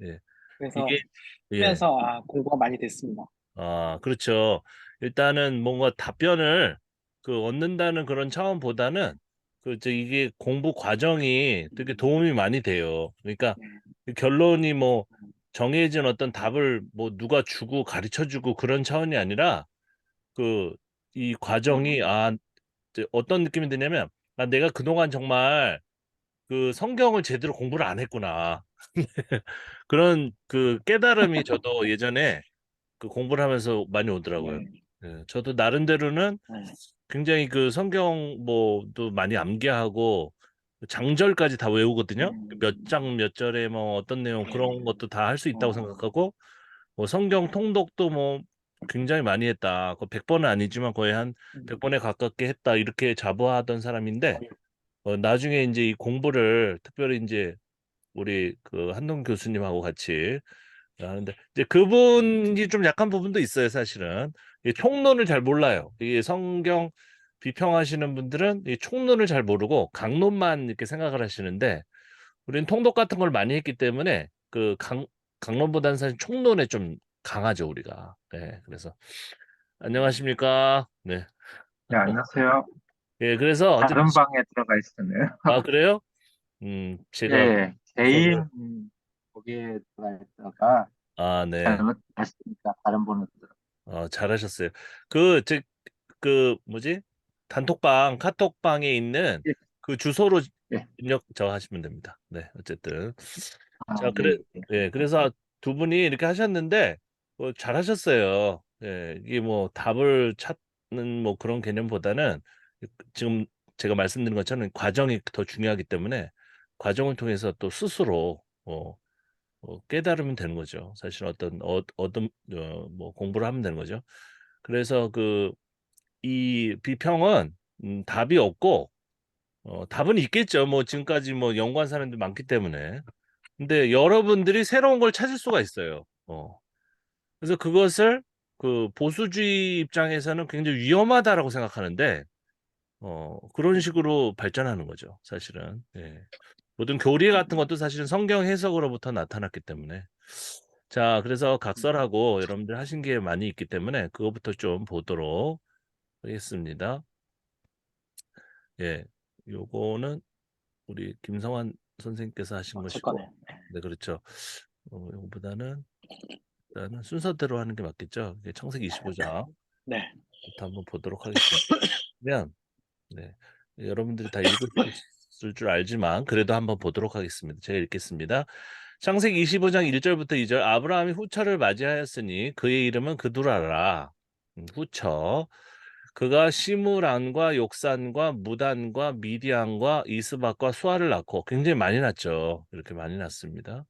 예. 그래서 이게 예. 하면서 공부가 많이 됐습니다. 그렇죠. 일단은 뭔가 답변을 얻는다는 그런 차원보다는 이게 공부 과정이 되게 도움이 많이 돼요. 그러니까 네. 이 결론이 뭐 정해진 어떤 답을 뭐 누가 주고 가르쳐 주고 그런 차원이 아니라 그 이 과정이 이제 어떤 느낌이 드냐면 내가 그동안 정말 성경을 제대로 공부를 안 했구나. 그런 깨달음이 저도 예전에 공부를 하면서 많이 오더라고요. 네. 예, 저도 나름대로는 네. 굉장히 성경 뭐도 많이 암기하고 장절까지 다 외우거든요. 몇 음, 장 몇 절에 뭐 어떤 내용 네. 그런 것도 다 할 수 있다고 어, 생각하고 뭐 성경 통독도 뭐 굉장히 많이 했다. 100번은 아니지만 거의 한 음, 100번에 가깝게 했다. 이렇게 자부하던 사람인데 거의, 나중에 이제 이 공부를 특별히 이제 우리 한동 교수님하고 같이 하는데 이제 그분이 좀 약한 부분도 있어요, 사실은. 이 총론을 잘 몰라요. 이 성경 비평하시는 분들은 이 총론을 잘 모르고 강론만 이렇게 생각을 하시는데 우리는 통독 같은 걸 많이 했기 때문에 강론보다는 사실 총론에 좀 강하죠, 우리가. 네, 그래서 안녕하십니까? 네. 네, 안녕하세요. 예, 그래서 어쨌든 다른 방에 들어가 있었네요. 그래요? 제가 예, 구석을 개인 거기에 들어가 있다가 네. 잘못 다시니까 다른 번호 들어. 잘하셨어요. 즉, 뭐지? 단톡방, 카톡방에 있는 예, 주소로 예. 입력 저 하시면 됩니다. 네, 어쨌든. 자, 예, 예. 그래서 두 분이 이렇게 하셨는데, 잘하셨어요. 예, 이게 뭐 답을 찾는 뭐 그런 개념보다는 지금 제가 말씀드린 것처럼 과정이 더 중요하기 때문에 과정을 통해서 또 스스로 깨달으면 되는 거죠. 사실 뭐 공부를 하면 되는 거죠. 그래서 이 비평은 답이 없고 답은 있겠죠. 뭐 지금까지 뭐 연구한 사람들 많기 때문에. 근데 여러분들이 새로운 걸 찾을 수가 있어요. 그래서 그것을 보수주의 입장에서는 굉장히 위험하다라고 생각하는데 그런 식으로 발전하는 거죠. 사실은. 예. 모든 교리 같은 것도 사실은 성경 해석으로부터 나타났기 때문에. 자, 그래서 각설하고 여러분들 하신 게 많이 있기 때문에 그거부터 좀 보도록 하겠습니다. 예, 요거는 우리 김성환 선생님께서 하신 제 것이고, 거네. 네, 그렇죠. 요거보다는 일단은 순서대로 하는 게 맞겠죠. 이게 창세기 25장부터 네. 한번 보도록 하겠습니다. 그러면 네, 여러분들이 다 읽으실 줄 알지만 그래도 한번 보도록 하겠습니다. 제가 읽겠습니다. 창세기 25장 1절부터 2절 아브라함이 후처를 맞이하였으니 그의 이름은 그두라라. 후처. 그가 시므란과 욕산과 무단과 미디안과 이스박과 수아를 낳고 굉장히 많이 낳죠. 이렇게 많이 낳습니다.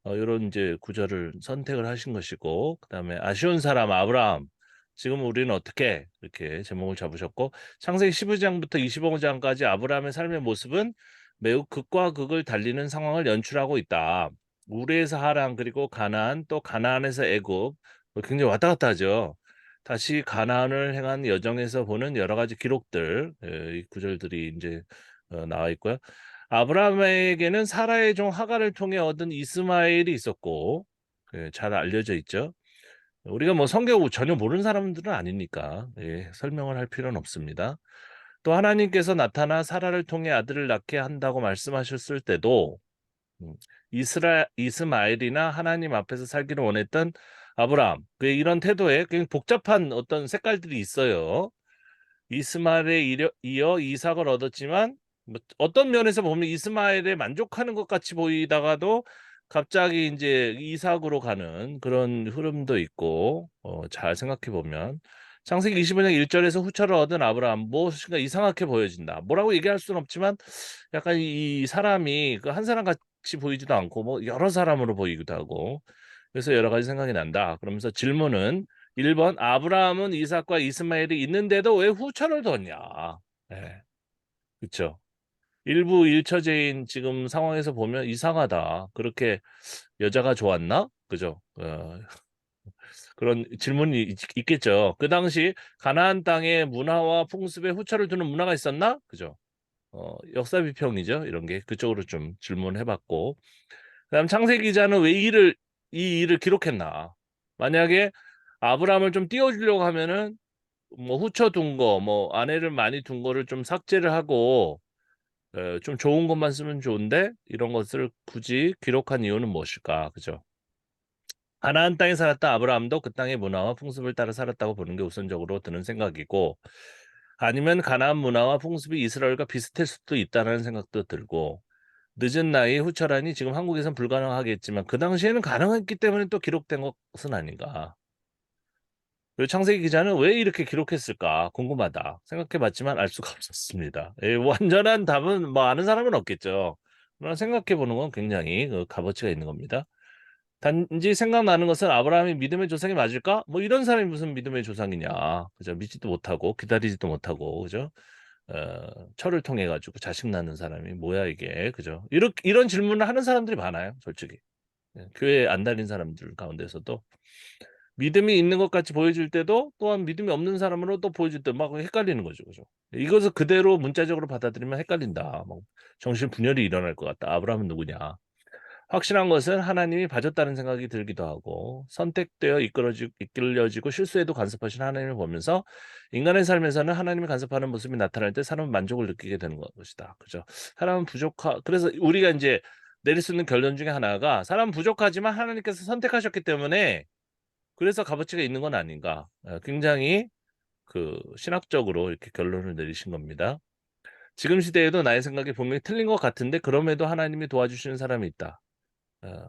이런 이제 구절을 선택을 하신 것이고 그다음에 아쉬운 사람 아브라함 지금 우리는 어떻게 이렇게 제목을 잡으셨고 창세기 15장부터 25장까지 아브라함의 삶의 모습은 매우 극과 극을 달리는 상황을 연출하고 있다. 우르에서 하란 그리고 가나안 또 가나안에서 애굽 굉장히 왔다 갔다 하죠. 다시 가나안을 향한 여정에서 보는 여러 가지 기록들, 이 구절들이 이제 나와 있고요. 아브라함에게는 사라의 종 하갈을 통해 얻은 이스마엘이 있었고, 잘 알려져 있죠. 우리가 뭐 성경 전혀 모르는 사람들은 아니니까 설명을 할 필요는 없습니다. 또 하나님께서 나타나 사라를 통해 아들을 낳게 한다고 말씀하셨을 때도 음, 이스마엘이나 하나님 앞에서 살기를 원했던 아브라함 그의 이런 태도에 굉장히 복잡한 어떤 색깔들이 있어요. 이스마엘에 이어 이삭을 얻었지만 뭐 어떤 면에서 보면 이스마엘에 만족하는 것 같이 보이다가도 갑자기 이제 이삭으로 가는 그런 흐름도 있고 잘 생각해 보면 창세기 25장 1절에서 후처를 얻은 아브라함 무엇인가 이상하게 보여진다. 뭐라고 얘기할 수는 없지만 약간 이 사람이 그 한 사람 같이 보이지도 않고 뭐 여러 사람으로 보이기도 하고 그래서 여러 가지 생각이 난다. 그러면서 질문은 1번 아브라함은 이삭과 이스마엘이 있는데도 왜 후처를 뒀냐? 네, 그렇죠. 일부 일처제인 지금 상황에서 보면 이상하다. 그렇게 여자가 좋았나? 그죠? 그런 질문이 있겠죠. 그 당시 가나안 땅의 문화와 풍습에 후처를 두는 문화가 있었나? 그죠? 역사 비평이죠. 이런 게 그쪽으로 좀 질문해봤고 그다음 창세기 기자는 왜 이 일을 기록했나? 만약에 아브라함을 좀 띄워주려고 하면은 뭐 후쳐둔 거, 뭐 아내를 많이 둔 거를 좀 삭제를 하고 좀 좋은 것만 쓰면 좋은데 이런 것을 굳이 기록한 이유는 무엇일까? 그죠? 가나안 땅에 살았던 아브라함도 그 땅의 문화와 풍습을 따라 살았다고 보는 게 우선적으로 드는 생각이고, 아니면 가나안 문화와 풍습이 이스라엘과 비슷할 수도 있다는 생각도 들고, 늦은 나이에 후처라니 지금 한국에선 불가능하겠지만 그 당시에는 가능했기 때문에 또 기록된 것은 아닌가. 그리고 창세기 기자는 왜 이렇게 기록했을까 궁금하다 생각해봤지만 알 수가 없었습니다. 완전한 답은 뭐 아는 사람은 없겠죠. 그러나 생각해보는 건 굉장히 값어치가 있는 겁니다. 단지 생각나는 것은 아브라함이 믿음의 조상이 맞을까? 뭐 이런 사람이 무슨 믿음의 조상이냐. 그죠? 믿지도 못하고 기다리지도 못하고 그죠? 철을 통해 가지고 자식 낳는 사람이 뭐야 이게 그죠? 이런 질문을 하는 사람들이 많아요, 솔직히. 교회 안 다닌 사람들 가운데서도 믿음이 있는 것 같이 보여질 때도 또한 믿음이 없는 사람으로 또 보여질 때 막 헷갈리는 거죠, 그죠? 이것을 그대로 문자적으로 받아들이면 헷갈린다. 막 정신 분열이 일어날 것 같다. 아브라함은 누구냐? 확실한 것은 하나님이 봐줬다는 생각이 들기도 하고 선택되어 이끌려지고 실수에도 간섭하신 하나님을 보면서 인간의 삶에서는 하나님이 간섭하는 모습이 나타날 때 사람은 만족을 느끼게 되는 것이다. 그죠? 사람은 그래서 우리가 이제 내릴 수 있는 결론 중에 하나가 사람은 부족하지만 하나님께서 선택하셨기 때문에 그래서 값어치가 있는 건 아닌가. 굉장히 신학적으로 이렇게 결론을 내리신 겁니다. 지금 시대에도 나의 생각이 분명히 틀린 것 같은데 그럼에도 하나님이 도와주시는 사람이 있다. 어,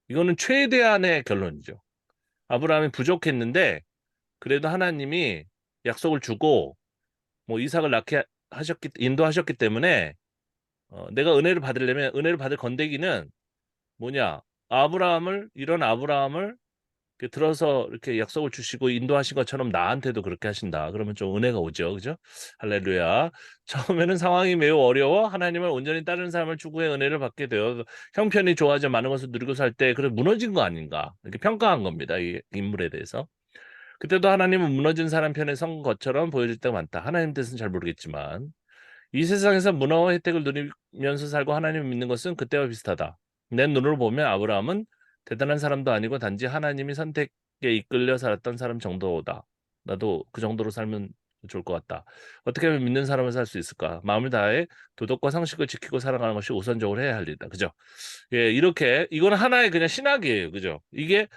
이거는 최대한의 결론이죠. 아브라함이 부족했는데 그래도 하나님이 약속을 주고 뭐 이삭을 인도하셨기 때문에 내가 은혜를 받으려면 은혜를 받을 건데기는 뭐냐? 이런 아브라함을 이렇게 들어서 이렇게 약속을 주시고 인도하신 것처럼 나한테도 그렇게 하신다. 그러면 좀 은혜가 오죠. 그죠? 할렐루야. 처음에는 상황이 매우 어려워 하나님을 온전히 따르는 삶을 추구해 은혜를 받게 되어 형편이 좋아져 많은 것을 누리고 살 때 그래 무너진 거 아닌가. 이렇게 평가한 겁니다. 이 인물에 대해서. 그때도 하나님은 무너진 사람 편에 선 것처럼 보여질 때가 많다. 하나님 뜻은 잘 모르겠지만 이 세상에서 문화와 혜택을 누리면서 살고 하나님을 믿는 것은 그때와 비슷하다. 내 눈으로 보면 아브라함은 대단한 사람도 아니고 단지 하나님이 선택에 이끌려 살았던 사람 정도다. 나도 그 정도로 살면 좋을 것 같다. 어떻게 하면 믿는 사람을 살 수 있을까? 마음을 다해 도덕과 상식을 지키고 살아가는 것이 우선적으로 해야 할 일이다. 그죠? 예, 이렇게 이건 하나의 그냥 신학이에요. 그죠? 이게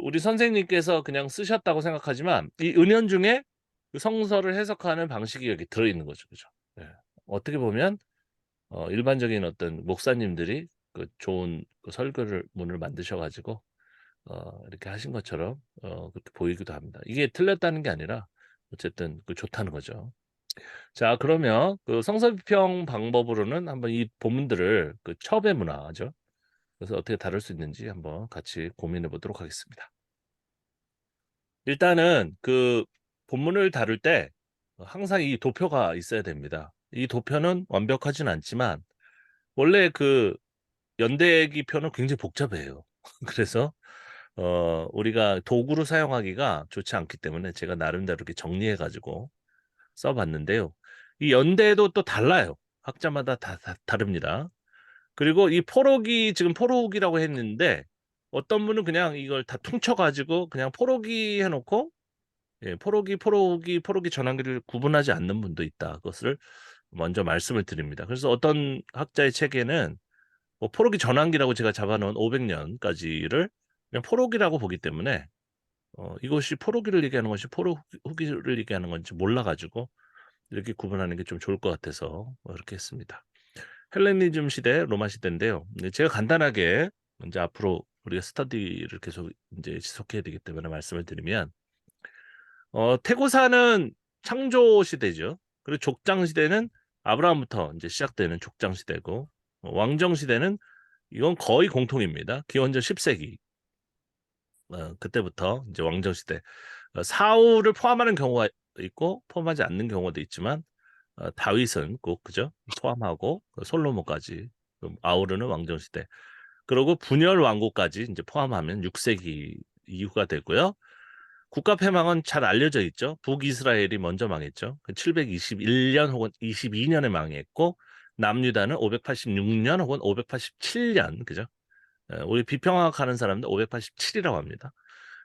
우리 선생님께서 그냥 쓰셨다고 생각하지만 이 은연 중에 그 성서를 해석하는 방식이 여기 들어있는 거죠. 그죠? 예. 어떻게 보면 일반적인 어떤 목사님들이 좋은 설교를 문을 만드셔가지고 이렇게 하신 것처럼 그렇게 보이기도 합니다. 이게 틀렸다는 게 아니라 어쨌든 좋다는 거죠. 자, 그러면 성서 비평 방법으로는 한번 이 본문들을 첩의 문화죠. 그래서 어떻게 다룰 수 있는지 한번 같이 고민해 보도록 하겠습니다. 일단은 본문을 다룰 때 항상 이 도표가 있어야 됩니다. 이 도표는 완벽하진 않지만 원래 연대기표는 굉장히 복잡해요. 그래서 우리가 도구로 사용하기가 좋지 않기 때문에 제가 나름대로 이렇게 정리해 가지고 써봤는데요. 이 연대도 또 달라요. 학자마다 다 다릅니다. 그리고 이 지금 포록이라고 했는데 어떤 분은 그냥 이걸 다 퉁쳐가지고 그냥 포록이 해놓고 예, 포록이 전환기를 구분하지 않는 분도 있다. 그것을 먼저 말씀을 드립니다. 그래서 어떤 학자의 책에는 뭐 포록이 전환기라고 제가 잡아놓은 500년까지를 그냥 포록이라고 보기 때문에 이것이 포록이를 얘기하는 것이 포록 후기를 얘기하는 건지 몰라가지고 이렇게 구분하는 게 좀 좋을 것 같아서 이렇게 했습니다. 헬레니즘 시대, 로마 시대인데요. 제가 간단하게 이제 앞으로 우리가 스터디를 계속 이제 지속해야 되기 때문에 말씀을 드리면 태고사는 창조 시대죠. 그리고 족장 시대는 아브라함부터 이제 시작되는 족장 시대고 왕정 시대는 이건 거의 공통입니다. 기원전 10세기 그때부터 이제 왕정 시대 사울을 포함하는 경우가 있고 포함하지 않는 경우도 있지만 다윗은 꼭 그죠 포함하고 솔로몬까지 아우르는 왕정 시대 그리고 분열 왕국까지 이제 포함하면 6세기 이후가 되고요. 국가 패망은 잘 알려져 있죠. 북이스라엘이 먼저 망했죠. 721년 혹은 22년에 망했고 남유다는 586년 혹은 587년 그죠? 우리 비평학하는 사람들 587이라고 합니다.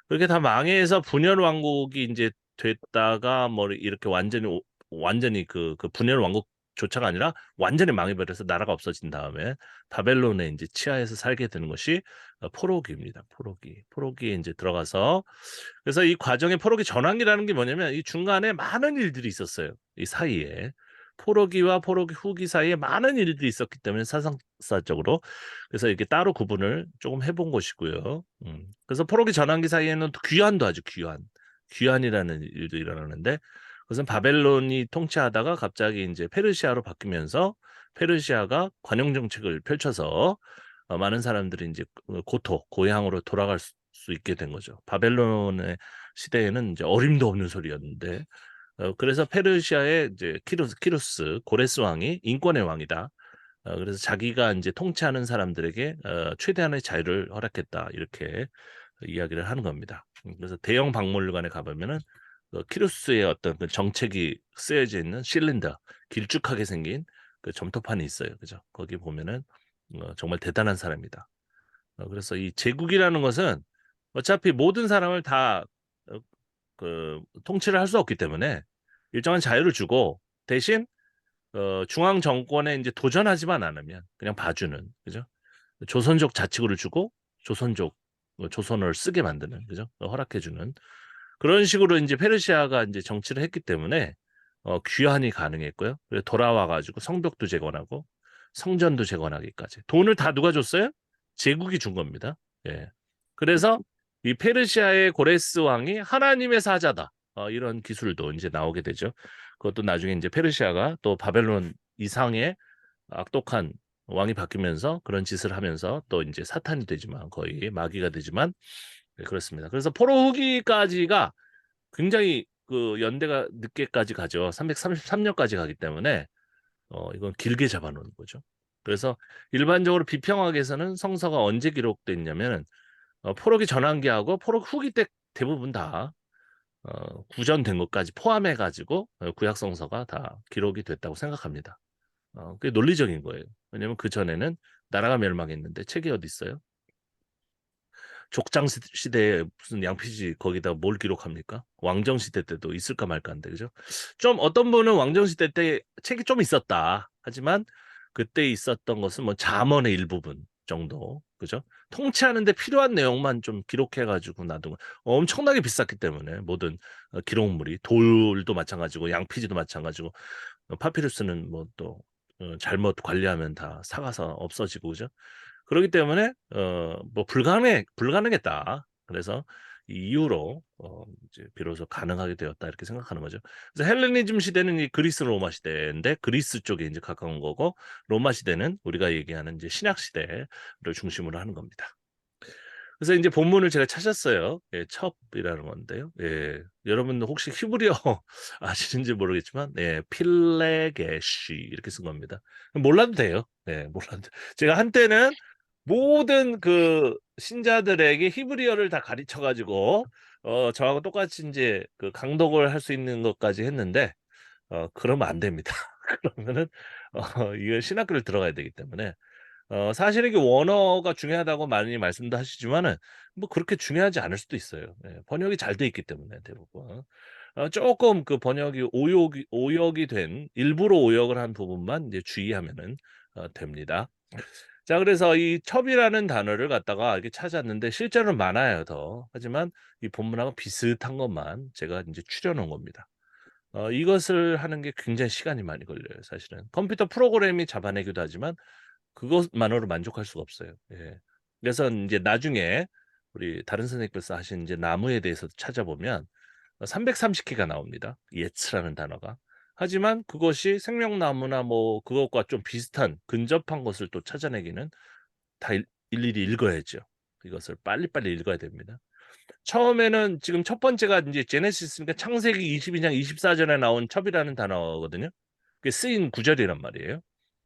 그렇게 다 망해서 분열 왕국이 이제 됐다가 뭐 이렇게 완전히 그 분열 왕국조차가 아니라 완전히 망해버려서 나라가 없어진 다음에 바벨론에 이제 치하에서 살게 되는 것이 포로기입니다. 포로기에 이제 들어가서 그래서 이 과정의 포로기 전환기라는 게 뭐냐면 이 중간에 많은 일들이 있었어요. 이 사이에 포로기와 포로기 후기 사이에 많은 일들이 있었기 때문에 사상사적으로 그래서 이렇게 따로 구분을 조금 해본 것이고요. 그래서 포로기 전환기 사이에는 또 귀환도 하죠. 귀환이라는 일도 일어나는데 그것은 바벨론이 통치하다가 갑자기 이제 페르시아로 바뀌면서 페르시아가 관용 정책을 펼쳐서 많은 사람들이 이제 고향으로 돌아갈 수 있게 된 거죠. 바벨론의 시대에는 이제 어림도 없는 소리였는데 그래서 페르시아의 이제 키루스 고레스 왕이 인권의 왕이다. 그래서 자기가 이제 통치하는 사람들에게 최대한의 자유를 허락했다. 이렇게 이야기를 하는 겁니다. 그래서 대형 박물관에 가보면은 키루스의 어떤 그 정책이 쓰여져 있는 실린더, 길쭉하게 생긴 그 점토판이 있어요. 그죠? 거기 보면은 정말 대단한 사람이다. 그래서 이 제국이라는 것은 어차피 모든 사람을 다 통치를 할 수 없기 때문에 일정한 자유를 주고 대신 중앙 정권에 이제 도전하지만 않으면 그냥 봐주는 그죠? 조선족 자치구를 주고 조선을 쓰게 만드는 그죠? 허락해주는 그런 식으로 이제 페르시아가 이제 정치를 했기 때문에 귀환이 가능했고요. 그래서 돌아와가지고 성벽도 재건하고 성전도 재건하기까지 돈을 다 누가 줬어요? 제국이 준 겁니다. 예. 그래서 이 페르시아의 고레스 왕이 하나님의 사자다. 이런 기술도 이제 나오게 되죠. 그것도 나중에 이제 페르시아가 또 바벨론 이상의 악독한 왕이 바뀌면서 그런 짓을 하면서 또 이제 사탄이 되지만 거의 마귀가 되지만 네, 그렇습니다. 그래서 포로 후기까지가 굉장히 그 연대가 늦게까지 가죠. 333년까지 가기 때문에 이건 길게 잡아놓는 거죠. 그래서 일반적으로 비평학에서는 성서가 언제 기록됐냐면 포로기 전환기하고 포로기 후기 때 대부분 다 구전된 것까지 포함해 가지고 구약 성서가 다 기록이 됐다고 생각합니다. 그게 논리적인 거예요. 왜냐면 그 전에는 나라가 멸망했는데 책이 어디 있어요? 족장 시대에 무슨 양피지 거기다 뭘 기록합니까? 왕정 시대 때도 있을까 말까인데 그죠? 좀 어떤 분은 왕정 시대 때 책이 좀 있었다. 하지만 그때 있었던 것은 뭐 잠언의 일부분 정도 그죠? 통치하는데 필요한 내용만 좀 기록해가지고 놔둔 거. 엄청나게 비쌌기 때문에 모든 기록물이 돌도 마찬가지고 양피지도 마찬가지고 파피루스는 뭐 또 잘못 관리하면 다 사가서 없어지고 그죠? 그렇기 때문에 뭐 불가능했다. 그래서 이 이후로 이제 비로소 가능하게 되었다 이렇게 생각하는 거죠. 그래서 헬레니즘 시대는 이 그리스 로마 시대인데 그리스 쪽에 이제 가까운 거고 로마 시대는 우리가 얘기하는 이제 신약 시대를 중심으로 하는 겁니다. 그래서 이제 본문을 제가 찾았어요. 예, 첩이라는 건데요. 예, 여러분 혹시 히브리어 아시는지 모르겠지만, 예, 필레게시 이렇게 쓴 겁니다. 몰라도 돼요. 예, 몰라도. 제가 한때는 모든 그 신자들에게 히브리어를 다 가르쳐가지고, 저하고 똑같이 이제 그 강독을 할 수 있는 것까지 했는데, 그러면 안 됩니다. 그러면은, 이거 신학교를 들어가야 되기 때문에, 사실 이게 원어가 중요하다고 많이 말씀도 하시지만은 뭐 그렇게 중요하지 않을 수도 있어요. 예, 번역이 잘 돼 있기 때문에 대부분. 조금 그 번역이 오역이 된 일부러 오역을 한 부분만 이제 주의하면은 됩니다. 자, 그래서 이 첩이라는 단어를 갖다가 이렇게 찾았는데 실제로는 많아요, 더. 하지만 이 본문하고 비슷한 것만 제가 이제 추려놓은 겁니다. 이것을 하는 게 굉장히 시간이 많이 걸려요, 사실은. 컴퓨터 프로그램이 잡아내기도 하지만 그것만으로 만족할 수가 없어요. 예. 그래서 이제 나중에 우리 다른 선생님께서 하신 이제 나무에 대해서 찾아보면 330개가 나옵니다. 예츠라는 단어가. 하지만 그것이 생명나무나 뭐 그것과 좀 비슷한 근접한 것을 또 찾아내기는 다 일일이 읽어야죠. 이것을 빨리빨리 읽어야 됩니다. 처음에는 지금 첫 번째가 이제 제네시스니까 창세기 22장 24절에 나온 첩이라는 단어거든요. 그게 쓰인 구절이란 말이에요.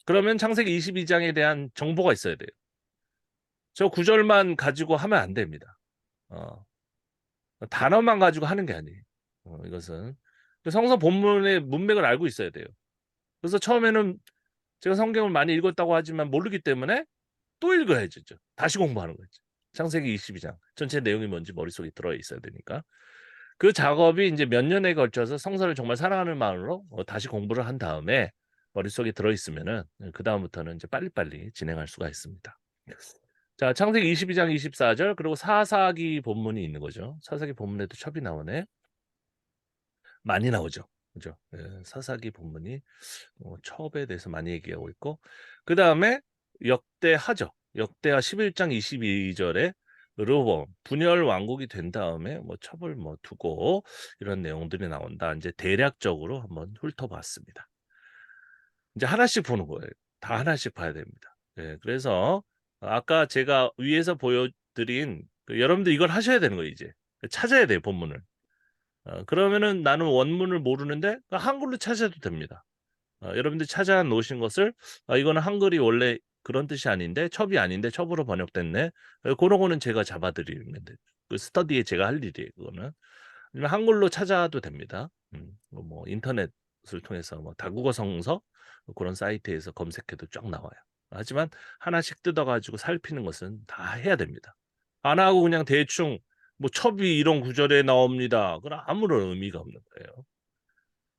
그러면 창세기 22장에 대한 정보가 있어야 돼요. 저 구절만 가지고 하면 안 됩니다. 어, 단어만 가지고 하는 게 아니에요. 이것은 성서 본문의 문맥을 알고 있어야 돼요. 그래서 처음에는 제가 성경을 많이 읽었다고 하지만 모르기 때문에 또 읽어야죠. 다시 공부하는 거죠. 창세기 22장 전체 내용이 뭔지 머릿속에 들어 있어야 되니까. 그 작업이 이제 몇 년에 걸쳐서 성서를 정말 사랑하는 마음으로 다시 공부를 한 다음에 머릿속에 들어 있으면은 그다음부터는 이제 빨리빨리 진행할 수가 있습니다. 자, 창세기 22장 24절 그리고 사사기 본문이 있는 거죠. 사사기 본문에도 첩이 나오네. 많이 나오죠. 그죠? 예, 사사기 본문이 첩에 대해서 많이 얘기하고 있고 그다음에 역대하죠. 역대하 11장 22절에 르호보암 분열 왕국이 된 다음에 뭐 첩을 뭐 두고 이런 내용들이 나온다. 이제 대략적으로 한번 훑어봤습니다. 이제 하나씩 보는 거예요. 다 하나씩 봐야 됩니다. 예, 그래서 아까 제가 위에서 보여드린 여러분들 이걸 하셔야 되는 거예요. 이제 찾아야 돼요. 본문을. 그러면은 나는 원문을 모르는데 한글로 찾아도 됩니다. 여러분들이 찾아 놓으신 것을 이거는 한글이 원래 그런 뜻이 아닌데 첩이 아닌데 첩으로 번역됐네. 그런 거는 제가 잡아드리면 돼요. 그 스터디에 제가 할 일이에요. 그거는. 아니면 한글로 찾아도 됩니다. 뭐 인터넷을 통해서 뭐 다국어 성서 그런 사이트에서 검색해도 쫙 나와요. 하지만 하나씩 뜯어가지고 살피는 것은 다 해야 됩니다. 안 하고 그냥 대충 뭐 첩이 이런 구절에 나옵니다. 그럼 아무런 의미가 없는 거예요.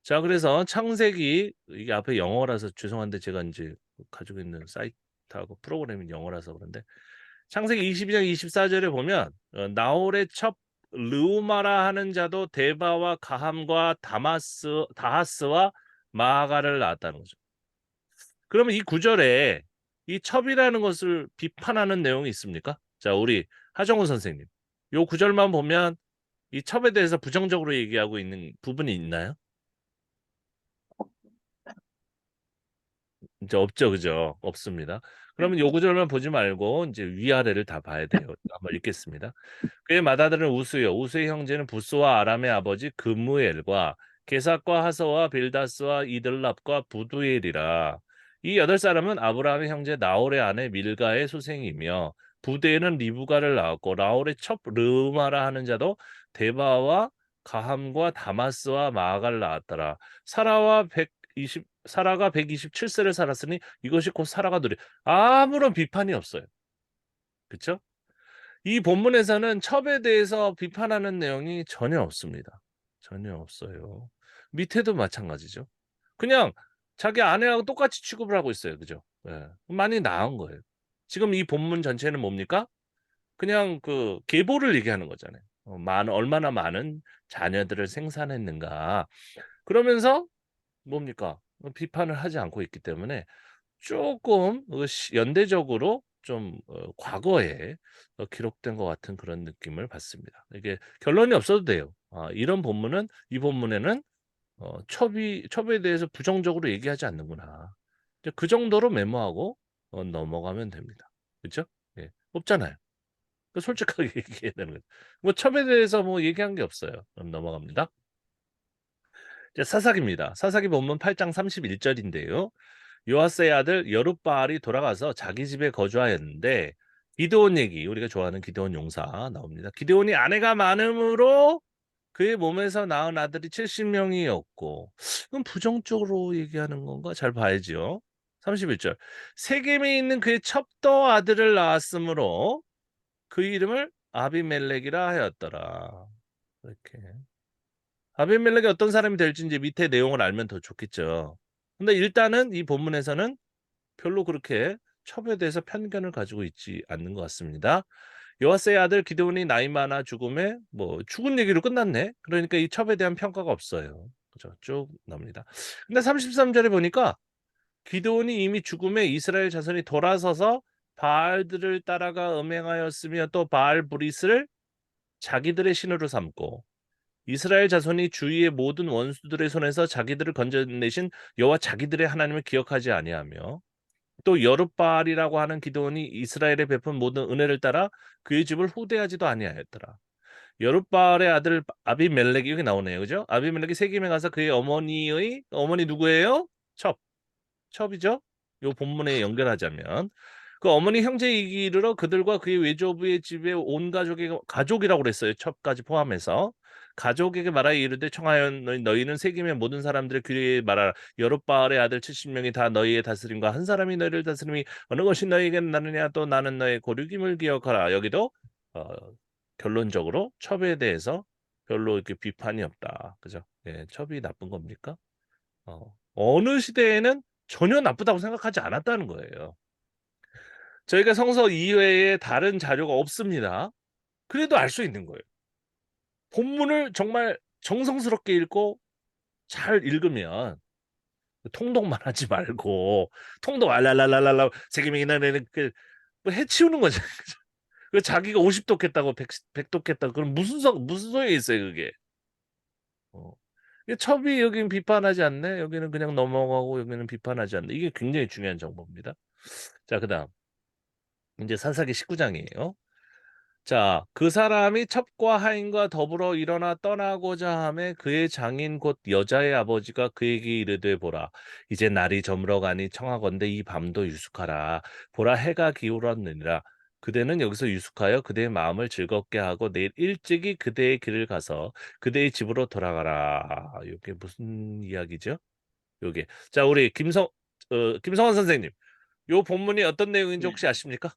자, 그래서 창세기 이게 앞에 영어라서 죄송한데 제가 이제 가지고 있는 사이트하고 프로그램이 영어라서 그런데 창세기 22장 24절에 보면 나홀의 첩 르우마라 하는 자도 데바와 가함과 다하스와 마아가를 낳았다는 거죠. 그러면 이 구절에 이 첩이라는 것을 비판하는 내용이 있습니까? 자, 우리 하정우 선생님. 요 구절만 보면 이 첩에 대해서 부정적으로 얘기하고 있는 부분이 있나요? 이제 없죠, 그죠? 없습니다. 그러면 요 구절만 보지 말고 이제 위아래를 다 봐야 돼요. 한번 읽겠습니다. 그의 맏아들은 우스요. 우스의 형제는 부스와 아람의 아버지 그무엘과 게삭과 하서와 빌다스와 이들랍과 부두엘이라. 이 8사람은 아브라함의 형제 나홀의 아내 밀가의 소생이며 부대에는 리브가를 낳았고 나홀의 첩 르마라 하는 자도 데바와 가함과 다마스와 마아가를 낳았더라. 사라가 127세를 살았으니 이것이 곧 사라가 누리. 아무런 비판이 없어요. 그렇죠? 이 본문에서는 첩에 대해서 비판하는 내용이 전혀 없습니다. 전혀 없어요. 밑에도 마찬가지죠. 그냥 자기 아내하고 똑같이 취급을 하고 있어요. 그죠? 예. 많이 나은 거예요. 지금 이 본문 전체는 뭡니까? 그냥 그 계보를 얘기하는 거잖아요. 얼마나 많은 자녀들을 생산했는가. 그러면서 뭡니까? 비판을 하지 않고 있기 때문에 조금 연대적으로 좀 과거에 기록된 것 같은 그런 느낌을 받습니다. 이게 결론이 없어도 돼요. 이런 본문은 이 본문에는 첩에 대해서 부정적으로 얘기하지 않는구나. 이제 그 정도로 메모하고 넘어가면 됩니다. 그렇죠? 예. 없잖아요. 솔직하게 얘기해야 되는 거죠. 뭐 첩에 대해서 뭐 얘기한 게 없어요. 그럼 넘어갑니다. 이제 사사기입니다. 사사기 본문 8장 31절인데요. 요아스의 아들 여룻바알이 돌아가서 자기 집에 거주하였는데 기드온 얘기 우리가 좋아하는 기드온 용사 나옵니다. 기드온이 아내가 많음으로 그의 몸에서 낳은 아들이 70명이었고 그럼 부정적으로 얘기하는 건가? 잘 봐야죠. 31절 세겜에 있는 그의 첩도 아들을 낳았으므로 그 이름을 아비멜렉이라 하였더라. 이렇게 아비멜렉이 어떤 사람이 될지 이제 밑에 내용을 알면 더 좋겠죠. 근데 일단은 이 본문에서는 별로 그렇게 첩에 대해서 편견을 가지고 있지 않는 것 같습니다. 요아스의 아들 기드온이 나이 많아 죽음에 뭐 죽은 얘기로 끝났네. 그러니까 이 첩에 대한 평가가 없어요. 그죠? 쭉 나옵니다. 근데 33절에 보니까 기드온이 이미 죽음에 이스라엘 자손이 돌아서서 바알들을 따라가 음행하였으며 또 바알 브리스를 자기들의 신으로 삼고 이스라엘 자손이 주위의 모든 원수들의 손에서 자기들을 건져내신 여호와 자기들의 하나님을 기억하지 아니하며 또 여룻바알이라고 하는 기드온이 이스라엘에 베푼 모든 은혜를 따라 그의 집을 후대하지도 아니하였더라. 여룻바알의 아들 아비멜렉이 여기 나오네요. 그죠? 아비멜렉이 세겜에 가서 그의 어머니 누구예요? 첩이죠? 요 본문에 연결하자면 그 어머니 형제이기 이르러 그들과 그의 외조부의 집에 온 가족이라고 그랬어요. 첩까지 포함해서. 가족에게 말하여 이르되 청하여 너희는 세김의 모든 사람들의 귀에 말하라. 여룻바알의 아들 70명이 다 너희의 다스림과 한 사람이 너희를 다스림이 어느 것이 너희에게 나느냐 또 나는 너의 고륙임을 기억하라. 여기도 어, 결론적으로 첩에 대해서 별로 이렇게 비판이 없다. 그죠? 예, 첩이 나쁜 겁니까? 어느 시대에는 전혀 나쁘다고 생각하지 않았다는 거예요. 저희가 성서 이외에 다른 자료가 없습니다. 그래도 알 수 있는 거예요. 본문을 정말 정성스럽게 읽고 잘 읽으면 통독만 하지 말고 통독 알랄랄랄랄라 세계명이나는 뭐 해치우는 거죠. 그 자기가 50독 했다고 100독 했다고 그럼 무슨 소용이 있어요, 그게. 어. 이게 첩이 여기는 비판하지 않네. 여기는 그냥 넘어가고 여기는 비판하지 않네. 이게 굉장히 중요한 정보입니다. 자, 그다음 이제 사사기 19장이에요. 자, 그 사람이 첩과 하인과 더불어 일어나 떠나고자 하매 그의 장인 곧 여자의 아버지가 그에게 이르되 보라 이제 날이 저물어 가니 청하건대 이 밤도 유숙하라 보라 해가 기울었느니라 그대는 여기서 유숙하여 그대의 마음을 즐겁게 하고 내일 일찍이 그대의 길을 가서 그대의 집으로 돌아가라. 이게 무슨 이야기죠? 요게. 자, 우리 김성환 선생님. 요 본문이 어떤 내용인지 네. 혹시 아십니까?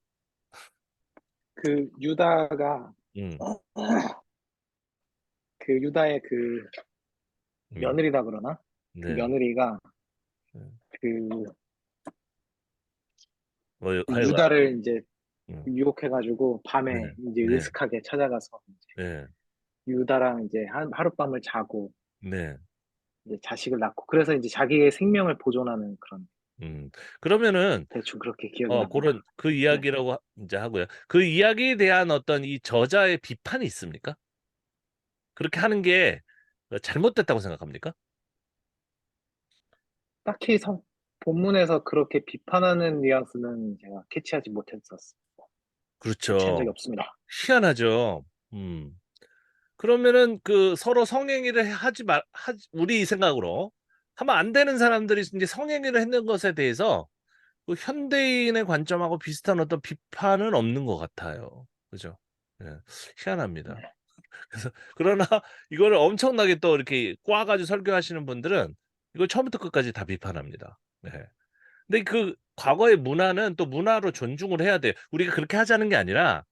그 유다가 음. 그 유다의 그 음. 며느리라 그러나? 그 네. 며느리가 음. 그 하여간 유다를 이제 음. 유혹해가지고 밤에 네. 이제 네. 으슥하게 찾아가서 이제 네. 유다랑 이제 하룻밤을 자고 네. 이제 자식을 낳고 그래서 이제 자기의 생명을 보존하는 그런 그러면은 대충 그렇게 기억이 납니다. 그런 그 네. 이야기라고 이제 하고요. 그 이야기에 대한 어떤 이 저자의 비판이 있습니까? 그렇게 하는 게 잘못됐다고 생각합니까? 딱히 본문에서 그렇게 비판하는 뉘앙스는 제가 캐치하지 못했었어요. 캐치한 적이 그렇죠. 없습니다. 희한하죠. 음. 그러면은 그 서로 성행위를 우리 생각으로 하면 안 되는 사람들이 이제 성행위를 했는 것에 대해서 그 현대인의 관점하고 비슷한 어떤 비판은 없는 것 같아요. 그죠? 예, 희한합니다. 네. 그래서 그러나 이거를 엄청나게 또 이렇게 꽈가지고 설교하시는 분들은 이걸 처음부터 끝까지 다 비판합니다. 네. 근데 그 과거의 문화는 또 문화로 존중을 해야 돼요. 우리가 그렇게 하자는 게 아니라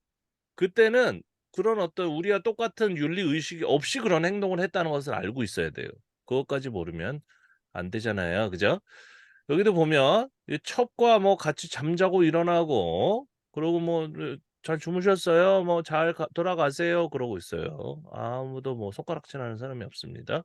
그때는 그런 어떤 우리와 똑같은 윤리 의식이 없이 그런 행동을 했다는 것을 알고 있어야 돼요. 그것까지 모르면 안 되잖아요. 그죠? 여기도 보면 이 첩과 뭐 같이 잠자고 일어나고 그러고 뭐 잘 주무셨어요? 뭐 잘 돌아가세요. 그러고 있어요. 아무도 뭐 손가락질하는 사람이 없습니다.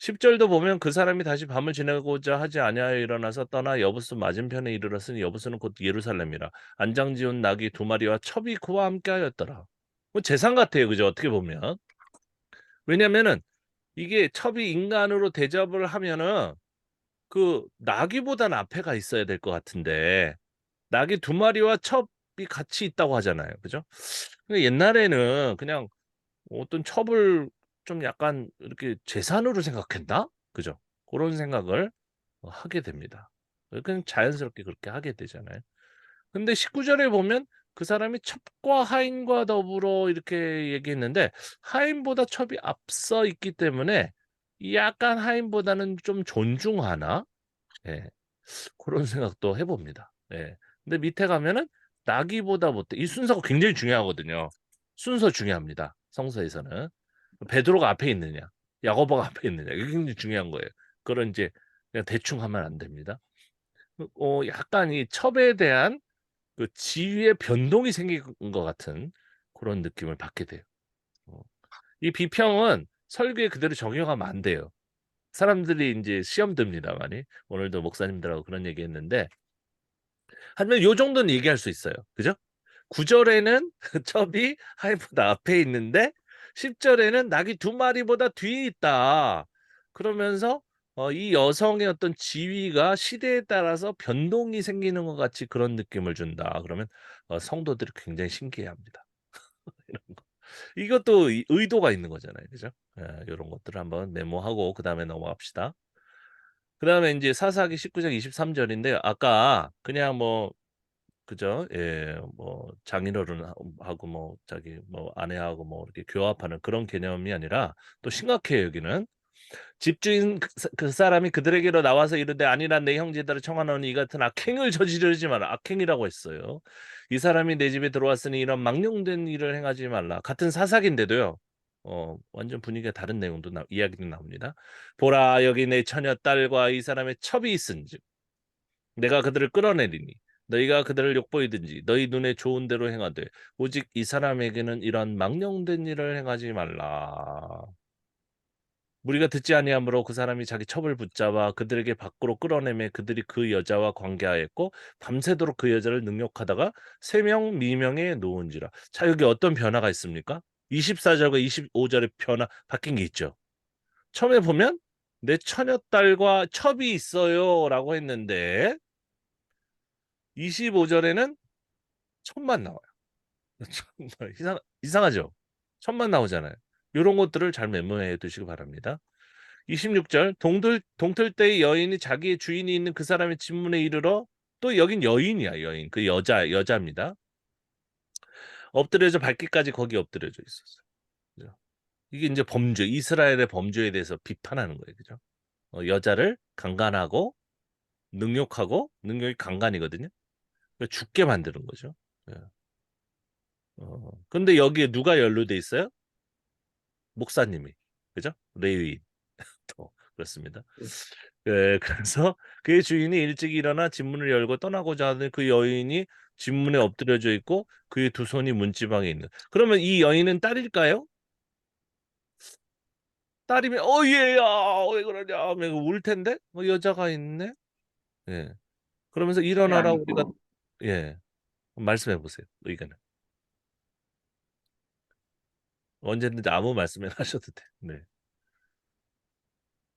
10절도 보면 그 사람이 다시 밤을 지내고자 하지 아니하여 일어나서 떠나 여부스 맞은편에 이르렀으니 여부스는 곧 예루살렘이라 안장지운 낙이 2마리와 첩이 그와 함께하였더라. 뭐 재상 같아요. 그죠? 어떻게 보면. 왜냐면은 이게 첩이 인간으로 대접을 하면은 그 나귀보다는 앞에 가 있어야 될 것 같은데 나귀 2마리와 첩이 같이 있다고 하잖아요. 그죠? 근데 옛날에는 그냥 어떤 첩을 좀 약간 이렇게 재산으로 생각했나? 그죠? 그런 생각을 하게 됩니다. 그냥 자연스럽게 그렇게 하게 되잖아요. 근데 19절에 보면 그 사람이 첩과 하인과 더불어 이렇게 얘기했는데 하인보다 첩이 앞서 있기 때문에 약간 하인보다는 좀 존중하나? 예. 그런 생각도 해봅니다. 예. 근데 밑에 가면은 나기보다 못해. 이 순서가 굉장히 중요하거든요. 순서 중요합니다. 성서에서는. 베드로가 앞에 있느냐, 야고보가 앞에 있느냐, 이게 굉장히 중요한 거예요. 그런 이제 그냥 대충 하면 안 됩니다. 약간 이 첩에 대한 그 지위의 변동이 생긴 것 같은 그런 느낌을 받게 돼요. 어. 이 비평은 설교에 그대로 적용하면 안 돼요. 사람들이 이제 시험 듭니다만이 오늘도 목사님들하고 그런 얘기했는데 하지만 요 정도는 얘기할 수 있어요. 그죠? 9절에는 첩이 하이보다 앞에 있는데 10절에는 낙이 2마리보다 뒤에 있다. 그러면서 이 여성의 어떤 지위가 시대에 따라서 변동이 생기는 것 같이 그런 느낌을 준다. 그러면 성도들이 굉장히 신기해합니다. 이런 거. 이것도 의도가 있는 거잖아요. 그죠? 이런 것들을 한번 메모하고 그 다음에 넘어갑시다. 그 다음에 이제 사사기 19장 23절인데 아까 그냥 뭐 그죠? 예, 뭐 장인어른하고 뭐 자기 뭐 아내하고 뭐 이렇게 교합하는 그런 개념이 아니라 또 심각해요 여기는. 집주인 그 사람이 그들에게로 나와서 이르되 아니란 내 형제들을 청하노니 이 같은 악행을 저지르지 마라. 악행이라고 했어요. 이 사람이 내 집에 들어왔으니 이런 망령된 일을 행하지 말라. 같은 사사기인데도요. 완전 분위기가 다른 내용도 이야기도 나옵니다. 보라 여기 내 처녀 딸과 이 사람의 첩이 있은즉 내가 그들을 끌어내리니 너희가 그들을 욕보이든지 너희 눈에 좋은 대로 행하되 오직 이 사람에게는 이런 망령된 일을 행하지 말라. 무리가 듣지 아니하므로 그 사람이 자기 첩을 붙잡아 그들에게 밖으로 끌어내매 그들이 그 여자와 관계하였고 밤새도록 그 여자를 능욕하다가 세 명 미명에 놓은지라. 자 여기 어떤 변화가 있습니까? 24절과 25절의 변화 바뀐 게 있죠. 처음에 보면 내 처녀딸과 첩이 있어요라고 했는데 25절에는 첩만 나와요. 정말 이상하죠? 첩만 나오잖아요. 이런 것들을 잘 메모해 두시기 바랍니다. 26절 동틀 때의 여인이 자기의 주인이 있는 그 사람의 집문에 이르러 또 여긴 여인이야 여인 그 여자입니다. 엎드려져 밟기까지 거기 엎드려져 있었어요. 그죠? 이게 이제 범죄 이스라엘의 범죄에 대해서 비판하는 거예요. 그죠? 여자를 강간하고 능욕하고 능욕이 강간이거든요. 그러니까 죽게 만드는 거죠. 예. 근데 여기에 누가 연루돼 있어요? 목사님이 그죠? 레위인 또 그렇습니다. 그래서 그의 주인이 일찍 일어나 집문을 열고 떠나고자 하는 그 여인이 집문에 엎드려져 있고 그의 두 손이 문지방에 있는. 그러면 이 여인은 딸일까요? 딸이면 얘야 왜 그러냐 하면 울 텐데 여자가 있네. 예. 그러면서 그게 일어나라 우리가 아니고 예 말씀해 보세요 의견은 언제든지 아무 말씀을 하셔도 돼. 네.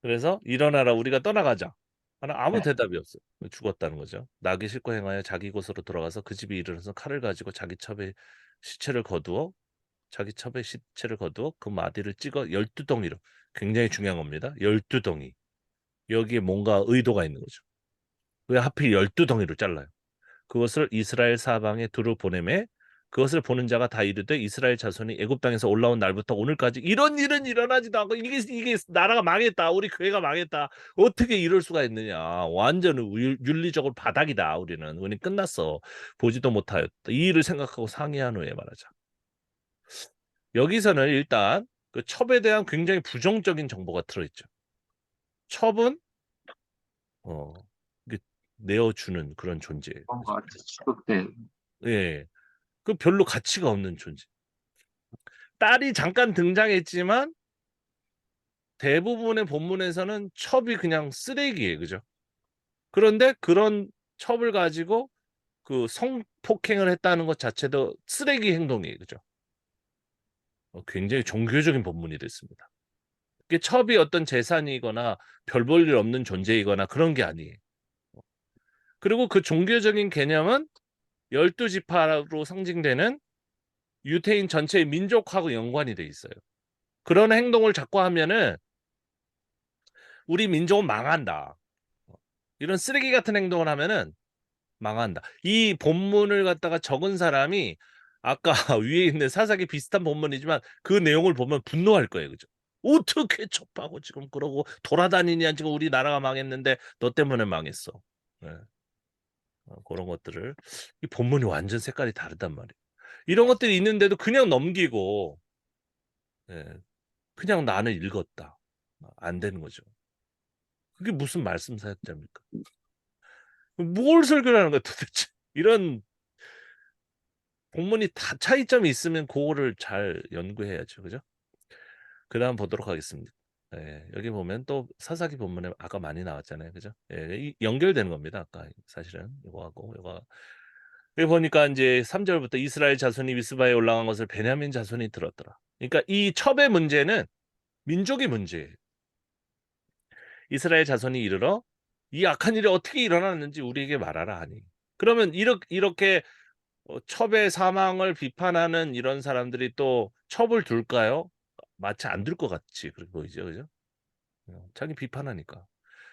그래서 일어나라 우리가 떠나가자. 하나 아무 네. 대답이 없어요. 죽었다는 거죠. 나귀 싣고 행하여 자기 곳으로 돌아가서 그 집에 이르러서 칼을 가지고 자기 첩의 시체를 거두어 그 마디를 찍어 12덩이로 굉장히 중요한 겁니다. 12덩이. 여기에 뭔가 의도가 있는 거죠. 왜 하필 12덩이로 잘라요? 그것을 이스라엘 사방에 두루 보내매 그것을 보는 자가 다 이르되 이스라엘 자손이 애굽 땅에서 올라온 날부터 오늘까지 이런 일은 일어나지도 않고 이게 나라가 망했다. 우리 교회가 망했다. 어떻게 이럴 수가 있느냐. 완전 윤리적으로 바닥이다. 우리 끝났어. 보지도 못하였다. 이 일을 생각하고 상의한 후에 말하자. 여기서는 일단 그 첩에 대한 굉장히 부정적인 정보가 들어있죠. 첩은 어, 이게 내어주는 그런 존재예요. 뭔가 취급돼. 예, 그 별로 가치가 없는 존재. 딸이 잠깐 등장했지만 대부분의 본문에서는 첩이 그냥 쓰레기예요, 그죠? 그런데 그런 첩을 가지고 그 성폭행을 했다는 것 자체도 쓰레기 행동이에요, 그죠? 굉장히 종교적인 본문이 됐습니다. 이게 첩이 어떤 재산이거나 별 볼 일 없는 존재이거나 그런 게 아니에요. 그리고 그 종교적인 개념은 12지파로 상징되는 유태인 전체의 민족하고 연관이 돼 있어요. 그런 행동을 자꾸 하면은 우리 민족은 망한다. 이런 쓰레기 같은 행동을 하면은 망한다. 이 본문을 갖다가 적은 사람이 아까 위에 있는 사사기 비슷한 본문이지만 그 내용을 보면 분노할 거예요. 그죠? 어떻게 첩하고 지금 그러고 돌아다니냐 지금 우리나라가 망했는데 너 때문에 망했어. 네. 그런 것들을 이 본문이 완전 색깔이 다르단 말이에요. 이런 것들이 있는데도 그냥 넘기고 예, 그냥 나는 읽었다. 안 되는 거죠. 그게 무슨 말씀 사역자입니까? 뭘 설교를 하는 거야 도대체? 이런 본문이 다 차이점이 있으면 그거를 잘 연구해야죠. 그죠? 그다음 보도록 하겠습니다. 예, 여기 보면 또 사사기 본문에 아까 많이 나왔잖아요. 그죠? 예, 연결되는 겁니다. 아까 사실은 이거하고 이거 여기 보니까 이제 3절부터 이스라엘 자손이 미스바에 올라간 것을 베냐민 자손이 들었더라. 그러니까 이 첩의 문제는 민족의 문제예요. 이스라엘 자손이 이르러 이 악한 일이 어떻게 일어났는지 우리에게 말하라 하니. 그러면 이렇게 첩의 사망을 비판하는 이런 사람들이 또 첩을 둘까요? 마치 안 둘 것 같이 그렇게 보이죠, 그죠? 자기 비판하니까.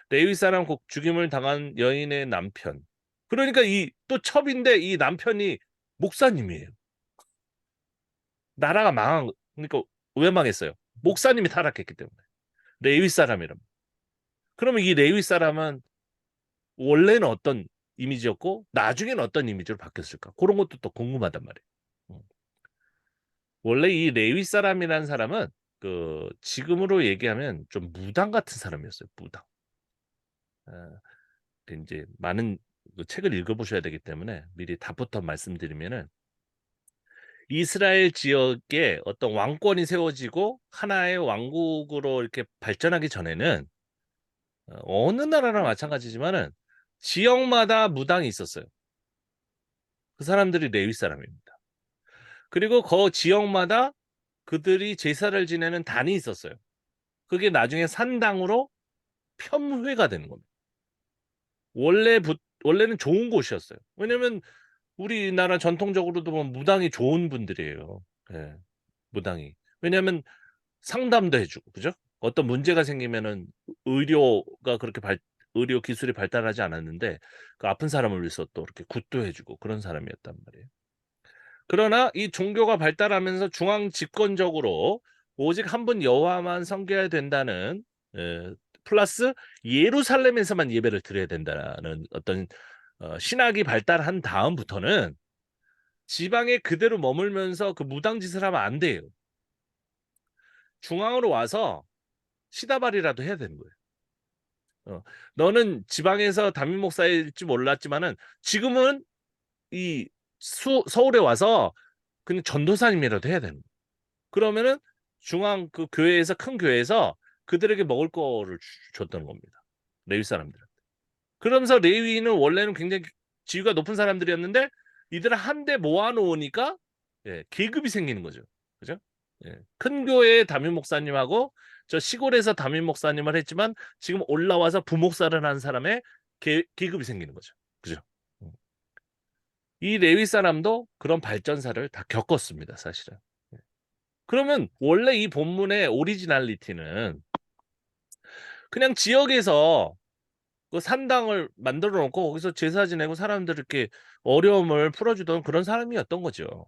레위 사람 곡 죽임을 당한 여인의 남편 그러니까 이 또 첩인데 이 남편이 목사님이에요. 나라가 망한 그러니까 왜 망했어요? 목사님이 타락했기 때문에. 레위 사람이란. 그러면 이 레위 사람은 원래는 어떤 이미지였고 나중에는 어떤 이미지로 바뀌었을까? 그런 것도 또 궁금하단 말이에요. 음. 원래 이 레위 사람이라는 사람은 그 지금으로 얘기하면 좀 무당 같은 사람이었어요. 무당. 아, 이제 많은 그 책을 읽어보셔야 되기 때문에 미리 답부터 말씀드리면은 이스라엘 지역에 어떤 왕권이 세워지고 하나의 왕국으로 이렇게 발전하기 전에는 어느 나라나 마찬가지지만은 지역마다 무당이 있었어요. 그 사람들이 레위 사람입니다. 그리고 그 지역마다 그들이 제사를 지내는 단이 있었어요. 그게 나중에 산당으로 편회가 되는 겁니다. 원래는 좋은 곳이었어요. 왜냐면 우리나라 전통적으로도 보면 무당이 좋은 분들이에요. 예, 무당이. 왜냐면 상담도 해주고, 그죠? 어떤 문제가 생기면은 의료가 그렇게 의료 기술이 발달하지 않았는데 그 아픈 사람을 위해서 또 이렇게 굿도 해주고 그런 사람이었단 말이에요. 그러나 이 종교가 발달하면서 중앙 집권적으로 오직 한 분 여호와만 섬겨야 된다는 플러스 예루살렘에서만 예배를 드려야 된다는 어떤 신학이 발달한 다음부터는 지방에 그대로 머물면서 그 무당짓을 하면 안 돼요. 중앙으로 와서 시다발이라도 해야 되는 거예요. 너는 지방에서 담임 목사일지 몰랐지만은 지금은 이 서울에 와서 그냥 전도사님이라도 해야 되는 거예요. 그러면은 중앙 그 교회에서 큰 교회에서 그들에게 먹을 거를 줬던 겁니다. 레위 사람들한테. 그러면서 레위인은 원래는 굉장히 지위가 높은 사람들이었는데 이들을 한데 모아놓으니까 계급이 생기는 거죠. 그죠? 큰 교회의 담임 목사님하고 저 시골에서 담임 목사님을 했지만 지금 올라와서 부목사를 하는 사람의 계급이 생기는 거죠. 그죠? 이 레위 사람도 그런 발전사를 다 겪었습니다, 사실은. 그러면 원래 이 본문의 오리지널리티는 그냥 지역에서 그 산당을 만들어 놓고 거기서 제사 지내고 사람들 이렇게 어려움을 풀어주던 그런 사람이었던 거죠.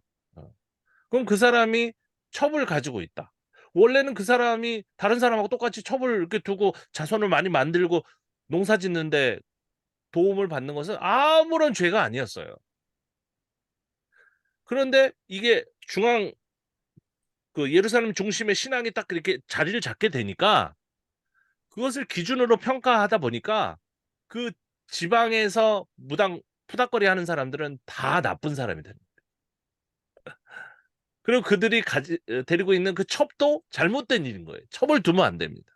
그럼 그 사람이 첩을 가지고 있다. 원래는 그 사람이 다른 사람하고 똑같이 첩을 이렇게 두고 자손을 많이 만들고 농사 짓는데 도움을 받는 것은 아무런 죄가 아니었어요. 그런데 이게 중앙 그 예루살렘 중심의 신앙이 딱 이렇게 자리를 잡게 되니까 그것을 기준으로 평가하다 보니까 그 지방에서 무당 푸닥거리 하는 사람들은 다 나쁜 사람이 됩니다. 그리고 그들이 데리고 있는 그 첩도 잘못된 일인 거예요. 첩을 두면 안 됩니다.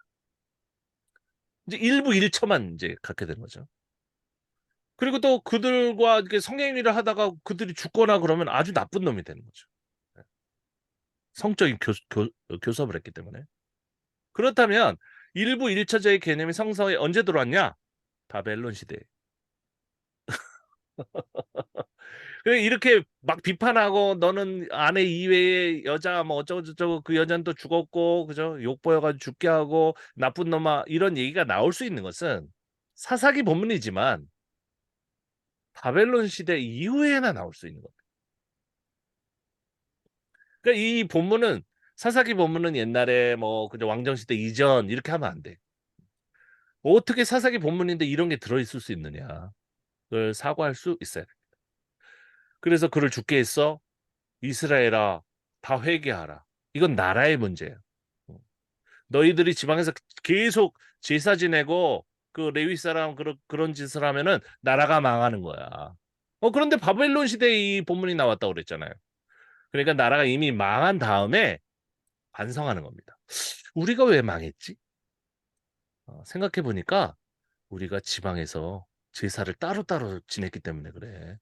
이제 일부 일처만 이제 갖게 되는 거죠. 그리고 또 그들과 이렇게 성행위를 하다가 그들이 죽거나 그러면 아주 나쁜 놈이 되는 거죠. 성적인 교섭을 했기 때문에. 그렇다면 일부 일처제의 개념이 성서에 언제 들어왔냐? 바벨론 시대에. 이렇게 막 비판하고 너는 아내 이외의 여자 뭐 어쩌고저쩌고 그 여자는 또 죽었고 그죠? 욕보여가지고 죽게 하고 나쁜 놈아 이런 얘기가 나올 수 있는 것은 사사기 본문이지만 바벨론 시대 이후에나 나올 수 있는 겁니다. 그러니까 이 본문은 사사기 본문은 옛날에 뭐 그죠 왕정 시대 이전 이렇게 하면 안 돼. 어떻게 사사기 본문인데 이런 게 들어있을 수 있느냐? 그걸 사과할 수 있어야 돼. 그래서 그를 죽게 했어. 이스라엘아, 다 회개하라. 이건 나라의 문제예요. 너희들이 지방에서 계속 제사 지내고 그 레위 사람 그런 짓을 하면은 나라가 망하는 거야. 그런데 바벨론 시대에 이 본문이 나왔다고 그랬잖아요. 그러니까 나라가 이미 망한 다음에 반성하는 겁니다. 우리가 왜 망했지? 생각해 보니까 우리가 지방에서 제사를 따로따로 지냈기 때문에 그래.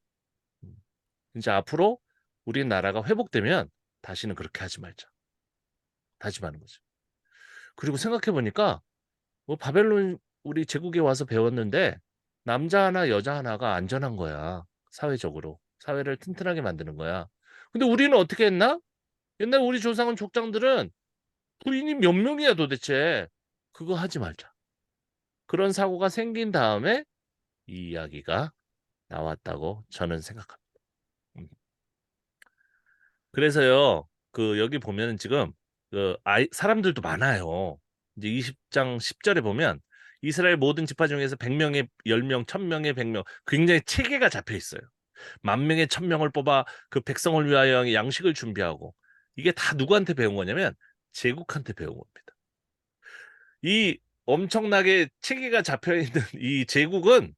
이제 앞으로 우리 나라가 회복되면 다시는 그렇게 하지 말자. 다짐하는 거죠. 그리고 생각해 보니까 뭐 바벨론 우리 제국에 와서 배웠는데 남자 하나 여자 하나가 안전한 거야. 사회적으로. 사회를 튼튼하게 만드는 거야. 근데 우리는 어떻게 했나? 옛날 우리 조상은 족장들은 부인이 몇 명이야 도대체. 그거 하지 말자. 그런 사고가 생긴 다음에 이 이야기가 나왔다고 저는 생각합니다. 음. 그래서요, 그 여기 보면은 지금 그 사람들도 많아요. 이제 20장 10절에 보면 이스라엘 모든 지파 중에서 100명에 10명, 1000명에 100명 굉장히 체계가 잡혀 있어요. 10,000명에 1,000명을 뽑아 그 백성을 위하여 양식을 준비하고 이게 다 누구한테 배운 거냐면 제국한테 배운 겁니다. 이 엄청나게 체계가 잡혀 있는 이 제국은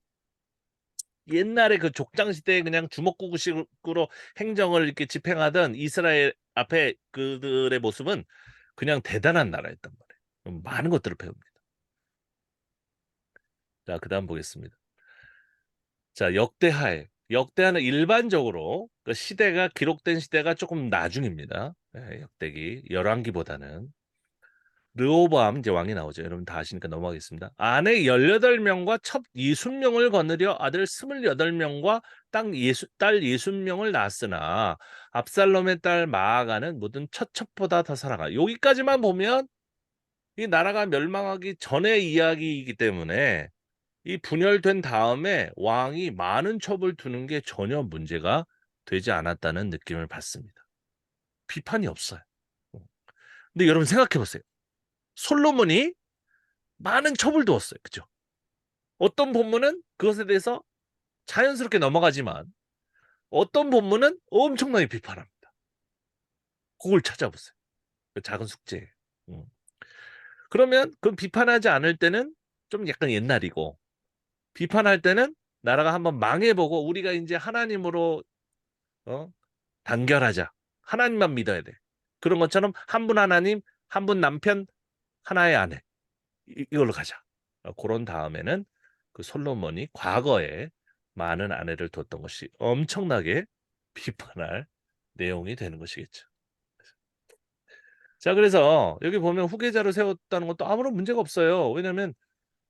옛날에 그 족장 시대에 그냥 주먹구구식으로 행정을 이렇게 집행하던 이스라엘 앞에 그들의 모습은 그냥 대단한 나라였단 말이에요. 많은 것들을 배웁니다. 자, 그다음 보겠습니다. 자, 역대하에 역대하는 일반적으로 그 시대가 기록된 시대가 조금 나중입니다. 역대기 열왕기보다는 르호보암 이제 왕이 나오죠. 여러분 다 아시니까 넘어가겠습니다. 아내 18명과 첩 60명을 거느려 아들 28명과 딸 60명을 낳았으나 압살롬의 딸 마아가는 모든 처첩보다 더 사랑하. 여기까지만 보면 이 나라가 멸망하기 전의 이야기이기 때문에 이 분열된 다음에 왕이 많은 첩을 두는 게 전혀 문제가 되지 않았다는 느낌을 받습니다. 비판이 없어요. 근데 여러분 생각해 보세요. 솔로몬이 많은 첩을 두었어요. 그죠? 어떤 본문은 그것에 대해서 자연스럽게 넘어가지만 어떤 본문은 엄청나게 비판합니다. 그걸 찾아보세요. 그 작은 숙제예요. 그러면 그 비판하지 않을 때는 좀 약간 옛날이고 비판할 때는 나라가 한번 망해보고 우리가 이제 하나님으로 단결하자. 하나님만 믿어야 돼. 그런 것처럼 한 분 하나님, 한 분 남편, 하나의 아내. 이걸로 가자. 그런 다음에는 그 솔로몬이 과거에 많은 아내를 뒀던 것이 엄청나게 비판할 내용이 되는 것이겠죠. 자, 그래서 여기 보면 후계자로 세웠다는 것도 아무런 문제가 없어요. 왜냐하면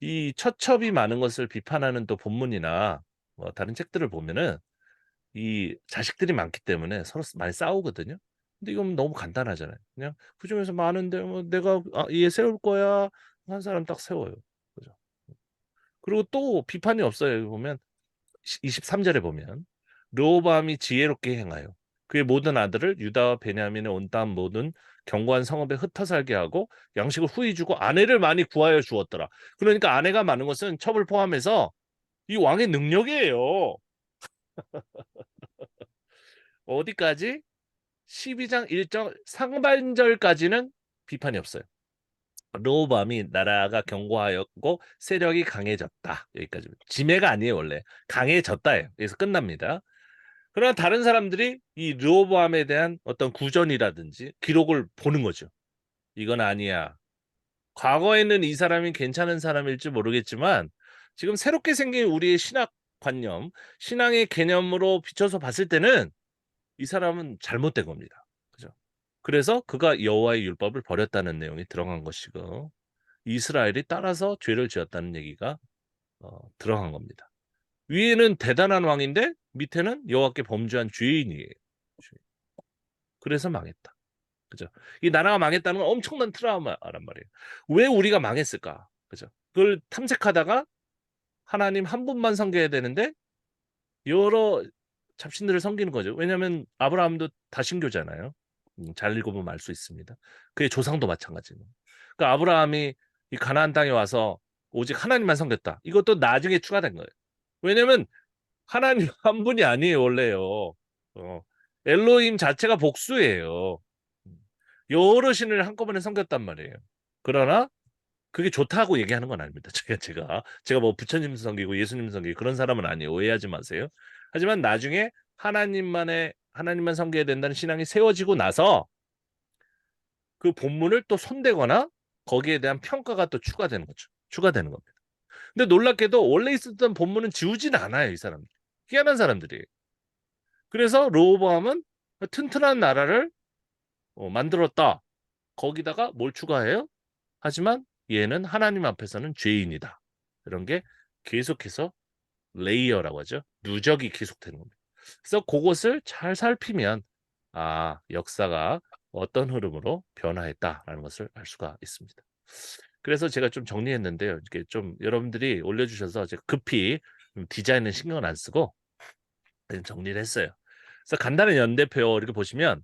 이 처첩이 많은 것을 비판하는 또 본문이나 뭐 다른 책들을 보면은 이 자식들이 많기 때문에 서로 많이 싸우거든요. 근데 이건 너무 간단하잖아요. 그냥 그중에서 많은데 뭐 내가 얘 세울 거야 한 사람 딱 세워요. 그죠? 그리고 또 비판이 없어요. 여기 보면 23절에 보면 르호보암이 지혜롭게 행하여 그의 모든 아들을 유다와 베냐민의 온 땅 모든 견고한 성읍에 흩어 살게 하고 양식을 후히 주고 아내를 많이 구하여 주었더라. 그러니까 아내가 많은 것은 첩을 포함해서 이 왕의 능력이에요. 어디까지? 12장 1절 상반절까지는 비판이 없어요. 르호보암이 나라가 견고하였고 세력이 강해졌다. 여기까지. 지매가 아니에요, 원래. 강해졌다예요. 여기서 끝납니다. 그러나 다른 사람들이 이 르호보암에 대한 어떤 구전이라든지 기록을 보는 거죠. 이건 아니야. 과거에는 이 사람이 괜찮은 사람일지 모르겠지만 지금 새롭게 생긴 우리의 신학관념, 신앙의 개념으로 비춰서 봤을 때는 이 사람은 잘못된 겁니다. 그죠? 그래서 그가 여호와의 율법을 버렸다는 내용이 들어간 것이고 이스라엘이 따라서 죄를 지었다는 얘기가 들어간 겁니다. 위에는 대단한 왕인데 밑에는 여호와께 범죄한 죄인이에요. 그래서 망했다. 그죠? 이 나라가 망했다는 건 엄청난 트라우마란 말이에요. 왜 우리가 망했을까? 그죠? 그걸 탐색하다가 하나님 한 분만 섬겨야 되는데 여러 잡신들을 섬기는 거죠. 왜냐하면 아브라함도 다신교잖아요. 잘 읽어보면 알 수 있습니다. 그의 조상도 마찬가지고. 그러니까 아브라함이 이 가나안 땅에 와서 오직 하나님만 섬겼다. 이것도 나중에 추가된 거예요. 왜냐하면 하나님 한 분이 아니에요, 원래요. 엘로힘 자체가 복수예요. 여러 신을 한꺼번에 섬겼단 말이에요. 그러나 그게 좋다고 얘기하는 건 아닙니다. 제가 뭐 부처님 섬기고 예수님 섬기고 그런 사람은 아니에요. 오해하지 마세요. 하지만 나중에 하나님만 섬겨야 된다는 신앙이 세워지고 나서 그 본문을 또 손대거나 거기에 대한 평가가 또 추가되는 거죠. 추가되는 겁니다. 근데 놀랍게도 원래 있었던 본문은 지우진 않아요, 이 사람들. 희한한 사람들이에요. 그래서 르호보암은 튼튼한 나라를 만들었다. 거기다가 뭘 추가해요? 하지만 얘는 하나님 앞에서는 죄인이다. 이런 게 계속해서 레이어라고 하죠. 누적이 계속되는 겁니다. 그래서 그것을 잘 살피면 역사가 어떤 흐름으로 변화했다라는 것을 알 수가 있습니다. 그래서 제가 좀 정리했는데요. 이렇게 좀 여러분들이 올려주셔서 제가 급히 디자인은 신경을 안 쓰고 정리를 했어요. 그래서 간단한 연대표 이렇게 보시면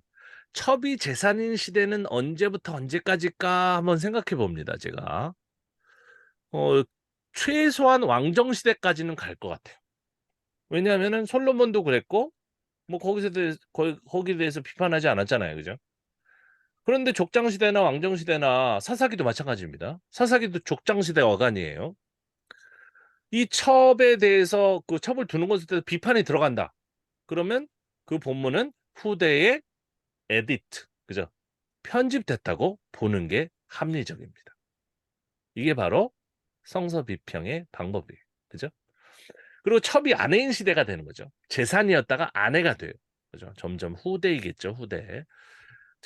첩이 재산인 시대는 언제부터 언제까지일까 한번 생각해 봅니다. 제가 최소한 왕정 시대까지는 갈 것 같아요. 왜냐하면은 솔로몬도 그랬고 뭐 거기에 대해서 비판하지 않았잖아요, 그죠? 그런데 족장 시대나 왕정 시대나 사사기도 마찬가지입니다. 사사기도 족장 시대 어간이에요. 이 첩에 대해서 그 첩을 두는 것에 대해서 비판이 들어간다. 그러면 그 본문은 후대의 에디트, 그죠? 편집됐다고 보는 게 합리적입니다. 이게 바로 성서 비평의 방법이에요. 그죠? 그리고 첩이 아내인 시대가 되는 거죠. 재산이었다가 아내가 돼요. 그죠? 점점 후대이겠죠, 후대.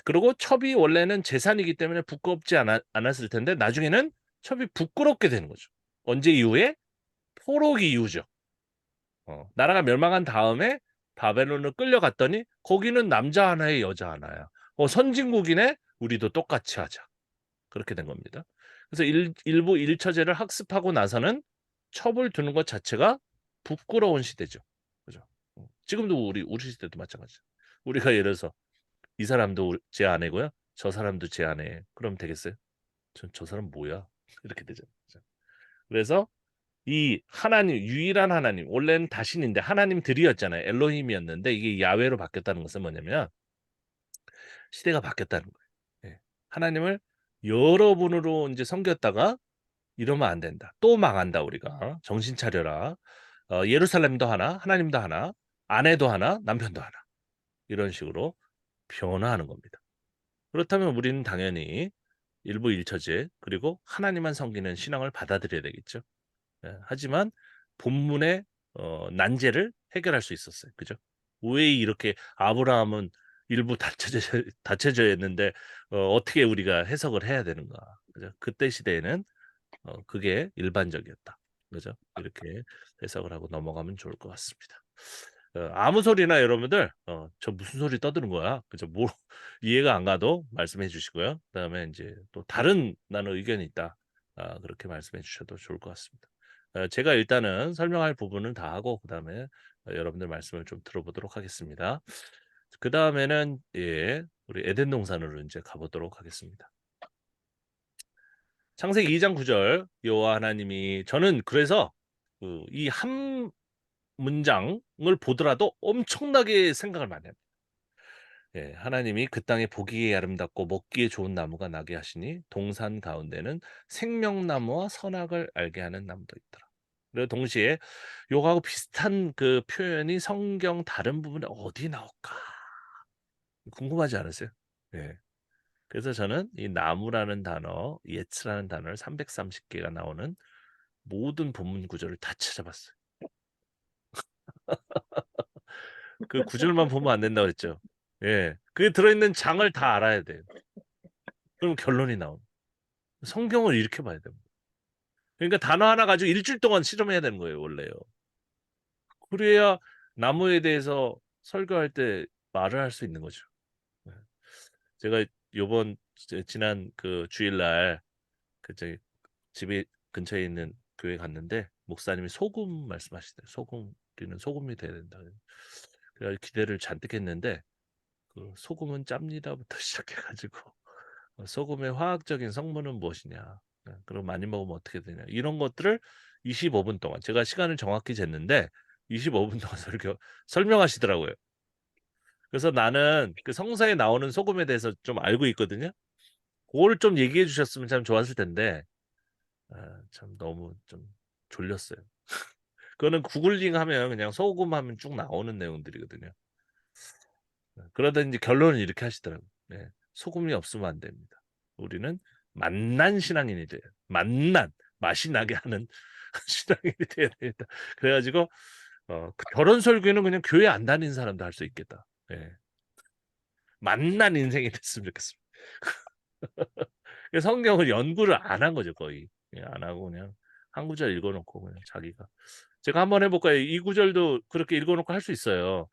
그리고 첩이 원래는 재산이기 때문에 부끄럽지 않았을 텐데 나중에는 첩이 부끄럽게 되는 거죠. 언제 이후에? 포로 이후죠. 나라가 멸망한 다음에 바벨론을 끌려갔더니 거기는 남자 하나에 여자 하나야. 선진국이네? 우리도 똑같이 하자. 그렇게 된 겁니다. 그래서 일부 일처제를 학습하고 나서는 첩을 두는 것 자체가 부끄러운 시대죠. 그죠? 지금도 우리 시대도 마찬가지죠. 우리가 예를 들어서 이 사람도 제 아내고요. 저 사람도 제 아내. 그럼 되겠어요? 저 사람 뭐야? 이렇게 되죠. 그죠? 그래서 이 하나님, 유일한 하나님, 원래는 다신인데 하나님들이었잖아요. 엘로힘이었는데 이게 야훼로 바뀌었다는 것은 뭐냐면 시대가 바뀌었다는 거예요. 예. 하나님을 여러분으로 이제 섬겼다가 이러면 안 된다. 또 망한다 우리가. 정신 차려라. 예루살렘도 하나, 하나님도 하나, 아내도 하나, 남편도 하나. 이런 식으로 변화하는 겁니다. 그렇다면 우리는 당연히 일부 일처제 그리고 하나님만 섬기는 신앙을 받아들여야 되겠죠. 예, 하지만 본문의 난제를 해결할 수 있었어요. 그죠? 왜 이렇게 아브라함은 일부 다쳐져 있는데 어떻게 우리가 해석을 해야 되는가? 그죠? 그때 시대에는 그게 일반적이었다. 그죠? 이렇게 해석을 하고 넘어가면 좋을 것 같습니다. 아무 소리나 여러분들 저 무슨 소리 떠드는 거야? 그죠? 뭐 이해가 안 가도 말씀해 주시고요. 그다음에 이제 또 다른 나는 의견이 있다. 그렇게 말씀해 주셔도 좋을 것 같습니다. 제가 일단은 설명할 부분은 다 하고 그다음에 여러분들 말씀을 좀 들어보도록 하겠습니다. 그다음에는 예, 우리 에덴 동산으로 이제 가보도록 하겠습니다. 창세기 2장 9절 여호와 하나님이 저는 그래서 이 한 문장을 보더라도 엄청나게 생각을 많이 합니다. 예, 하나님이 그 땅에 보기에 아름답고 먹기에 좋은 나무가 나게 하시니 동산 가운데는 생명나무와 선악을 알게 하는 나무도 있더라. 그리고 동시에 요거하고 비슷한 그 표현이 성경 다른 부분에 어디 나올까? 궁금하지 않으세요? 예. 그래서 저는 이 나무라는 단어, 예츠라는 단어를 330개가 나오는 모든 본문 구절을 다 찾아봤어요. 그 구절만 보면 안 된다고 했죠. 예. 그게 들어있는 장을 다 알아야 돼요. 그럼 결론이 나옵니다. 성경을 이렇게 봐야 됩니다. 그러니까 단어 하나 가지고 일주일 동안 실험해야 되는 거예요, 원래요. 그래야 나무에 대해서 설교할 때 말을 할 수 있는 거죠. 예. 제가 요번 지난 그 주일날 그 저기 집에 근처에 있는 교회 갔는데 목사님이 소금 말씀하시대요. 소금 우리는 소금이 돼야 된다. 그래서 기대를 잔뜩 했는데 그 소금은 짭니다부터 시작해가지고 소금의 화학적인 성분은 무엇이냐, 그럼 많이 먹으면 어떻게 되냐 이런 것들을 25분 동안 제가 시간을 정확히 쟀는데 25분 동안 설명하시더라고요. 그래서 나는 그 성서에 나오는 소금에 대해서 좀 알고 있거든요. 그걸 좀 얘기해 주셨으면 참 좋았을 텐데 참 너무 좀 졸렸어요. 그거는 구글링 하면 그냥 소금 하면 쭉 나오는 내용들이거든요. 그러다 이제 결론을 이렇게 하시더라고요. 네, 소금이 없으면 안 됩니다. 우리는 맛난 신앙인이 돼요. 맛이 나게 하는 신앙인이 돼야 됩니다. 그래가지고 그 결혼 설교는 그냥 교회 안 다니는 사람도 할 수 있겠다. 예. 맛난 인생이 됐으면 좋겠습니다. 성경을 연구를 안 한 거죠, 거의. 예, 안 하고 그냥 한 구절 읽어놓고 그냥 자기가. 제가 한번 해볼까요? 이 구절도 그렇게 읽어놓고 할 수 있어요.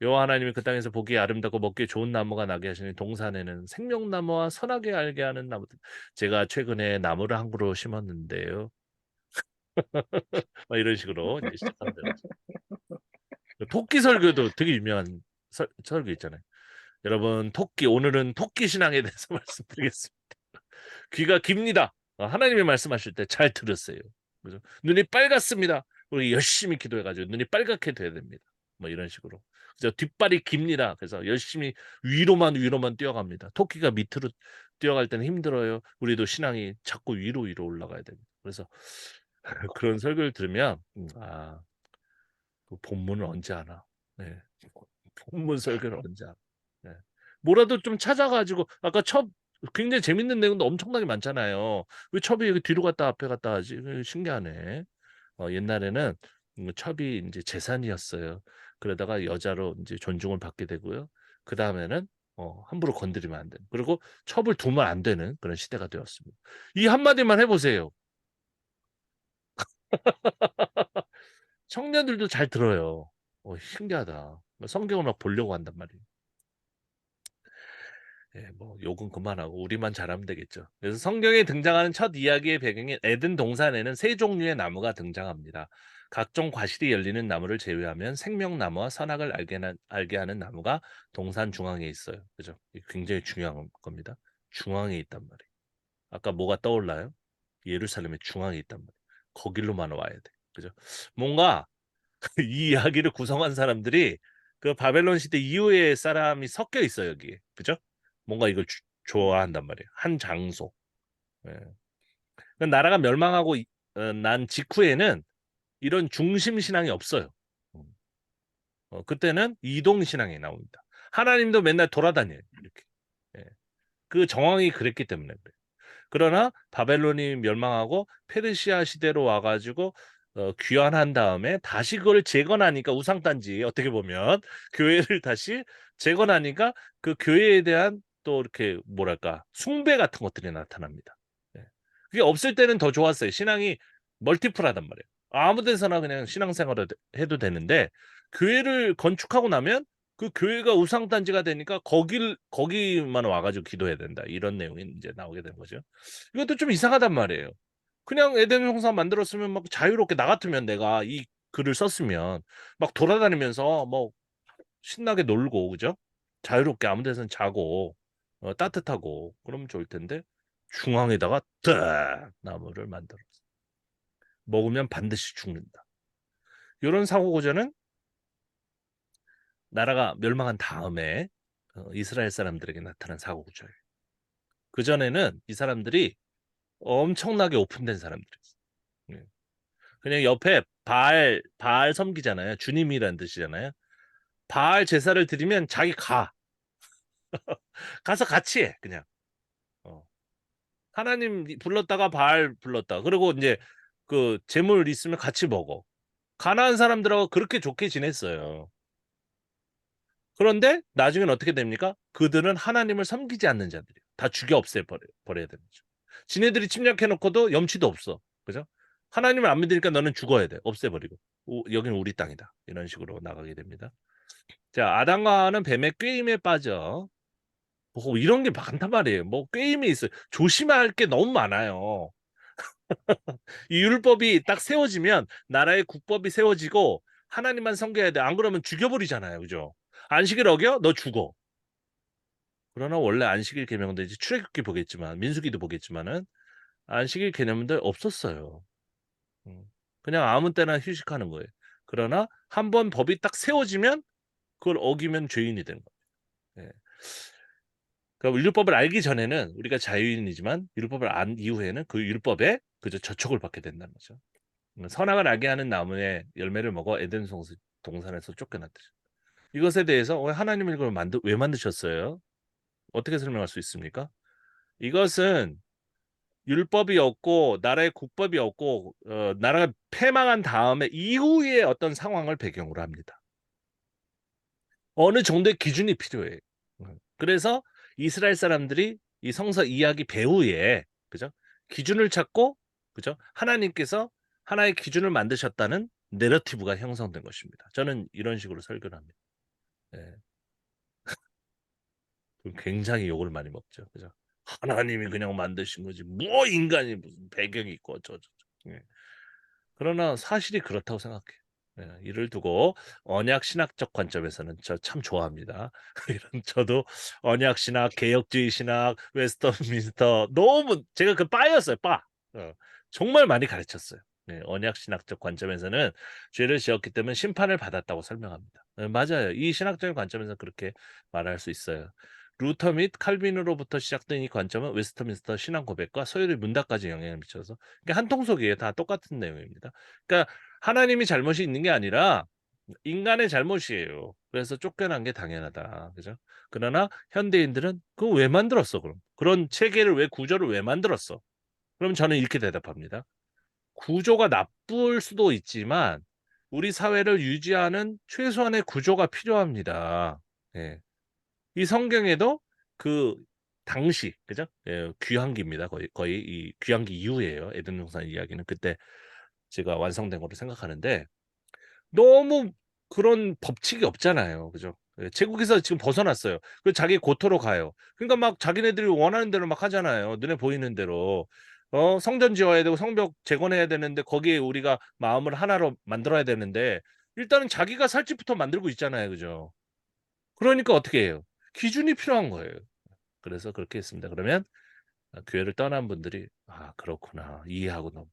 여호와 하나님이 그 땅에서 보기에 아름답고 먹기에 좋은 나무가 나게 하시니 동산에는 생명나무와 선하게 알게 하는 나무들. 제가 최근에 나무를 한 그루 심었는데요. 막 이런 식으로 이제 시작하면 되는 거죠. 토끼 설교도 되게 유명한 설교 있잖아요. 여러분, 오늘은 토끼 신앙에 대해서 말씀드리겠습니다. 귀가 깁니다. 하나님이 말씀하실 때 잘 들으세요. 그죠? 눈이 빨갛습니다. 우리 열심히 기도해가지고 눈이 빨갛게 돼야 됩니다. 뭐 이런 식으로. 그죠? 뒷발이 깁니다. 그래서 열심히 위로만 뛰어갑니다. 토끼가 밑으로 뛰어갈 때는 힘들어요. 우리도 신앙이 자꾸 위로 올라가야 됩니다. 그래서 그런 설교를 들으면 그 본문을 언제 하나? 네. 본문 설교를 언제 하나? 네. 뭐라도 좀 찾아가지고 아까 첩 굉장히 재밌는 내용도 엄청나게 많잖아요. 왜 첩이 여기 뒤로 갔다 앞에 갔다 하지? 신기하네. 옛날에는 첩이 이제 재산이었어요. 그러다가 여자로 이제 존중을 받게 되고요. 그 다음에는 함부로 건드리면 안 되는. 그리고 첩을 두면 안 되는 그런 시대가 되었습니다. 이 한마디만 해보세요. 청년들도 잘 들어요. 신기하다. 성경을 막 보려고 한단 말이에요. 예, 뭐 욕은 그만하고 우리만 잘하면 되겠죠. 그래서 성경에 등장하는 첫 이야기의 배경인 에덴 동산에는 세 종류의 나무가 등장합니다. 각종 과실이 열리는 나무를 제외하면 생명나무와 선악을 알게 하는 나무가 동산 중앙에 있어요. 그죠? 이게 굉장히 중요한 겁니다. 중앙에 있단 말이에요. 아까 뭐가 떠올라요? 예루살렘의 중앙에 있단 말이에요. 거길로만 와야 돼. 그죠? 뭔가 이 이야기를 구성한 사람들이 그 바벨론 시대 이후의 사람이 섞여 있어요, 여기에. 그죠? 뭔가 이걸 좋아한단 말이에요. 한 장소. 예. 그 나라가 멸망하고 난 직후에는 이런 중심 신앙이 없어요. 음. 그때는 이동 신앙이 나옵니다. 하나님도 맨날 돌아다녀요. 이렇게. 예. 그 정황이 그랬기 때문에 그래요. 그러나 바벨론이 멸망하고 페르시아 시대로 와가지고 귀환한 다음에 다시 그걸 재건하니까 우상단지 어떻게 보면 교회를 다시 재건하니까 그 교회에 대한 또 이렇게 뭐랄까 숭배 같은 것들이 나타납니다. 예. 그게 없을 때는 더 좋았어요. 신앙이 멀티플하단 말이에요. 아무 데서나 그냥 신앙생활을 해도 되는데 교회를 건축하고 나면 그 교회가 우상단지가 되니까 거기만 와가지고 기도해야 된다. 이런 내용이 이제 나오게 된 거죠. 이것도 좀 이상하단 말이에요. 그냥 에덴 동산 만들었으면 막 자유롭게 나 같으면 내가 이 글을 썼으면 막 돌아다니면서 뭐 신나게 놀고 그죠? 자유롭게 아무 데서나 자고 따뜻하고 그러면 좋을 텐데 중앙에다가 딱 나무를 만들었어. 먹으면 반드시 죽는다. 이런 사고 구조는 나라가 멸망한 다음에 이스라엘 사람들에게 나타난 사고 구조예요. 그 전에는 이 사람들이 엄청나게 오픈된 사람들이었어요. 예. 그냥 옆에 바알 섬기잖아요. 주님이라는 뜻이잖아요. 바알 제사를 드리면 자기 가서 같이 해 그냥. 어. 하나님 불렀다가 바알 불렀다. 그리고 이제 그 재물 있으면 같이 먹어. 가난한 사람들하고 그렇게 좋게 지냈어요. 그런데 나중에는 어떻게 됩니까? 그들은 하나님을 섬기지 않는 자들이에요. 다 죽여 버려야 되는 거죠. 지네들이 침략해놓고도 염치도 없어. 그죠? 하나님을 안 믿으니까 너는 죽어야 돼. 없애버리고. 여기는 우리 땅이다. 이런 식으로 나가게 됩니다. 자, 아담과 하와는 뱀의 꾀임에 빠져. 뭐 이런 게 많단 말이에요. 뭐 꾀임이 있어요. 조심할 게 너무 많아요. 이 율법이 딱 세워지면 나라의 국법이 세워지고 하나님만 섬겨야 돼. 안 그러면 죽여버리잖아요. 그죠? 안식일 어겨? 너 죽어. 그러나 원래 안식일 계명도 이제 출애굽기 보겠지만 민수기도 보겠지만은 안식일 개념들 없었어요. 음. 그냥 아무 때나 휴식하는 거예요. 그러나 한 번 법이 딱 세워지면 그걸 어기면 죄인이 되는 거예요. 예. 그러니까 율법을 알기 전에는 우리가 자유인이지만 율법을 안 이후에는 그 율법에 그저 저촉을 받게 된다는 거죠. 선악을 알게 하는 나무의 열매를 먹어 에덴 동산에서 쫓겨났듯이. 이것에 대해서 왜 하나님이 이걸 왜 만드셨어요? 어떻게 설명할 수 있습니까? 이것은 율법이 없고 나라의 국법이 없고 나라가 패망한 다음에 이후의 어떤 상황을 배경으로 합니다. 어느 정도의 기준이 필요해. 그래서 이스라엘 사람들이 이 성서 이야기 배후에 그죠? 기준을 찾고 그죠? 하나님께서 하나의 기준을 만드셨다는 내러티브가 형성된 것입니다. 저는 이런 식으로 설교를 합니다. 예. 굉장히 욕을 많이 먹죠. 그죠? 하나님이 그냥 만드신 거지. 뭐 인간이 무슨 배경이 있고 어쩌고. 예. 그러나 사실이 그렇다고 생각해요. 이를 두고 언약 신학적 관점에서는 저 참 좋아합니다. 이런 저도 언약 신학, 개혁주의 신학, 웨스터민스터 너무 제가 그 빠였어요. 빠. 정말 많이 가르쳤어요. 네, 언약 신학적 관점에서는 죄를 지었기 때문에 심판을 받았다고 설명합니다. 맞아요. 이 신학적인 관점에서 그렇게 말할 수 있어요. 루터 및 칼빈으로부터 시작된 이 관점은 웨스터민스터 신앙 고백과 소요리 문답까지 영향을 미쳐서 그러니까 한 통속이에요. 다 똑같은 내용입니다. 그러니까 하나님이 잘못이 있는 게 아니라 인간의 잘못이에요. 그래서 쫓겨난 게 당연하다. 그죠? 그러나 현대인들은 그거 왜 만들었어, 그럼? 그런 체계를 왜 구조를 왜 만들었어? 그럼 저는 이렇게 대답합니다. 구조가 나쁠 수도 있지만 우리 사회를 유지하는 최소한의 구조가 필요합니다. 예. 이 성경에도 그 당시 그죠? 예, 귀환기입니다. 거의 이 귀환기 이후예요. 에덴 동산 이야기는 그때 제가 완성된 거로 생각하는데 너무 그런 법칙이 없잖아요. 그죠? 예, 제국에서 지금 벗어났어요. 그 자기 고토로 가요. 그러니까 막 자기네들이 원하는 대로 막 하잖아요. 눈에 보이는 대로. 성전 지어야 되고 성벽 재건해야 되는데 거기에 우리가 마음을 하나로 만들어야 되는데 일단은 자기가 살 집부터 만들고 있잖아요. 그죠? 그러니까 어떻게 해요? 기준이 필요한 거예요. 그래서 그렇게 했습니다. 그러면 교회를 떠난 분들이 아, 그렇구나. 이해하고 넘어.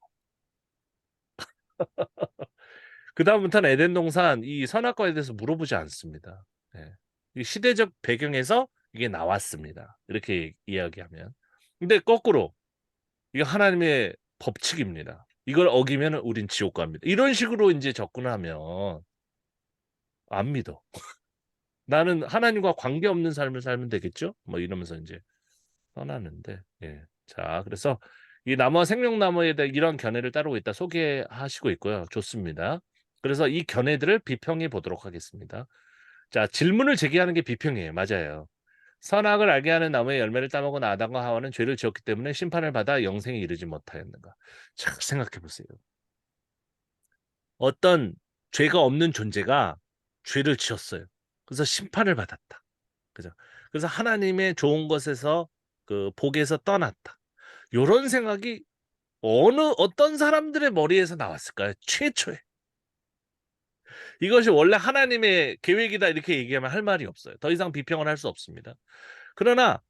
그다음부터는 에덴 동산 이 선악과에 대해서 물어보지 않습니다. 예. 이 시대적 배경에서 이게 나왔습니다. 이렇게 이야기하면. 근데 거꾸로 이게 하나님의 법칙입니다. 이걸 어기면 우린 지옥 갑니다. 이런 식으로 이제 접근하면 안 믿어. 나는 하나님과 관계없는 삶을 살면 되겠죠? 뭐 이러면서 이제 떠나는데. 예. 자, 그래서 이 나무와 생명나무에 대해 이런 견해를 따르고 있다 소개하시고 있고요. 좋습니다. 그래서 이 견해들을 비평해 보도록 하겠습니다. 자, 질문을 제기하는 게 비평이에요. 맞아요. 선악을 알게 하는 나무의 열매를 따먹은 아담과 하와는 죄를 지었기 때문에 심판을 받아 영생에 이르지 못하였는가. 잘 생각해 보세요. 어떤 죄가 없는 존재가 죄를 지었어요. 그래서 심판을 받았다. 그죠? 그래서 하나님의 좋은 것에서 그 복에서 떠났다. 요런 생각이 어떤 사람들의 머리에서 나왔을까요? 최초에. 이것이 원래 하나님의 계획이다 이렇게 얘기하면 할 말이 없어요. 더 이상 비평을 할 수 없습니다. 그러나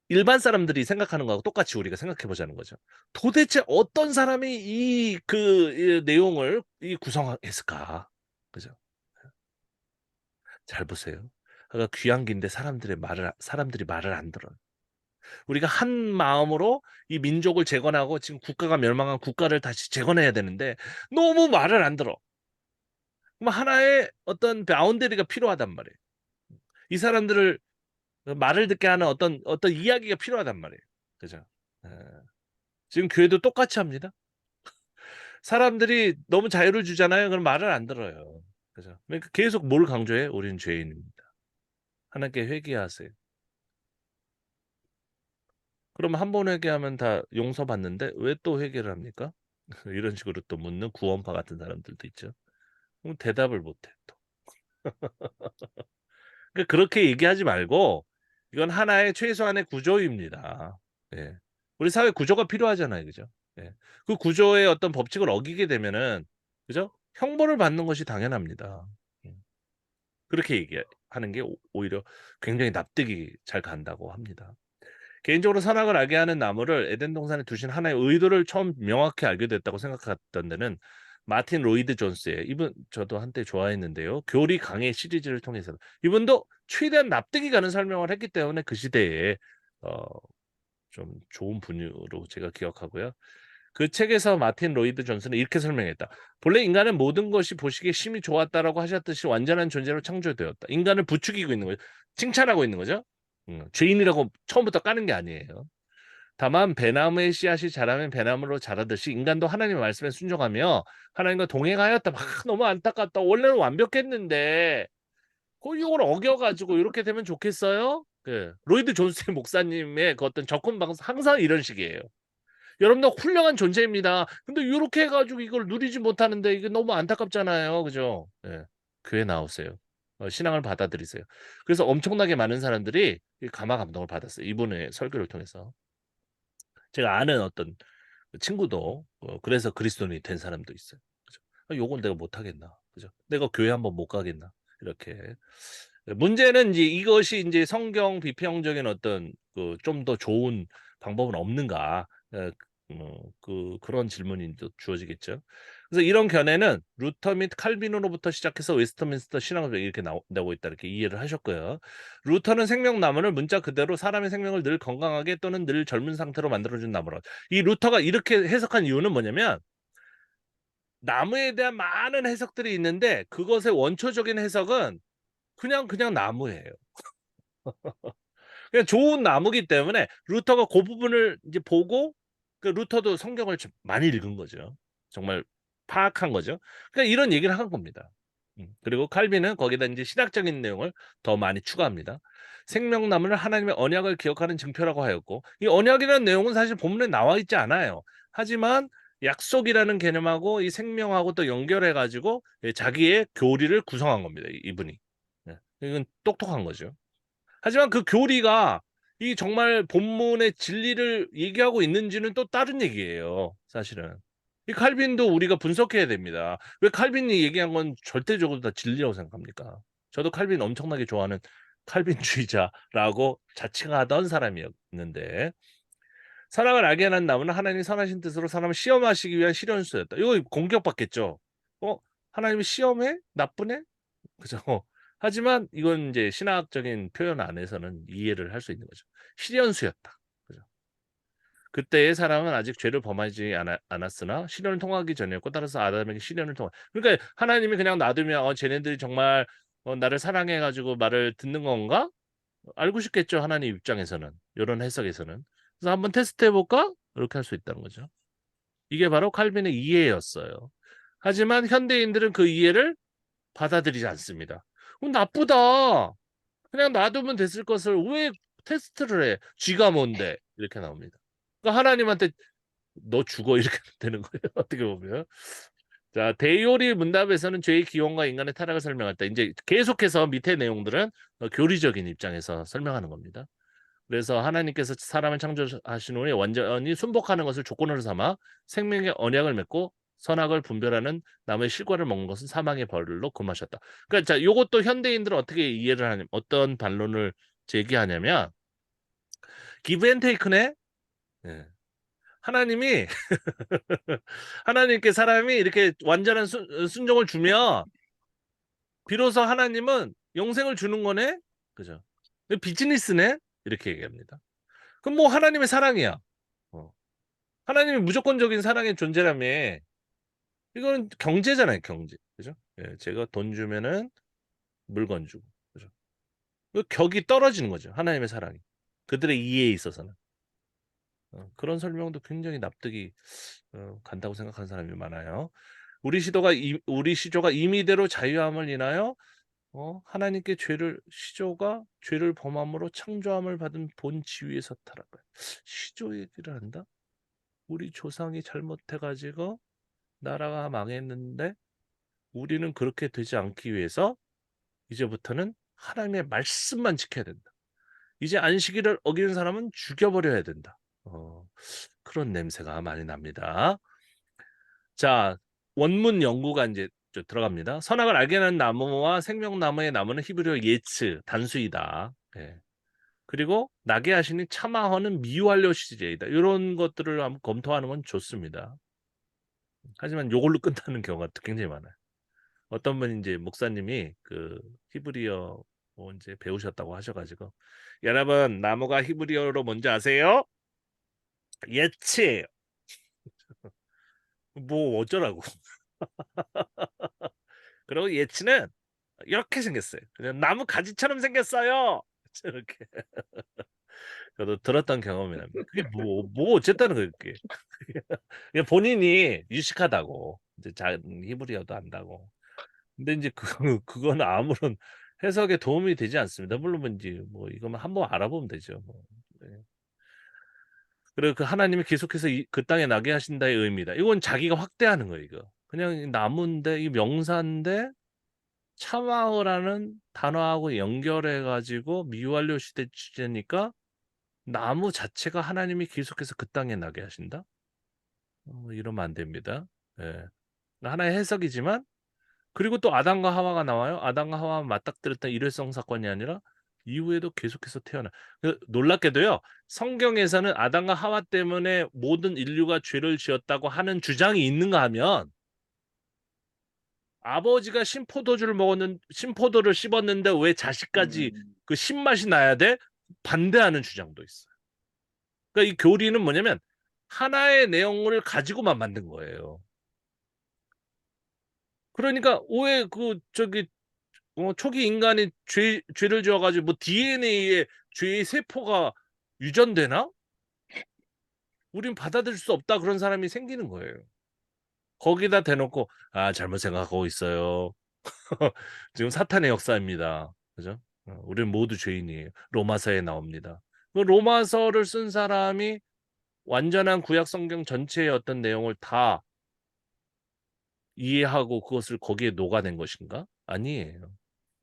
일반 사람들이 생각하는 거하고 똑같이 우리가 생각해 보자는 거죠. 도대체 어떤 사람이 이 내용을 구성했을까? 그죠? 잘 보세요. 그러니까 귀한기인데 사람들이 말을 안 들어요. 우리가 한 마음으로 이 민족을 재건하고 지금 국가가 멸망한 국가를 다시 재건해야 되는데 너무 말을 안 들어. 그럼 하나의 어떤 바운더리가 필요하단 말이에요. 이 사람들을 말을 듣게 하는 어떤 이야기가 필요하단 말이에요. 그죠? 예. 지금 교회도 똑같이 합니다. 사람들이 너무 자유를 주잖아요. 그럼 말을 안 들어요. 그죠? 그러니까 계속 뭘 강조해? 우리는 죄인입니다. 하나님께 회개하세요. 그럼 한 번 회개하면 다 용서받는데 왜 또 회개를 합니까? 이런 식으로 또 묻는 구원파 같은 사람들도 있죠. 그럼 대답을 못해 또. 그러니까 그렇게 얘기하지 말고 이건 하나의 최소한의 구조입니다. 예. 우리 사회 구조가 필요하잖아요, 그죠? 예. 그 구조의 어떤 법칙을 어기게 되면은 그죠? 형벌을 받는 것이 당연합니다. 그렇게 얘기하는 게 오히려 굉장히 납득이 잘 간다고 합니다. 개인적으로 선악을 알게 하는 나무를 에덴 동산에 두신 하나의 의도를 처음 명확히 알게 됐다고 생각했던 데는 마틴 로이드 존스의 이분 저도 한때 좋아했는데요. 교리 강해 시리즈를 통해서 이분도 최대한 납득이 가는 설명을 했기 때문에 그 시대에 어, 좀 좋은 분으로 제가 기억하고요. 그 책에서 마틴 로이드 존슨은 이렇게 설명했다. 본래 인간은 모든 것이 보시기에 심히 좋았다라고 하셨듯이 완전한 존재로 창조되었다. 인간을 부추기고 있는 거죠. 칭찬하고 있는 거죠. 죄인이라고 처음부터 까는 게 아니에요. 다만 배나무의 씨앗이 자라면 배나무로 자라듯이 인간도 하나님의 말씀에 순종하며 하나님과 동행하였다. 막 너무 안타깝다. 원래는 완벽했는데 이걸 어겨가지고 이렇게 되면 좋겠어요? 그 로이드 존스 목사님의 그 어떤 접근 방식 항상 이런 식이에요. 여러분들 훌륭한 존재입니다. 근데 이렇게 해가지고 이걸 누리지 못하는데 이게 너무 안타깝잖아요. 그죠? 예. 교회 나오세요. 신앙을 받아들이세요. 그래서 엄청나게 많은 사람들이 이 감화 감동을 받았어요. 이분의 설교를 통해서. 제가 아는 어떤 친구도 그래서 그리스도인이 된 사람도 있어요. 그죠? 요건 내가 못 하겠나. 그죠? 내가 교회 한번 못 가겠나. 이렇게. 문제는 이제 이것이 이제 성경 비평적인 어떤 그 좀 더 좋은 방법은 없는가. 그런 질문이 또 주어지겠죠. 그래서 이런 견해는 루터 및 칼빈으로부터 시작해서 웨스트민스터 신학을 이렇게 나오고 있다 이렇게 이해를 하셨고요. 루터는 생명나무를 문자 그대로 사람의 생명을 늘 건강하게 또는 늘 젊은 상태로 만들어준 나무라. 이 루터가 이렇게 해석한 이유는 뭐냐면 나무에 대한 많은 해석들이 있는데 그것의 원초적인 해석은 그냥 나무예요. 그냥 좋은 나무기 때문에 루터가 그 부분을 이제 보고 그 루터도 성경을 많이 읽은 거죠. 정말 파악한 거죠. 그러니까 이런 얘기를 한 겁니다. 그리고 칼빈은 거기다 이제 신학적인 내용을 더 많이 추가합니다. 생명나무는 하나님의 언약을 기억하는 증표라고 하였고 이 언약이라는 내용은 사실 본문에 나와 있지 않아요. 하지만 약속이라는 개념하고 이 생명하고 또 연결해 가지고 자기의 교리를 구성한 겁니다. 이분이. 네. 이건 똑똑한 거죠. 하지만 그 교리가 이 정말 본문의 진리를 얘기하고 있는지는 또 다른 얘기예요. 사실은. 이 칼빈도 우리가 분석해야 됩니다. 왜 칼빈이 얘기한 건 절대적으로 다 진리라고 생각합니까? 저도 칼빈 엄청나게 좋아하는 칼빈주의자라고 자칭하던 사람이었는데 사랑을 알게 하는 나무는 하나님이 선하신 뜻으로 사람을 시험하시기 위한 시련수였다. 이거 공격받겠죠. 하나님이 시험해? 나쁘네? 그죠? 하지만 이건 이제 신학적인 표현 안에서는 이해를 할 수 있는 거죠. 시련수였다. 그죠? 그때의 사람은 아직 죄를 범하지 않았으나 시련을 통하기 전이었고 따라서 아담에게 시련을 통한. 그러니까 하나님이 그냥 놔두면 쟤네들이 정말 나를 사랑해가지고 말을 듣는 건가? 알고 싶겠죠. 하나님 입장에서는 이런 해석에서는. 그래서 한번 테스트 해볼까? 이렇게 할 수 있다는 거죠. 이게 바로 칼빈의 이해였어요. 하지만 현대인들은 그 이해를 받아들이지 않습니다. 나쁘다. 그냥 놔두면 됐을 것을 왜 테스트를 해? 쥐가 뭔데? 이렇게 나옵니다. 그러니까 하나님한테 너 죽어 이렇게 되는 거예요. 어떻게 보면. 자, 데이오리 문답에서는 죄의 기원과 인간의 타락을 설명할 때 이제 계속해서 밑에 내용들은 교리적인 입장에서 설명하는 겁니다. 그래서 하나님께서 사람을 창조하신 후에 완전히 순복하는 것을 조건으로 삼아 생명의 언약을 맺고 선악을 분별하는 나무의 실과를 먹는 것은 사망의 벌로 금하셨다. 그러니까 자, 요것도 현대인들은 어떻게 이해를 하냐면 어떤 반론을 제기하냐면 기브 앤 테이크네. 예. 하나님이 하나님께 사람이 이렇게 완전한 순종을 주면 비로소 하나님은 영생을 주는 거네. 그죠? 비즈니스네. 이렇게 얘기합니다. 그럼 뭐 하나님의 사랑이야. 어. 하나님이 무조건적인 사랑의 존재라며. 이건 경제잖아요, 경제. 그죠? 예, 제가 돈 주면은 물건 주고. 그죠? 그 격이 떨어지는 거죠. 하나님의 사랑이. 그들의 이해에 있어서는. 그런 설명도 굉장히 납득이 간다고 생각하는 사람이 많아요. 우리 시조가 임의대로 자유함을 인하여 하나님께 시조가 죄를 범함으로 창조함을 받은 본 지위에 섰다라고. 시조 얘기를 한다? 우리 조상이 잘못해가지고 나라가 망했는데 우리는 그렇게 되지 않기 위해서 이제부터는 하나님의 말씀만 지켜야 된다. 이제 안식일을 어기는 사람은 죽여버려야 된다. 그런 냄새가 많이 납니다. 자, 원문 연구가 이제 들어갑니다. 선악을 알게 하는 나무와 생명나무의 나무는 히브리어 예츠, 단수이다. 예. 그리고 나게 하시니 참아허는 미완료 시제이다. 이런 것들을 한번 검토하는 건 좋습니다. 하지만 요걸로 끝나는 경우가 굉장히 많아요. 어떤 분이 이제 목사님이 그 히브리어 이제 배우셨다고 하셔가지고 여러분 나무가 히브리어로 뭔지 아세요? 예치예요. 뭐 어쩌라고. 그리고 예치는 이렇게 생겼어요. 그냥 나무 가지처럼 생겼어요. 이렇게. 저도 들었던 경험이 납니다. 그게 뭐 어쨌다는 거예요, 그게. 그냥 본인이 유식하다고. 이제 히브리어도 안다고. 근데 이제 그거는 아무런 해석에 도움이 되지 않습니다. 물론 뭔지 뭐 이거만 한번 알아보면 되죠. 뭐. 네. 그리고 그 하나님이 계속해서 그 땅에 나게 하신다의 의미다. 이건 자기가 확대하는 거예요, 이거. 그냥 나무인데 이 명사인데 참아어라는 단어하고 연결해 가지고 미완료 시대 주제니까 나무 자체가 하나님이 계속해서 그 땅에 나게 하신다. 이러면 안 됩니다. 예. 하나의 해석이지만 그리고 또 아담과 하와가 나와요. 아담과 하와가 맞닥뜨렸던 일회성 사건이 아니라 이후에도 계속해서 태어나. 놀랍게도요. 성경에서는 아담과 하와 때문에 모든 인류가 죄를 지었다고 하는 주장이 있는가 하면 아버지가 신포도를 씹었는데 왜 자식까지 그 신맛이 나야 돼? 반대하는 주장도 있어요. 그러니까 이 교리는 뭐냐면 하나의 내용을 가지고만 만든 거예요. 그러니까 왜 초기 인간이 죄를 지어가지고 뭐 DNA에 죄의 세포가 유전되나? 우린 받아들일 수 없다 그런 사람이 생기는 거예요. 거기다 대놓고 잘못 생각하고 있어요. 지금 사탄의 역사입니다. 그죠? 우리는 모두 죄인이에요. 로마서에 나옵니다. 그 로마서를 쓴 사람이 완전한 구약 성경 전체의 어떤 내용을 다 이해하고 그것을 거기에 녹아낸 것인가? 아니에요.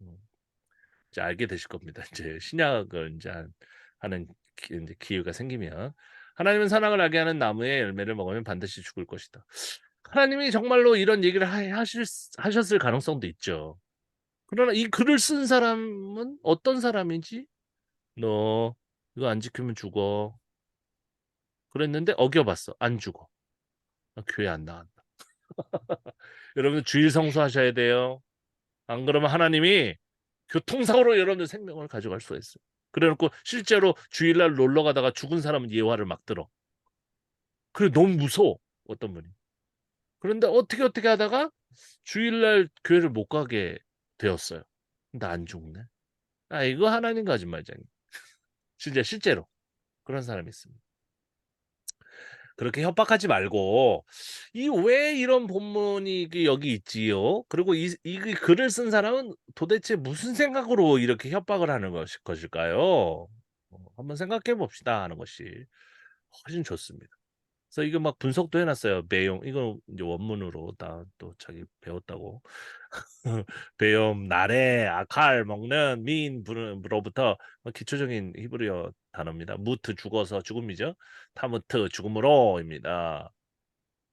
음. 이제 알게 되실 겁니다. 이제 신약을 이제 하는 이제 기회가 생기면 하나님은 선악을 알게 하는 나무의 열매를 먹으면 반드시 죽을 것이다. 하나님이 정말로 이런 얘기를 하셨을 가능성도 있죠. 그러나 이 글을 쓴 사람은 어떤 사람인지 너 이거 안 지키면 죽어. 그랬는데 어겨봤어. 안 죽어. 교회 안 나간다. 여러분 주일 성수하셔야 돼요. 안 그러면 하나님이 교통사고로 여러분들 생명을 가져갈 수가 있어요. 그래놓고 실제로 주일날 놀러 가다가 죽은 사람은 예화를 막 들어. 그래 너무 무서워 어떤 분이. 그런데 어떻게 하다가 주일날 교회를 못 가게 되었어요. 근데 안 죽네. 이거 하나님 거짓말쟁이. 진짜 실제로 그런 사람이 있습니다. 그렇게 협박하지 말고 이 왜 이런 본문이 여기 있지요? 그리고 이 글을 쓴 사람은 도대체 무슨 생각으로 이렇게 협박을 하는 것일까요? 한번 생각해 봅시다 하는 것이 훨씬 좋습니다. 그래서 이거 막 분석도 해놨어요. 배용 이거 이제 원문으로 다 또 자기 배웠다고. 배움, 나래, 아칼, 먹는, 민으로부터 기초적인 히브리어 단어입니다. 무트 죽어서 죽음이죠. 타무트 죽음으로입니다.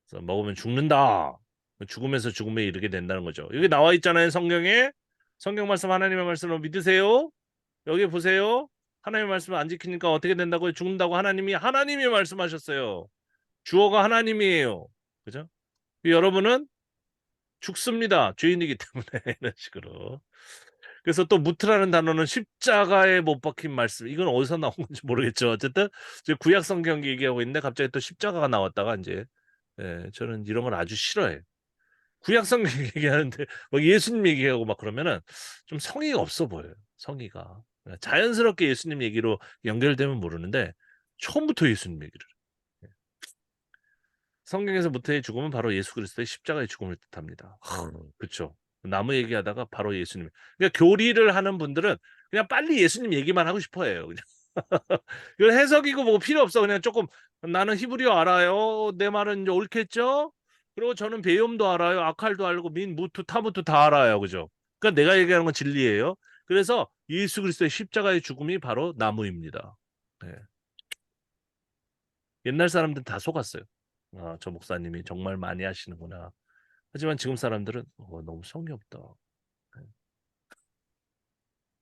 그래서 먹으면 죽는다. 죽음에서 죽음에 이르게 된다는 거죠. 여기 나와 있잖아요, 성경에. 성경 말씀 하나님의 말씀을 믿으세요. 여기 보세요. 하나님의 말씀을 안 지키니까 어떻게 된다고요? 죽는다고 하나님이 말씀하셨어요. 주어가 하나님이에요. 그죠? 여러분은 죽습니다. 죄인이기 때문에 이런 식으로. 그래서 또 무트라는 단어는 십자가에 못 박힌 말씀. 이건 어디서 나온 건지 모르겠죠. 어쨌든 이제 구약 성경 얘기하고 있는데 갑자기 또 십자가가 나왔다가 이제 저는 이런 걸 아주 싫어해요. 구약 성경 얘기하는데 막 예수님 얘기하고 막 그러면은 좀 성의가 없어 보여요. 성의가. 자연스럽게 예수님 얘기로 연결되면 모르는데 처음부터 예수님 얘기를. 성경에서 무태의 죽음은 바로 예수 그리스도의 십자가의 죽음을 뜻합니다. 그렇죠. 나무 얘기하다가 바로 예수님. 그러니까 교리를 하는 분들은 그냥 빨리 예수님 얘기만 하고 싶어해요. 그냥. 이거 해석이고 뭐 필요 없어. 그냥 조금 나는 히브리어 알아요. 내 말은 이제 옳겠죠? 그리고 저는 배움도 알아요. 아칼도 알고 무투, 타무투 다 알아요. 그죠? 그러니까 내가 얘기하는 건 진리예요. 그래서 예수 그리스도의 십자가의 죽음이 바로 나무입니다. 네. 옛날 사람들은 다 속았어요. 저 목사님이 정말 많이 하시는구나. 하지만 지금 사람들은 너무 성의 없다. 네.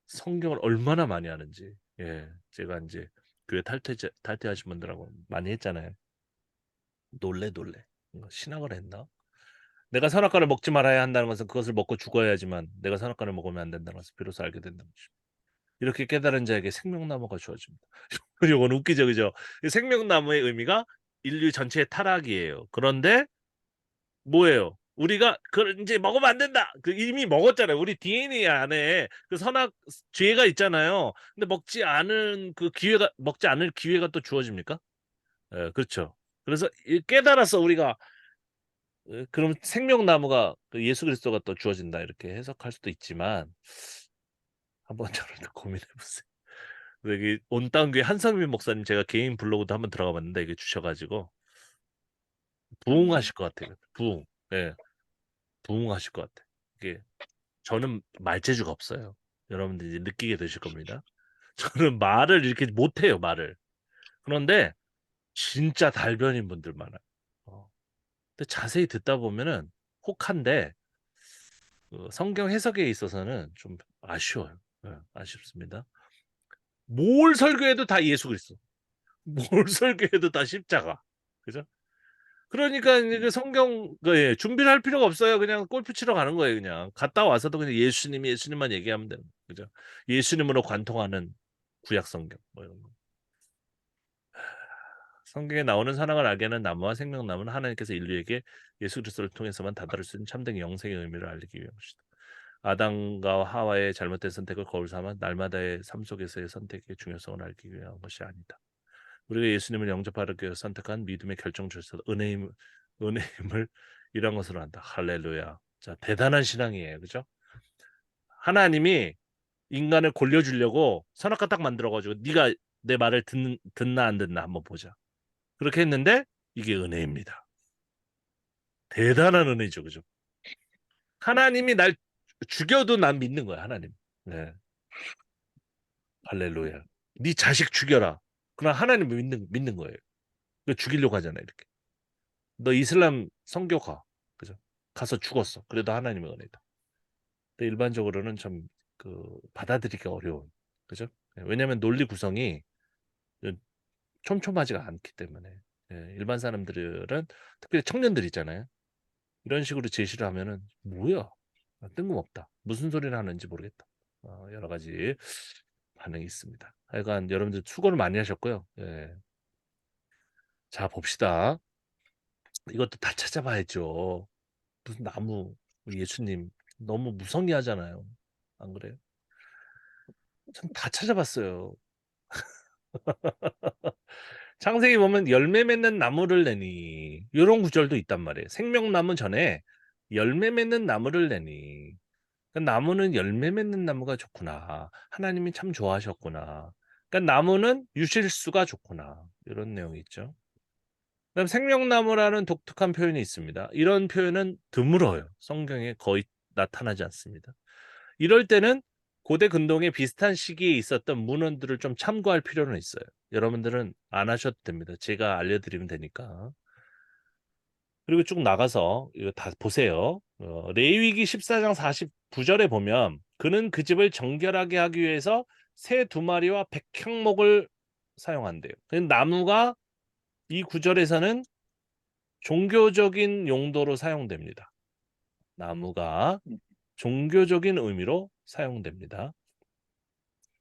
성경을 얼마나 많이 하는지. 예, 제가 이제 교회 탈퇴하신 분들하고 많이 했잖아요. 놀래. 신학을 했나? 내가 선악과를 먹지 말아야 한다는 것은 그것을 먹고 죽어야지만 내가 선악과를 먹으면 안 된다는 것을 비로소 알게 된다는 것입니다. 이렇게 깨달은 자에게 생명나무가 주어집니다. 이건 웃기죠, 그죠? 생명나무의 의미가 인류 전체의 타락이에요. 그런데 뭐예요? 우리가 이제 먹으면 안 된다. 이미 먹었잖아요. 우리 DNA 안에 그 선악 죄가 있잖아요. 근데 먹지 않을 기회가 또 주어집니까? 그렇죠. 그래서 깨달아서 우리가 그럼 생명나무가 예수 그리스도가 또 주어진다 이렇게 해석할 수도 있지만 한번 저를 또 고민해 보세요. 여기 온땅교회 한성민 목사님 제가 개인 블로그도 한번 들어가 봤는데 이게 주셔가지고 부흥하실 것 같아요. 부흥. 예, 부흥하실 것 같아요. 이게 저는 말재주가 없어요. 여러분들 이제 느끼게 되실 겁니다. 저는 말을 이렇게 못해요, 말을. 그런데 진짜 달변인 분들 많아요. 근데 자세히 듣다 보면은 혹한데 성경 해석에 있어서는 좀 아쉬워요. 아쉽습니다. 뭘 설교해도 다 예수 그리스도. 뭘 설교해도 다 십자가. 그죠? 그러니까 이제 성경 준비를 할 필요가 없어요. 그냥 골프 치러 가는 거예요. 그냥 갔다 와서도 그냥 예수님만 얘기하면 되는 거죠. 예수님으로 관통하는 구약 성경 뭐 이런 거. 성경에 나오는 사랑을 알게 하는 나무와 생명나무는 하나님께서 인류에게 예수 그리스도를 통해서만 다다를 수 있는 참된 영생의 의미를 알리기 위한 것이다. 아담과 하와의 잘못된 선택을 거울 삼아 날마다의 삶 속에서의 선택의 중요성을 알기 위한 것이 아니다. 우리가 예수님을 영접하기 위해 선택한 믿음의 결정줄서 은혜임을 이런 것으로 한다. 할렐루야. 자, 대단한 신앙이에요. 그죠? 하나님이 인간을 골려주려고 선악과 딱 만들어가지고 네가 내 말을 듣나 안 듣나 한번 보자. 그렇게 했는데 이게 은혜입니다. 대단한 은혜죠. 그죠? 하나님이 날 죽여도 난 믿는 거야. 하나님. 네. 할렐루야. 네 자식 죽여라. 그럼 하나님 믿는 거예요. 너 죽이려고 하잖아. 이렇게. 너 이슬람 선교 가. 그죠? 가서 죽었어. 그래도 하나님의 은혜다. 근데 일반적으로는 좀 받아들이기 어려운. 그죠? 왜냐하면 논리 구성이 촘촘하지가 않기 때문에. 일반 사람들은 특별히 청년들 있잖아요. 이런 식으로 제시를 하면은 뭐야? 뜬금없다. 무슨 소리를 하는지 모르겠다. 여러 가지 반응이 있습니다. 하여간 여러분들 수고를 많이 하셨고요. 예. 자, 봅시다. 이것도 다 찾아봐야죠. 무슨 나무, 예수님 너무 무성의하잖아요. 안 그래요? 전 다 찾아봤어요. 창세기 보면 열매 맺는 나무를 내니 이런 구절도 있단 말이에요. 생명나무 전에 열매 맺는 나무를 내니 그러니까 나무는 열매 맺는 나무가 좋구나. 하나님이 참 좋아하셨구나. 그러니까 나무는 유실수가 좋구나. 이런 내용이 있죠. 그다음 생명나무라는 독특한 표현이 있습니다. 이런 표현은 드물어요. 성경에 거의 나타나지 않습니다. 이럴 때는 고대 근동에 비슷한 시기에 있었던 문헌들을 좀 참고할 필요는 있어요. 여러분들은 안 하셔도 됩니다. 제가 알려드리면 되니까. 그리고 쭉 나가서 이거 다 보세요. 레위기 14장 49절에 보면 그는 그 집을 정결하게 하기 위해서 새 2마리와 백향목을 사용한대요. 나무가 이 구절에서는 종교적인 용도로 사용됩니다. 나무가 종교적인 의미로 사용됩니다.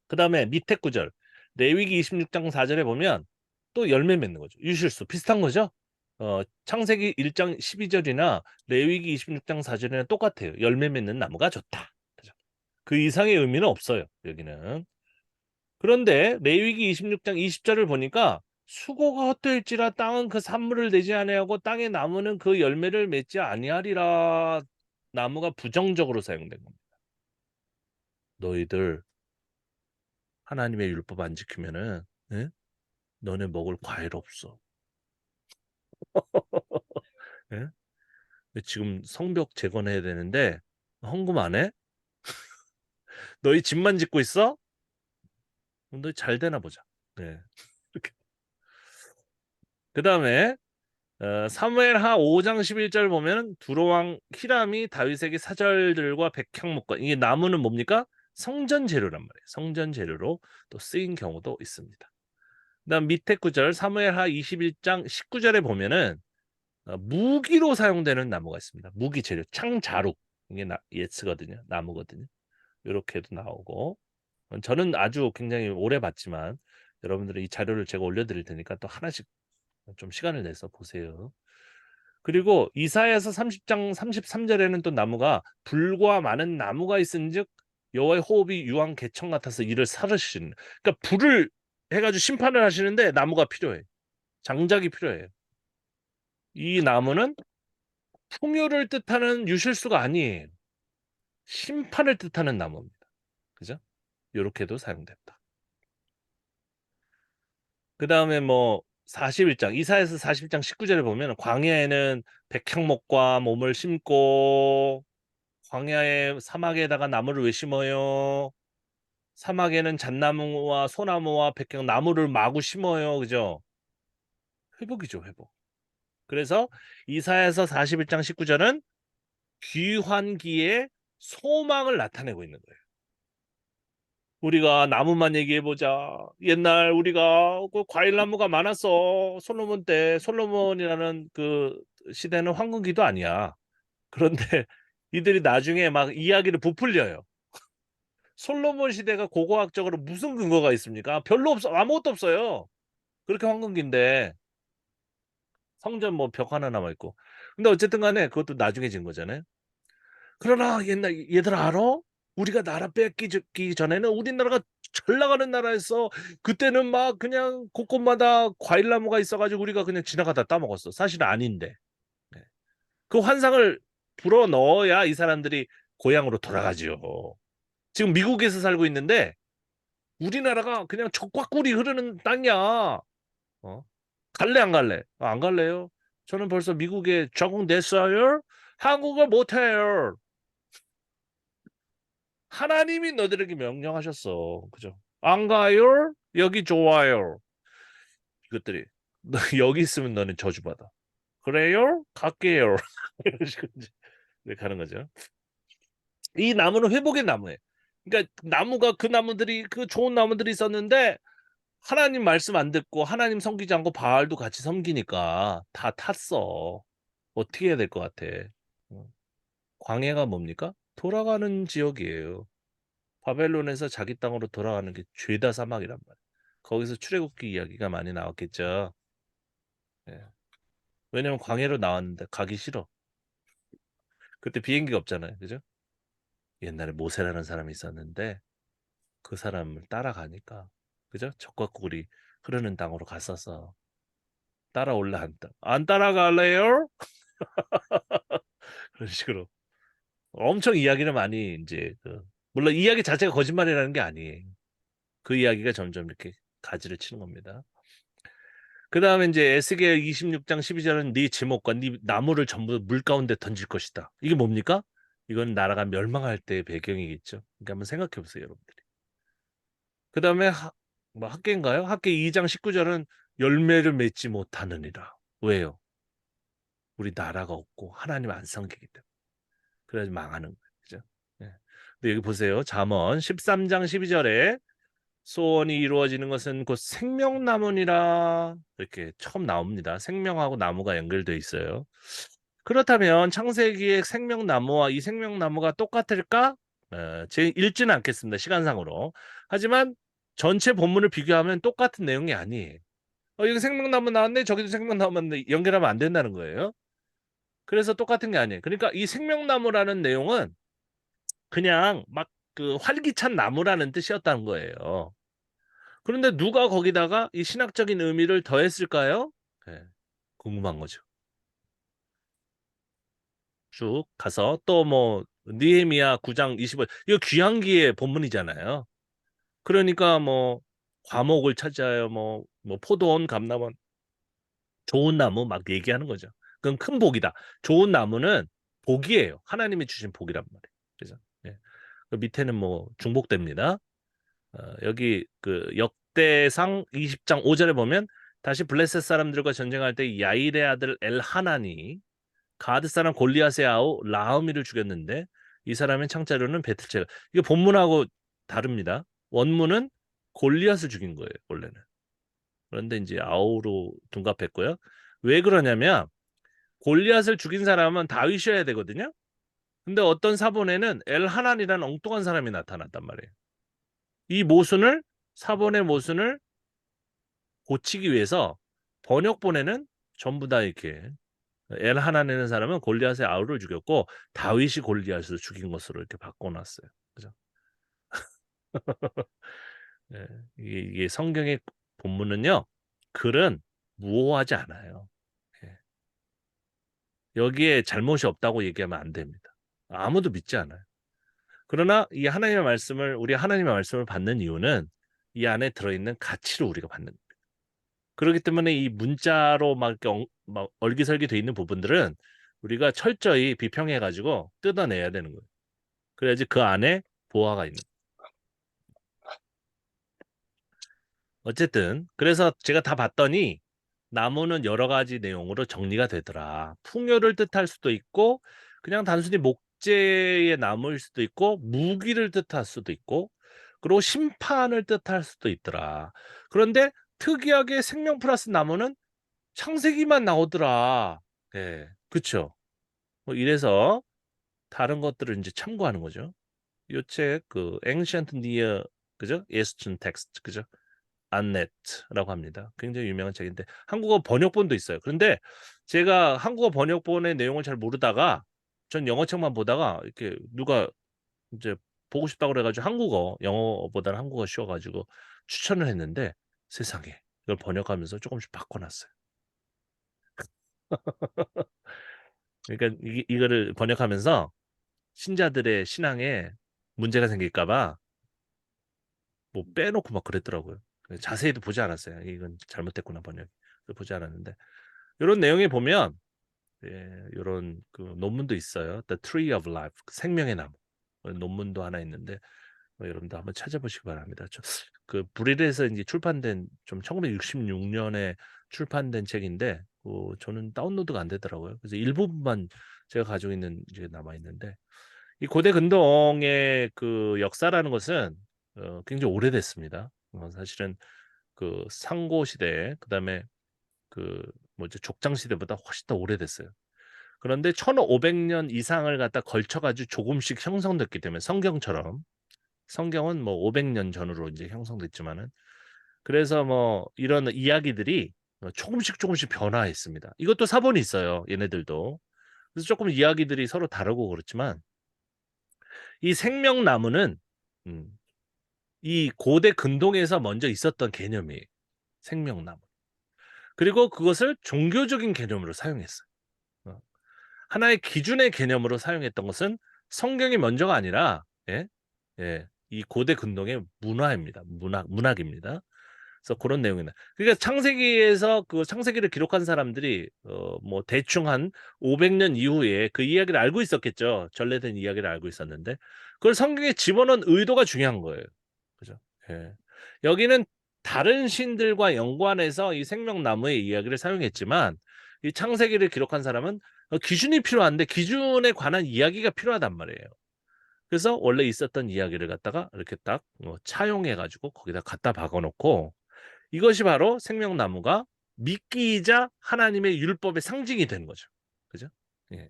그 다음에 밑에 구절 레위기 26장 4절에 보면 또 열매 맺는 거죠. 유실수 비슷한 거죠. 창세기 1장 12절이나 레위기 26장 4절이나 똑같아요. 열매 맺는 나무가 좋다. 그죠? 그 이상의 의미는 없어요. 여기는. 그런데 레위기 26장 20절을 보니까 수고가 헛되일지라 땅은 그 산물을 내지 아니하고 땅의 나무는 그 열매를 맺지 아니하리라. 나무가 부정적으로 사용된 겁니다. 너희들 하나님의 율법 안 지키면은 너네 먹을 과일 없어. 예? 지금 성벽 재건해야 되는데 헌금 안 해? 너희 집만 짓고 있어? 너희 잘 되나 보자. 네. 이렇게. 그 다음에 사무엘하 5장 11절 보면 두로왕 히람이 다윗에게 사절들과 백향목과 이게 나무는 뭡니까? 성전 재료란 말이에요. 성전 재료로 또 쓰인 경우도 있습니다. 그다음 밑에 구절 사무엘하 21장 19절에 보면은 무기로 사용되는 나무가 있습니다. 무기 재료 창자루 이게 예스거든요. 나무거든요. 이렇게도 나오고 저는 아주 굉장히 오래 봤지만 여러분들이 이 자료를 제가 올려드릴 테니까 또 하나씩 좀 시간을 내서 보세요. 그리고 이사야서 30장 33절에는 또 나무가 불과 많은 나무가 있은즉 여호와의 호흡이 유황 개청 같아서 이를 사르시는. 그러니까 불을 해가지고 심판을 하시는데 나무가 필요해. 장작이 필요해요. 이 나무는 풍요를 뜻하는 유실수가 아니에요. 심판을 뜻하는 나무입니다. 그죠? 이렇게도 사용된다. 그 다음에 뭐 41장 이사야서 41장 19절에 보면 광야에는 백향목과 몸을 심고 광야의 사막에다가 나무를 왜 심어요? 사막에는 잣나무와 소나무와 백향 나무를 마구 심어요. 그죠? 회복이죠, 회복. 그래서 이사야서 41장 19절은 귀환기의 소망을 나타내고 있는 거예요. 우리가 나무만 얘기해보자. 옛날 우리가 그 과일나무가 많았어. 솔로몬 때. 솔로몬이라는 그 시대는 황금기도 아니야. 그런데 이들이 나중에 막 이야기를 부풀려요. 솔로몬 시대가 고고학적으로 무슨 근거가 있습니까? 별로 없어. 아무것도 없어요. 그렇게 황금기인데 성전 뭐 벽 하나 남아 있고. 근데 어쨌든 간에 그것도 나중에 진 거잖아요. 그러나 옛날 얘들 알아? 우리가 나라 뺏기 전에는 우리나라가 잘 나가는 나라였어. 그때는 막 그냥 곳곳마다 과일나무가 있어가지고 우리가 그냥 지나가다 따먹었어. 사실은 아닌데. 네. 그 환상을 불어 넣어야 이 사람들이 고향으로 돌아가지요. 지금 미국에서 살고 있는데 우리나라가 그냥 적과 꿀이 흐르는 땅이야. 어? 갈래 안 갈래? 안 갈래요? 저는 벌써 미국에 적응됐어요. 한국어 못해요. 하나님이 너희들에게 명령하셨어. 그죠? 안 가요? 여기 좋아요. 이것들이 너 여기 있으면 너는 저주받아. 그래요? 갈게요. 이런 식으로 이제 가는 거죠. 이 나무는 회복의 나무예요. 그러니까 나무가 그 나무들이 그 좋은 나무들이 있었는데 하나님 말씀 안 듣고 하나님 섬기지 않고 바알도 같이 섬기니까 다 탔어. 어떻게 해야 될 것 같아? 어. 광야가 뭡니까? 돌아가는 지역이에요. 바벨론에서 자기 땅으로 돌아가는 게 죄다 사막이란 말이에요. 거기서 출애굽기 이야기가 많이 나왔겠죠. 예. 왜냐면 광야로 나왔는데 가기 싫어. 그때 비행기가 없잖아요. 그죠? 옛날에 모세라는 사람이 있었는데 그 사람을 따라가니까 그죠? 적과 꿀이 흐르는 땅으로 갔었어. 따라올라 안 따라갈래요? 그런 식으로 엄청 이야기를 많이 이제 물론 이야기 자체가 거짓말이라는 게 아니에요. 그 이야기가 점점 이렇게 가지를 치는 겁니다. 그 다음에 이제 에스겔 26장 12절은 네 제목과 네 나무를 전부 물 가운데 던질 것이다. 이게 뭡니까? 이건 나라가 멸망할 때의 배경이겠죠. 그러니까 한번 생각해 보세요, 여러분들이. 그 다음에 뭐 학계인가요? 학계 2장 19절은 열매를 맺지 못하느니라. 왜요? 우리 나라가 없고 하나님 안 섬기기 때문에. 그래야지 망하는 거예요. 그죠? 예. 근데 여기 보세요. 잠언 13장 12절에 소원이 이루어지는 것은 곧 생명나무니라 이렇게 처음 나옵니다. 생명하고 나무가 연결되어 있어요. 그렇다면 창세기의 생명나무와 이 생명나무가 똑같을까? 제 읽지는 않겠습니다. 시간상으로. 하지만 전체 본문을 비교하면 똑같은 내용이 아니에요. 여기 생명나무 나왔네, 저기도 생명나무 나왔네, 연결하면 안 된다는 거예요. 그래서 똑같은 게 아니에요. 그러니까 이 생명나무라는 내용은 그냥 막 그 활기찬 나무라는 뜻이었다는 거예요. 그런데 누가 거기다가 이 신학적인 의미를 더했을까요? 네, 궁금한 거죠. 쭉 가서 또 뭐 느헤미야 9장 25 이거 귀향기의 본문이잖아요. 그러니까 뭐 과목을 찾아요. 뭐 포도원, 감람원, 좋은 나무 막 얘기하는 거죠. 그건 큰 복이다. 좋은 나무는 복이에요. 하나님이 주신 복이란 말이에요. 그죠? 예. 그 밑에는 뭐 중복됩니다. 여기 그 역대상 20장 5절에 보면 다시 블레셋 사람들과 전쟁할 때 야일의 아들 엘하나니 가드 사람 골리앗의 아우 라흐미를 죽였는데 이 사람의 창자로는 베틀체가 이게 본문하고 다릅니다. 원문은 골리앗을 죽인 거예요, 원래는. 그런데 이제 아우로 둔갑했고요. 왜 그러냐면 골리앗을 죽인 사람은 다윗이어야 되거든요. 근데 어떤 사본에는 엘하난이라는 엉뚱한 사람이 나타났단 말이에요. 이 모순을 사본의 모순을 고치기 위해서 번역본에는 전부 다 이렇게 엘하나라는 사람은 골리앗의 아우를 죽였고 다윗이 골리앗을 죽인 것으로 이렇게 바꿔놨어요. 그죠? 예, 이게 성경의 본문은요, 글은 무호하지 않아요. 예. 여기에 잘못이 없다고 얘기하면 안 됩니다. 아무도 믿지 않아요. 그러나 이 하나님의 말씀을 우리 하나님의 말씀을 받는 이유는 이 안에 들어있는 가치를 우리가 받는 거예요. 그렇기 때문에 이 문자로 막 이렇게 막 얼기설기 돼 있는 부분들은 우리가 철저히 비평해 가지고 뜯어내야 되는 거예요. 그래야지 그 안에 보화가 있는. 어쨌든 그래서 제가 다 봤더니 나무는 여러 가지 내용으로 정리가 되더라. 풍요를 뜻할 수도 있고 그냥 단순히 목재의 나무일 수도 있고 무기를 뜻할 수도 있고 그리고 심판을 뜻할 수도 있더라. 그런데 특이하게 생명 플러스 나무는 창세기만 나오더라. 예. 그쵸? 뭐 이래서 다른 것들을 인제 참고하는 거죠. 요 책 그 Ancient Near 그죠? Eastern Text 그죠? 안넷라고 합니다. 굉장히 유명한 책인데 한국어 번역본도 있어요. 그런데 제가 한국어 번역본의 내용을 잘 모르다가 전 영어 책만 보다가 이렇게 누가 인제 보고 싶다고 그래 가지고 영어보다는 한국어가 쉬워 가지고 추천을 했는데 세상에 이걸 번역하면서 쪼금씩 바꿔 놨어요. 그러니까 이거를 번역하면서 신자들의 신앙에 문제가 생길까 봐 뭐 빼놓고 막 그랬더라고요. 자세히도 보지 않았어요. '이건 잘못됐구나 번역이.' 그래서 보지 않았는데 요런 내용에 보면 요런 그 논문도 있어요. The Tree of Life 생명의 나무. 논문도 하나 있는데 여러분도 한번 찾아보시기 바랍니다. 그 브릴에서 인제 출판된 좀 1966년에 출판된 책인데 저는 다운로드가 안 되더라고요. 그래서 일부분만 제가 가지고 있는 이제 남아 있는데 이 고대 근동의 그 역사라는 것은 굉장히 오래됐습니다. 사실은 그 상고 시대 그다음에 그 뭐죠 족장 시대보다 훨씬 더 오래됐어요. 그런데 1500년 이상을 갖다 걸쳐 가지고 조금씩 형성됐기 때문에 성경은 뭐 500년 전으로 인제 형성됐지만은 그래서 뭐 이런 이야기들이 조금씩 변화했습니다. 이것도 사본이 있어요, 얘네들도. 그래서 쪼끔 이야기들이 서로 다르고 그렇지만 이 생명나무는 음 이 고대 근동에서 먼저 있었던 개념이에요, 생명나무. 그리고 그것을 종교적인 개념으로 사용했어요. 어. 하나의 기준의 개념으로 사용했던 것은 성경이 먼저가 아니라 이 고대 근동의 문화입니다. 문학입니다. 그래서 그런 내용이나 그러니까 창세기에서 그 창세기를 기록한 사람들이 뭐 대충 한 500년 이후에 그 이야기를 알고 있었겠죠. 전래된 이야기를 알고 있었는데 그걸 성경에 집어넣은 의도가 중요한 거예요. 그죠? 예. 여기는 다른 신들과 연관해서 이 생명나무의 이야기를 사용했지만 이 창세기를 기록한 사람은 기준이 필요한데 기준에 관한 이야기가 필요하단 말이에요. 그래서 원래 있었던 이야기를 갖다가 이렇게 딱 차용해 가지고 거기다 갖다 박아 놓고 이것이 바로 생명나무가 미끼이자 하나님의 율법의 상징이 되는 거죠. 그죠? 예.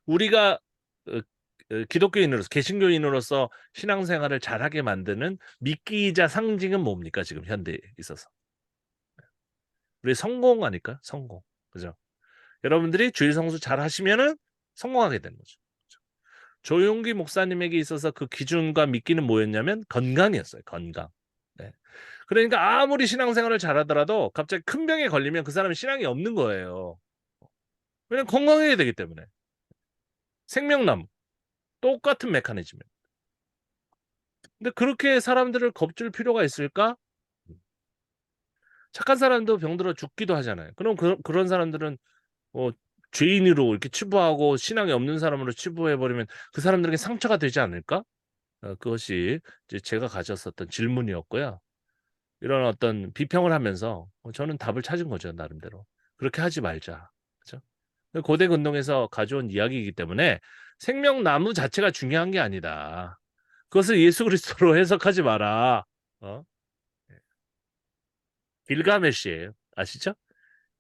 우리가 어 기독교인으로서 개신교인으로서 신앙생활을 잘하게 만드는 미끼이자 상징은 뭡니까 지금 현대에 있어서? 우리 성공 아닐까요? 성공. 그죠? 여러분들이 주일 성수 잘하시면은 성공하게 되는 거죠. 그죠? 조용기 목사님에게 있어서 그 기준과 미끼는 뭐였냐면 건강이었어요, 건강. 네. 그러니까 아무리 신앙생활을 잘하더라도 갑자기 큰 병에 걸리면 그 사람은 신앙이 없는 거예요. 왜냐면 건강해야 되기 때문에. 생명나무 똑같은 메커니즘이에요. 근데 그렇게 사람들을 겁줄 필요가 있을까? 착한 사람도 병들어 죽기도 하잖아요. 그럼 그런 사람들은 죄인으로 이렇게 치부하고 신앙이 없는 사람으로 치부해 버리면 그 사람들에게 상처가 되지 않을까? 그것이 이제 제가 가졌었던 질문이었고요. 이런 어떤 비평을 하면서 저는 답을 찾은 거죠, 나름대로. '그렇게 하지 말자.' 그죠? 고대 근동에서 가져온 이야기이기 때문에 생명나무 자체가 중요한 게 아니다. 그것을 예수 그리스도로 해석하지 마라. 어? 예. 길가메시예요. 아시죠?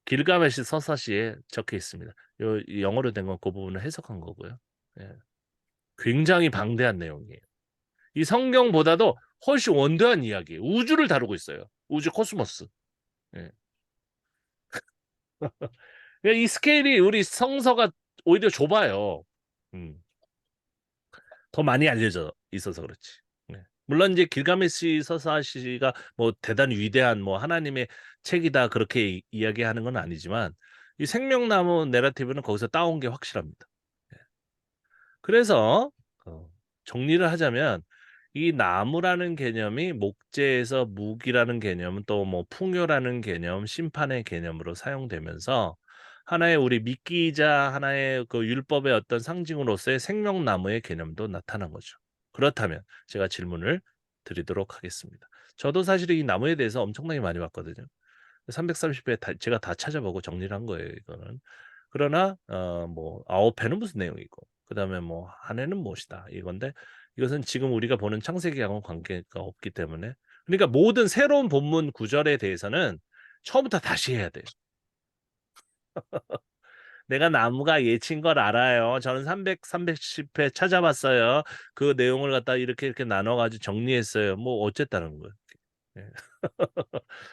길가메시 서사시에 적혀 있습니다. 이 영어로 된 건 그 부분을 해석한 거고요. 예. 굉장히 방대한 내용이에요. 이 성경보다도 훨씬 원대한 이야기예요. 우주를 다루고 있어요. 우주 코스모스. 예. 그러니까 이 스케일이 우리 성서가 오히려 좁아요. 음. 더 많이 알려져 있어서 그렇지. 네. 물론 이제 길가메시 서사시가 뭐 대단히 위대한 뭐 하나님의 책이다 그렇게 이야기하는 건 아니지만 이 생명나무 내러티브는 거기서 따온 게 확실합니다. 예. 그래서 정리를 하자면 이 나무라는 개념이 목재에서 무기라는 개념 또 뭐 풍요라는 개념, 심판의 개념으로 사용되면서 하나의 우리 미끼이자 하나의 그 율법의 어떤 상징으로서의 생명나무의 개념도 나타난 거죠. 그렇다면 제가 질문을 드리도록 하겠습니다. 저도 사실 이 나무에 대해서 엄청나게 많이 봤거든요. 330회 제가 다 찾아보고 정리를 한 거예요, 이거는. 그러나 뭐 아홉 회는 무슨 내용이고 그다음에 뭐 한 해는 무엇이다 이건데 이것은 지금 우리가 보는 창세기하고는 관계가 없기 때문에 그러니까 모든 새로운 본문 구절에 대해서는 처음부터 다시 해야 돼요. 내가 나무가 예친 걸 알아요. 저는 310회 찾아봤어요. 그 내용을 갖다 이렇게 나눠가지고 정리했어요. 뭐 어쨌다는 거예요. 예.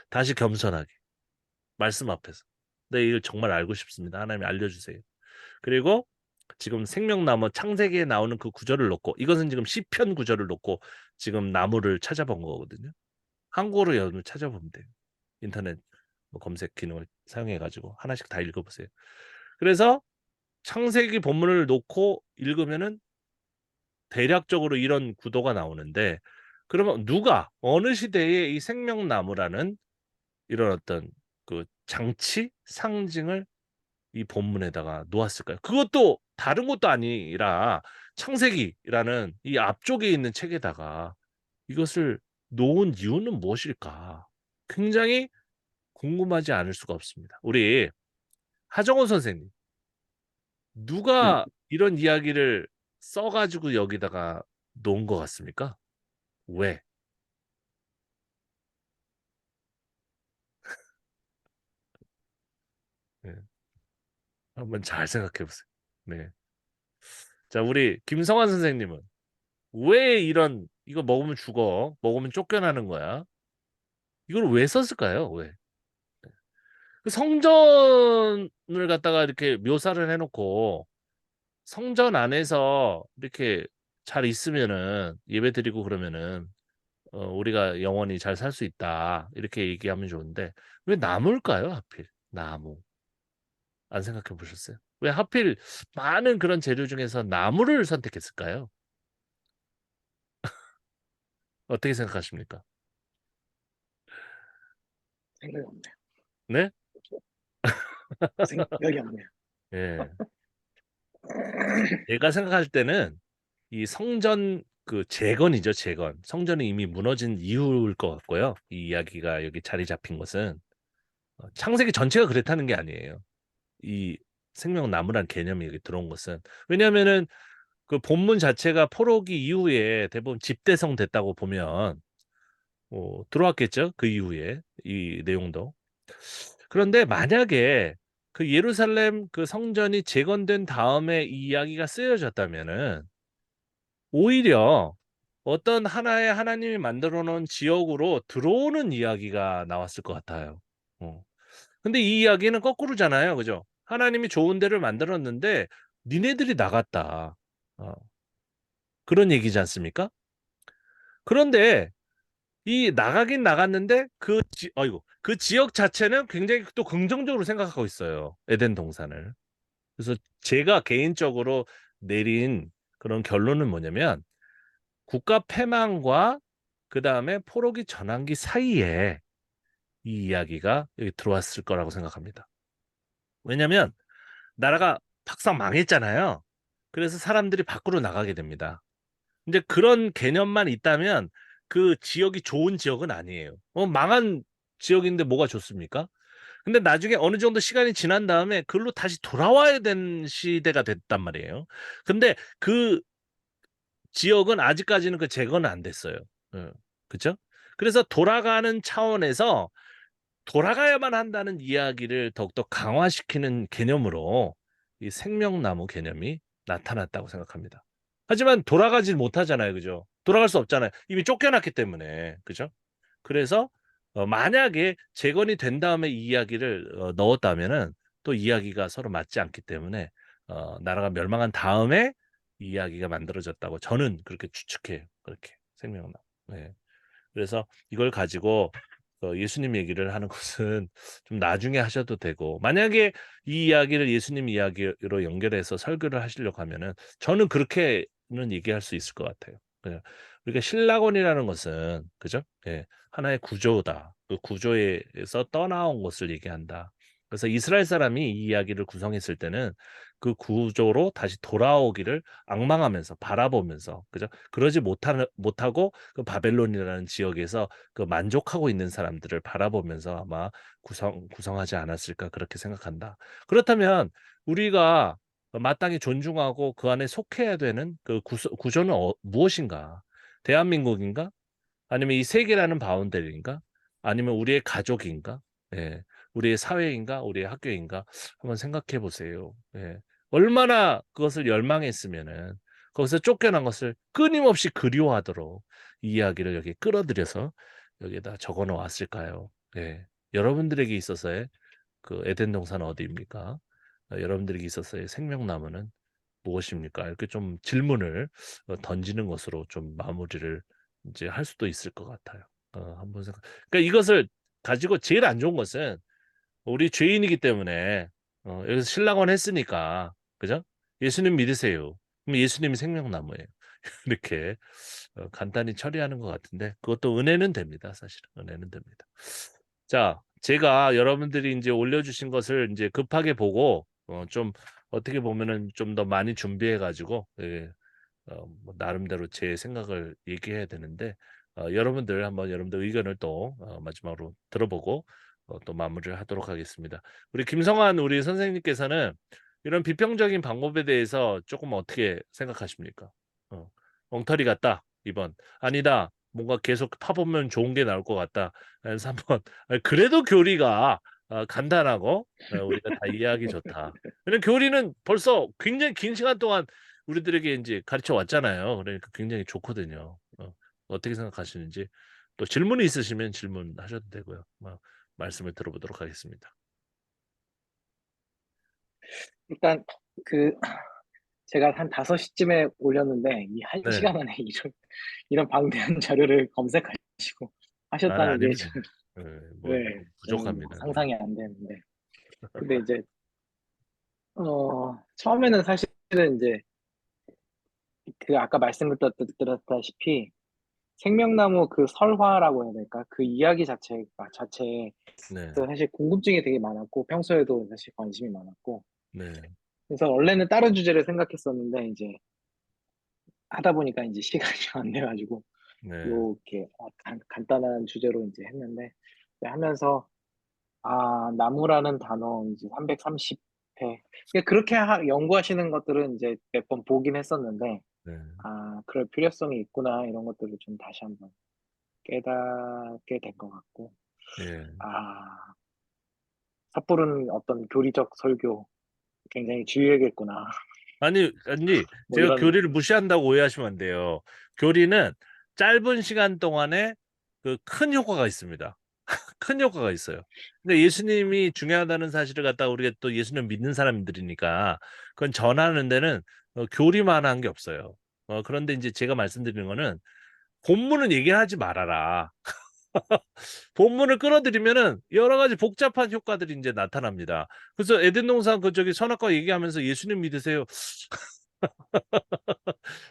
다시 겸손하게 말씀 앞에서. 네, 이걸 정말 알고 싶습니다. 하나님 알려주세요. 그리고 지금 생명나무 창세기에 나오는 그 구절을 놓고 이것은 지금 시편 구절을 놓고 지금 나무를 찾아본 거거든요. 한국어로 여러분 찾아보면 돼요. 인터넷 뭐 검색 기능을 사용해 가지고 하나씩 다 읽어보세요. 그래서 창세기 본문을 놓고 읽으면은 대략적으로 이런 구도가 나오는데 그러면 누가 어느 시대에 이 생명나무라는 이런 어떤 그 장치 상징을 이 본문에다가 놓았을까요? 그것도 다른 것도 아니라 창세기라는 이 앞쪽에 있는 책에다가 이것을 놓은 이유는 무엇일까? 굉장히 궁금하지 않을 수가 없습니다. 우리 하정우 선생님, 네. 누가 이런 이야기를 써가지고 여기다가 놓은 것 같습니까? 왜? 네, 한번 잘 생각해 보세요. 네. 자, 우리 김성환 선생님은 왜 이런 이거 먹으면 죽어, 먹으면 쫓겨나는 거야? 이걸 왜 썼을까요? 왜? 그 성전을 갖다가 이렇게 묘사를 해놓고 성전 안에서 이렇게 잘 있으면은 예배 드리고 그러면은 우리가 영원히 잘 살 수 있다 이렇게 얘기하면 좋은데 왜 나무일까요? 하필 나무 안 생각해 보셨어요? 왜 하필 많은 그런 재료 중에서 나무를 선택했을까요? 어떻게 생각하십니까? 생각이 없네요. 네? 생각이 없네요. 예. 제가 생각할 때는 이 성전 그 재건이죠, 재건. 성전이 이미 무너진 이유일 것 같고요. 이 이야기가 여기 자리 잡힌 것은 창세기 전체가 그랬다는 게 아니에요. 이 생명나무란 개념이 여기 들어온 것은 왜냐하면은 그 본문 자체가 포로기 이후에 대부분 집대성 됐다고 보면 들어왔겠죠. 그 이후에 이 내용도. 그런데 만약에 그 예루살렘 그 성전이 재건된 다음에 이 이야기가 쓰여졌다면은 오히려 어떤 하나의 하나님이 만들어 놓은 지역으로 들어오는 이야기가 나왔을 것 같아요. 어. 근데 이 이야기는 거꾸로잖아요. 그죠? 하나님이 좋은 데를 만들었는데 니네들이 나갔다. 어. 그런 얘기지 않습니까? 그런데 이 나가긴 나갔는데 그 지역 자체는 굉장히 또 긍정적으로 생각하고 있어요. 에덴 동산을. 그래서 제가 개인적으로 내린 그런 결론은 뭐냐면 국가 패망과 그다음에 포로기 전환기 사이에 이 이야기가 여기 들어왔을 거라고 생각합니다. 왜냐면 나라가 팍상 망했잖아요. 그래서 사람들이 밖으로 나가게 됩니다. 이제 그런 개념만 있다면 그 지역이 좋은 지역은 아니에요. 망한 지역인데 뭐가 좋습니까? 근데 나중에 어느 정도 시간이 지난 다음에 그걸로 다시 돌아와야 되는 시대가 됐단 말이에요. 근데 그 지역은 아직까지는 그 재건은 안 됐어요. 그죠? 그래서 돌아가는 차원에서 돌아가야만 한다는 이야기를 더욱더 강화시키는 개념으로 이 생명나무 개념이 나타났다고 생각합니다. 하지만 돌아가질 못하잖아요. 그죠? 돌아갈 수 없잖아요. 이미 쫓겨났기 때문에. 그죠? 그래서 만약에 재건이 된 다음에 이 이야기를 넣었다면은 또 이야기가 서로 맞지 않기 때문에 나라가 멸망한 다음에 이 이야기가 만들어졌다고 저는 그렇게 추측해요. 그렇게 생명나무. 네. 그래서 이걸 가지고 예수님 얘기를 하는 것은 좀 나중에 하셔도 되고 만약에 이 이야기를 예수님 이야기로 연결해서 설교를 하시려고 하면은 저는 그렇게는 얘기할 수 있을 것 같아요. 우리가 신라곤이라는 것은 그죠? 예, 하나의 구조다. 그 구조에서 떠나온 것을 얘기한다. 그래서 이스라엘 사람이 이 이야기를 구성했을 때는 그 구조로 다시 돌아오기를 악망하면서 바라보면서 그죠? 그러지 못하고 그 바벨론이라는 지역에서 그 만족하고 있는 사람들을 바라보면서 아마 구성하지 않았을까 그렇게 생각한다. 그렇다면 우리가 마땅히 존중하고 그 안에 속해야 되는 그 구조는 무엇인가? 대한민국인가? 아니면 이 세계라는 바운더리인가? 아니면 우리의 가족인가? 예. 우리의 사회인가? 우리의 학교인가? 한번 생각해 보세요. 예. 얼마나 그것을 열망했으면은 거기서 쫓겨난 것을 끊임없이 그리워하도록 이 이야기를 여기 끌어들여서 여기에다 적어 놓았을까요? 예. 여러분들에게 있어서의 그 에덴 동산은 어디입니까? 여러분들에게 있어서의 생명나무는 무엇입니까? 이렇게 좀 질문을 던지는 것으로 좀 마무리를 이제 할 수도 있을 것 같아요. 한번 그러니까 이것을 가지고 제일 안 좋은 것은 우리 죄인이기 때문에 여기서 신랑원 했으니까 그죠? 예수님 믿으세요. 그럼 예수님이 생명나무예요. 이렇게 간단히 처리하는 것 같은데 그것도 은혜는 됩니다. 사실은 은혜는 됩니다. 자, 제가 여러분들이 이제 올려주신 것을 이제 급하게 보고 좀 어떻게 보면은 좀 더 많이 준비해 가지고 뭐 나름대로 제 생각을 얘기해야 되는데 여러분들 의견을 또 마지막으로 들어보고 또 마무리를 하도록 하겠습니다. 우리 김성환 우리 선생님께서는 이런 비평적인 방법에 대해서 조금 어떻게 생각하십니까? 엉터리 같다. 2번. 아니다. 뭔가 계속 파보면 좋은 게 나올 것 같다. 3번. 그래도 교리가 간단하고 우리가 다 이해하기 좋다. 왜냐면 교리는 벌써 굉장히 긴 시간 동안 우리들에게 이제 가르쳐 왔잖아요. 그러니까 굉장히 좋거든요. 어떻게 생각하시는지 또 질문이 있으시면 질문하셔도 되고요. 말씀을 들어보도록 하겠습니다. 일단 그 제가 한 5시쯤에 올렸는데 이 네. 1시간 안에 이런 방대한 자료를 검색하시고 하셨다는 게 아닙니다. 저는 네, 뭐 네, 저는 뭐 부족합니다. 네. 상상이 안 되는데 근데 이제 처음에는 사실은 이제 그 아까 말씀을 드렸다시피 생명나무 그 설화라고 해야 될까? 그 이야기 자체에 네. 사실 궁금증이 되게 많았고 평소에도 사실 관심이 많았고 네. 그래서 원래는 다른 주제를 생각했었는데 이제 하다 보니까 이제 시간이 안 돼가지고 네. 요렇게 간단한 주제로 이제 했는데 이제 하면서 나무라는 단어 이제 330회 그렇게 연구하시는 것들은 이제 몇 번 보긴 했었는데 네. 그럴 필요성이 있구나 이런 것들을 좀 다시 한번 깨닫게 된 것 같고 예. 아 섣부른 어떤 교리적 설교 굉장히 주의해야겠구나 아니, 뭐 제가 이런 교리를 무시한다고 오해하시면 안 돼요. 교리는 짧은 시간 동안에 그 큰 효과가 있습니다. 큰 효과가 있어요. 근데 예수님이 중요하다는 사실을 갖다가 우리가 또 예수님 믿는 사람들이니까 그건 전하는 데는 교리만 한 게 없어요. 그런데 이제 제가 말씀드리는 거는 본문은 얘기하지 말아라. 본문을 끌어들이면은 여러 가지 복잡한 효과들이 이제 나타납니다. 그래서 에덴 동산 그 저기 선악과 얘기하면서 예수님 믿으세요.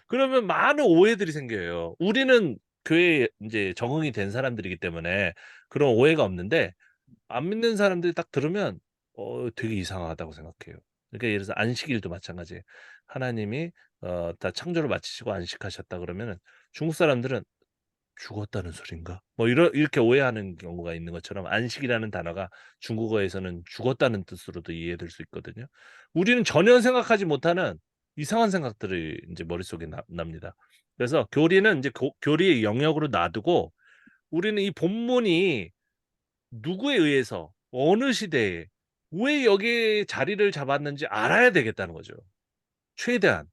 그러면 많은 오해들이 생겨요. 우리는 교회에 이제 적응이 된 사람들이기 때문에 그런 오해가 없는데 안 믿는 사람들이 딱 들으면 되게 이상하다고 생각해요. 그러니까 예를 들어서 안식일도 마찬가지예요. 하나님이 다 창조를 마치시고 안식하셨다 그러면은 중국 사람들은 죽었다는 소린가? 뭐 이렇게 오해하는 경우가 있는 것처럼 안식이라는 단어가 중국어에서는 죽었다는 뜻으로도 이해될 수 있거든요. 우리는 전혀 생각하지 못하는 이상한 생각들이 이제 머릿속에 납니다. 그래서 교리는 이제 교리의 영역으로 놔두고 우리는 이 본문이 누구에 의해서 어느 시대에 왜 여기에 자리를 잡았는지 알아야 되겠다는 거죠. 최대한.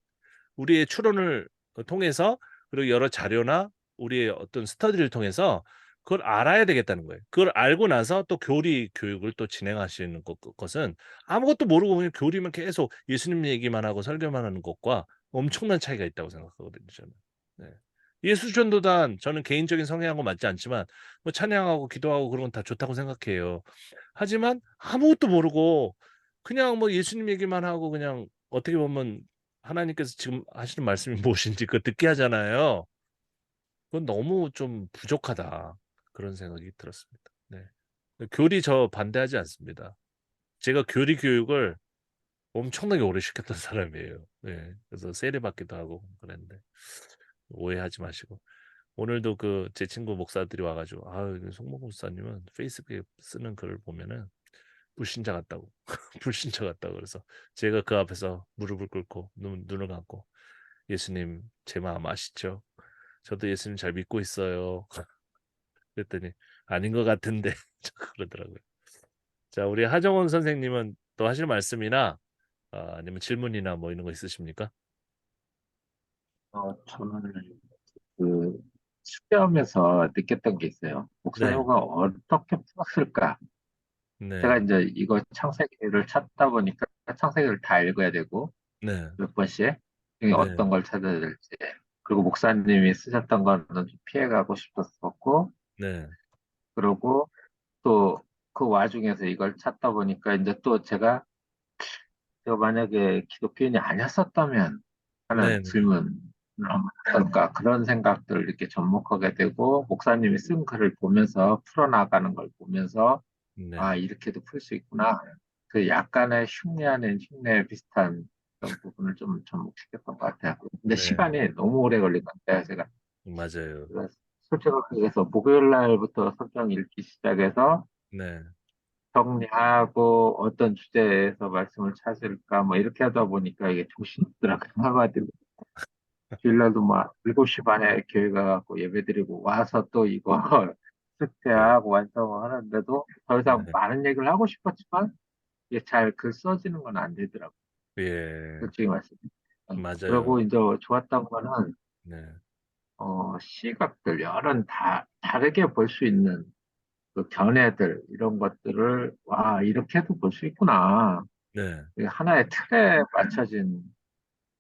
우리의 추론을 통해서 그리고 여러 자료나 우리의 어떤 스터디를 통해서 그걸 알아야 되겠다는 거예요. 그걸 알고 나서 또 교리 교육을 또 진행하시는 것은 아무것도 모르고 그냥 교리만 계속 예수님 얘기만 하고 설교만 하는 것과 엄청난 차이가 있다고 생각하거든요, 저는. 네. 예수전도단 저는 개인적인 성향하고 맞지 않지만 뭐 찬양하고 기도하고 그런 건 다 좋다고 생각해요. 하지만 아무것도 모르고 그냥 뭐 예수님 얘기만 하고 그냥 어떻게 보면 하나님께서 지금 하시는 말씀이 무엇인지 그 듣게 하잖아요. 그건 너무 좀 부족하다. 그런 생각이 들었습니다. 네. 교리 저 반대하지 않습니다. 제가 교리 교육을 엄청나게 오래 시켰던 사람이에요. 예. 그래서 세례 받기도 하고 그랬는데 오해하지 마시고. 오늘도 그 제 친구 목사들이 와가지고 송모 목사님은 페이스북에 쓰는 글을 보면은 불신자 같다고 불신자 같다고 그래서 제가 그 앞에서 무릎을 꿇고 눈을 감고 예수님 제 마음 아시죠? 저도 예수님 잘 믿고 있어요. 그랬더니 아닌 것 같은데 그러더라고요. 자, 우리 하정원 선생님은 또 하실 말씀이나 아니면 질문이나 뭐 이런 거 있으십니까? 저는 그 수렴에서 느꼈던 게 있어요. 네, 목사님과 어떻게 풀었을까? 제가 네, 이제 이거 창세기를 찾다 보니까 창세기를 다 읽어야 되고 네, 몇 번씩 중에 네, 어떤 걸 찾아야 될지 그리고 목사님이 쓰셨던 거는 좀 피해가고 싶었었고 네, 그리고 또 그 와중에서 이걸 찾다 보니까 이제 또 제가 만약에 기독교인이 아니었었다면 네, 하는 질문을 한번 할까 그런 생각들을 이렇게 접목하게 되고 목사님이 쓴 글을 보면서 풀어나가는 걸 보면서 네, 아 이렇게도 풀 수 있구나 그 약간의 흉내 아닌 흉내 비슷한 그런 부분을 좀 접목시켰던 것 같아요. 근데 네, 시간이 너무 오래 걸린 것 같아요. 제가 맞아요. 그래서 솔직하게 얘기해서 목요일 날부터 성경 읽기 시작해서 네, 정리하고 어떤 주제에서 말씀을 찾을까 뭐 이렇게 하다 보니까 이게 정신이 없더라고요. 한마디로 주일날도 막 7시 반에 교회 가갖고 예배드리고 와서 또 이거 네, 숙제하고 완성을 하는데도 더 이상 네, 많은 얘기를 하고 싶었지만 이게 잘 글 써지는 건 안 되더라고요. 예, 솔직히 말씀. 맞아요. 그리고 이제 좋았던 거는 네, 시각들 여러 다르게 볼 수 있는 그 견해들 이런 것들을 와 이렇게도 볼 수 있구나. 네, 이게 하나의 틀에 맞춰진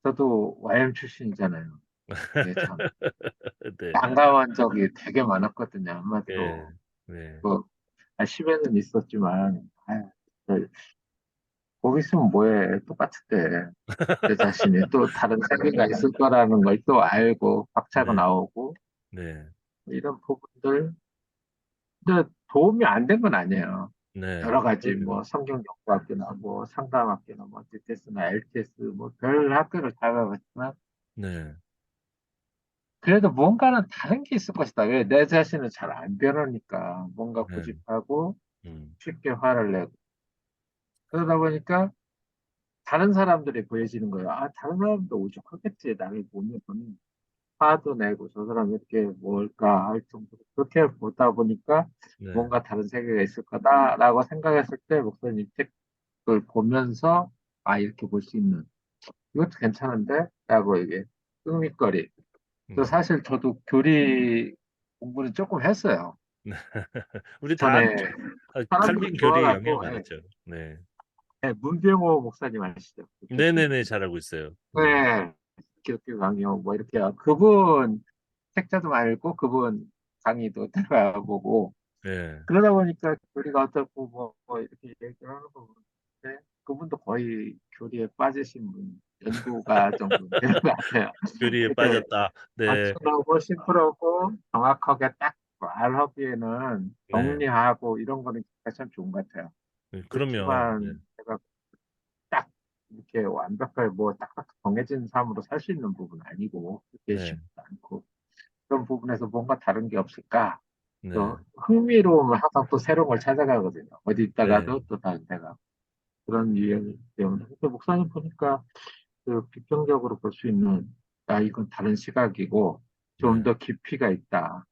저도 YM 출신이잖아요. 이게 참 네, 난감한 적이 되게 많았거든요. 예, 한마디로 네, 뭐 10에는 있었지만 거기 있으면 뭐해 똑같은데 내 자신이 또 다른 세계가 있을 거라는 걸 또 알고 박차가 네, 나오고 네, 이런 부분들 근데 도움이 안 된 건 아니에요. 네, 여러 가지 그럼요. 뭐 성경 연구학교나 뭐 상담학교나 뭐 DTS나 LTS 뭐 별 학교를 다 가봤지만 네, 그래도 뭔가는 다른 게 있을 것이다. 왜 내 자신은 잘 안 변하니까 뭔가 네, 고집하고 음, 쉽게 화를 내고 그러다 보니까 다른 사람들이 보여지는 거예요. 아, 다른 사람도 오죽하겠지. 나를 보면 화도 내고 저 사람 이렇게 뭘까 할 정도로 그렇게 보다 보니까 네, 뭔가 다른 세계가 있을 거다라고 생각했을 때 목사님 책을 보면서 아, 이렇게 볼 수 있는 이것도 괜찮은데? 라고 이게 흥미거리. 저 네. 사실 저도 교리 공부는 조금 했어요. 우리 다 전에 사람들이 칼빈 교리에 영향을 좋아갖고, 받았죠. 네. 문병호 목사님 아시죠? 그 교수. 네네네, 잘 알고 있어요. 네. 네, 기독교 강요 뭐 이렇게 그분 책자도 많이 읽고 그분 강의도 들어보고 네. 그러다 보니까 교리가 어떻고 뭐 이렇게 얘기를 하는 거 보는데 그분도 거의 교리에 빠지신 분, 연구가 정도 되는 것 같아요. 교리에 이렇게 빠졌다. 네. 단순하고 심플하고 정확하게 딱 말하기에는 네. 정리하고 이런 거는 참 좋은 것 같아요. 그럼요. 네. 그렇지만 제가 딱 이렇게 완벽하게 뭐 딱딱 정해진 삶으로 살 수 있는 부분은 아니고 그게 네. 쉽지 않고 그런 부분에서 뭔가 다른 게 없을까? 네. 또 흥미로움을 항상 또 새로운 걸 찾아가거든요. 어디 네. 있다가도 또 다른 데가 그런 유형이기 때문에 근데 목사님 보니까 그 비평적으로 볼 수 있는 아 이건 다른 시각이고 좀 네. 더 깊이가 있다.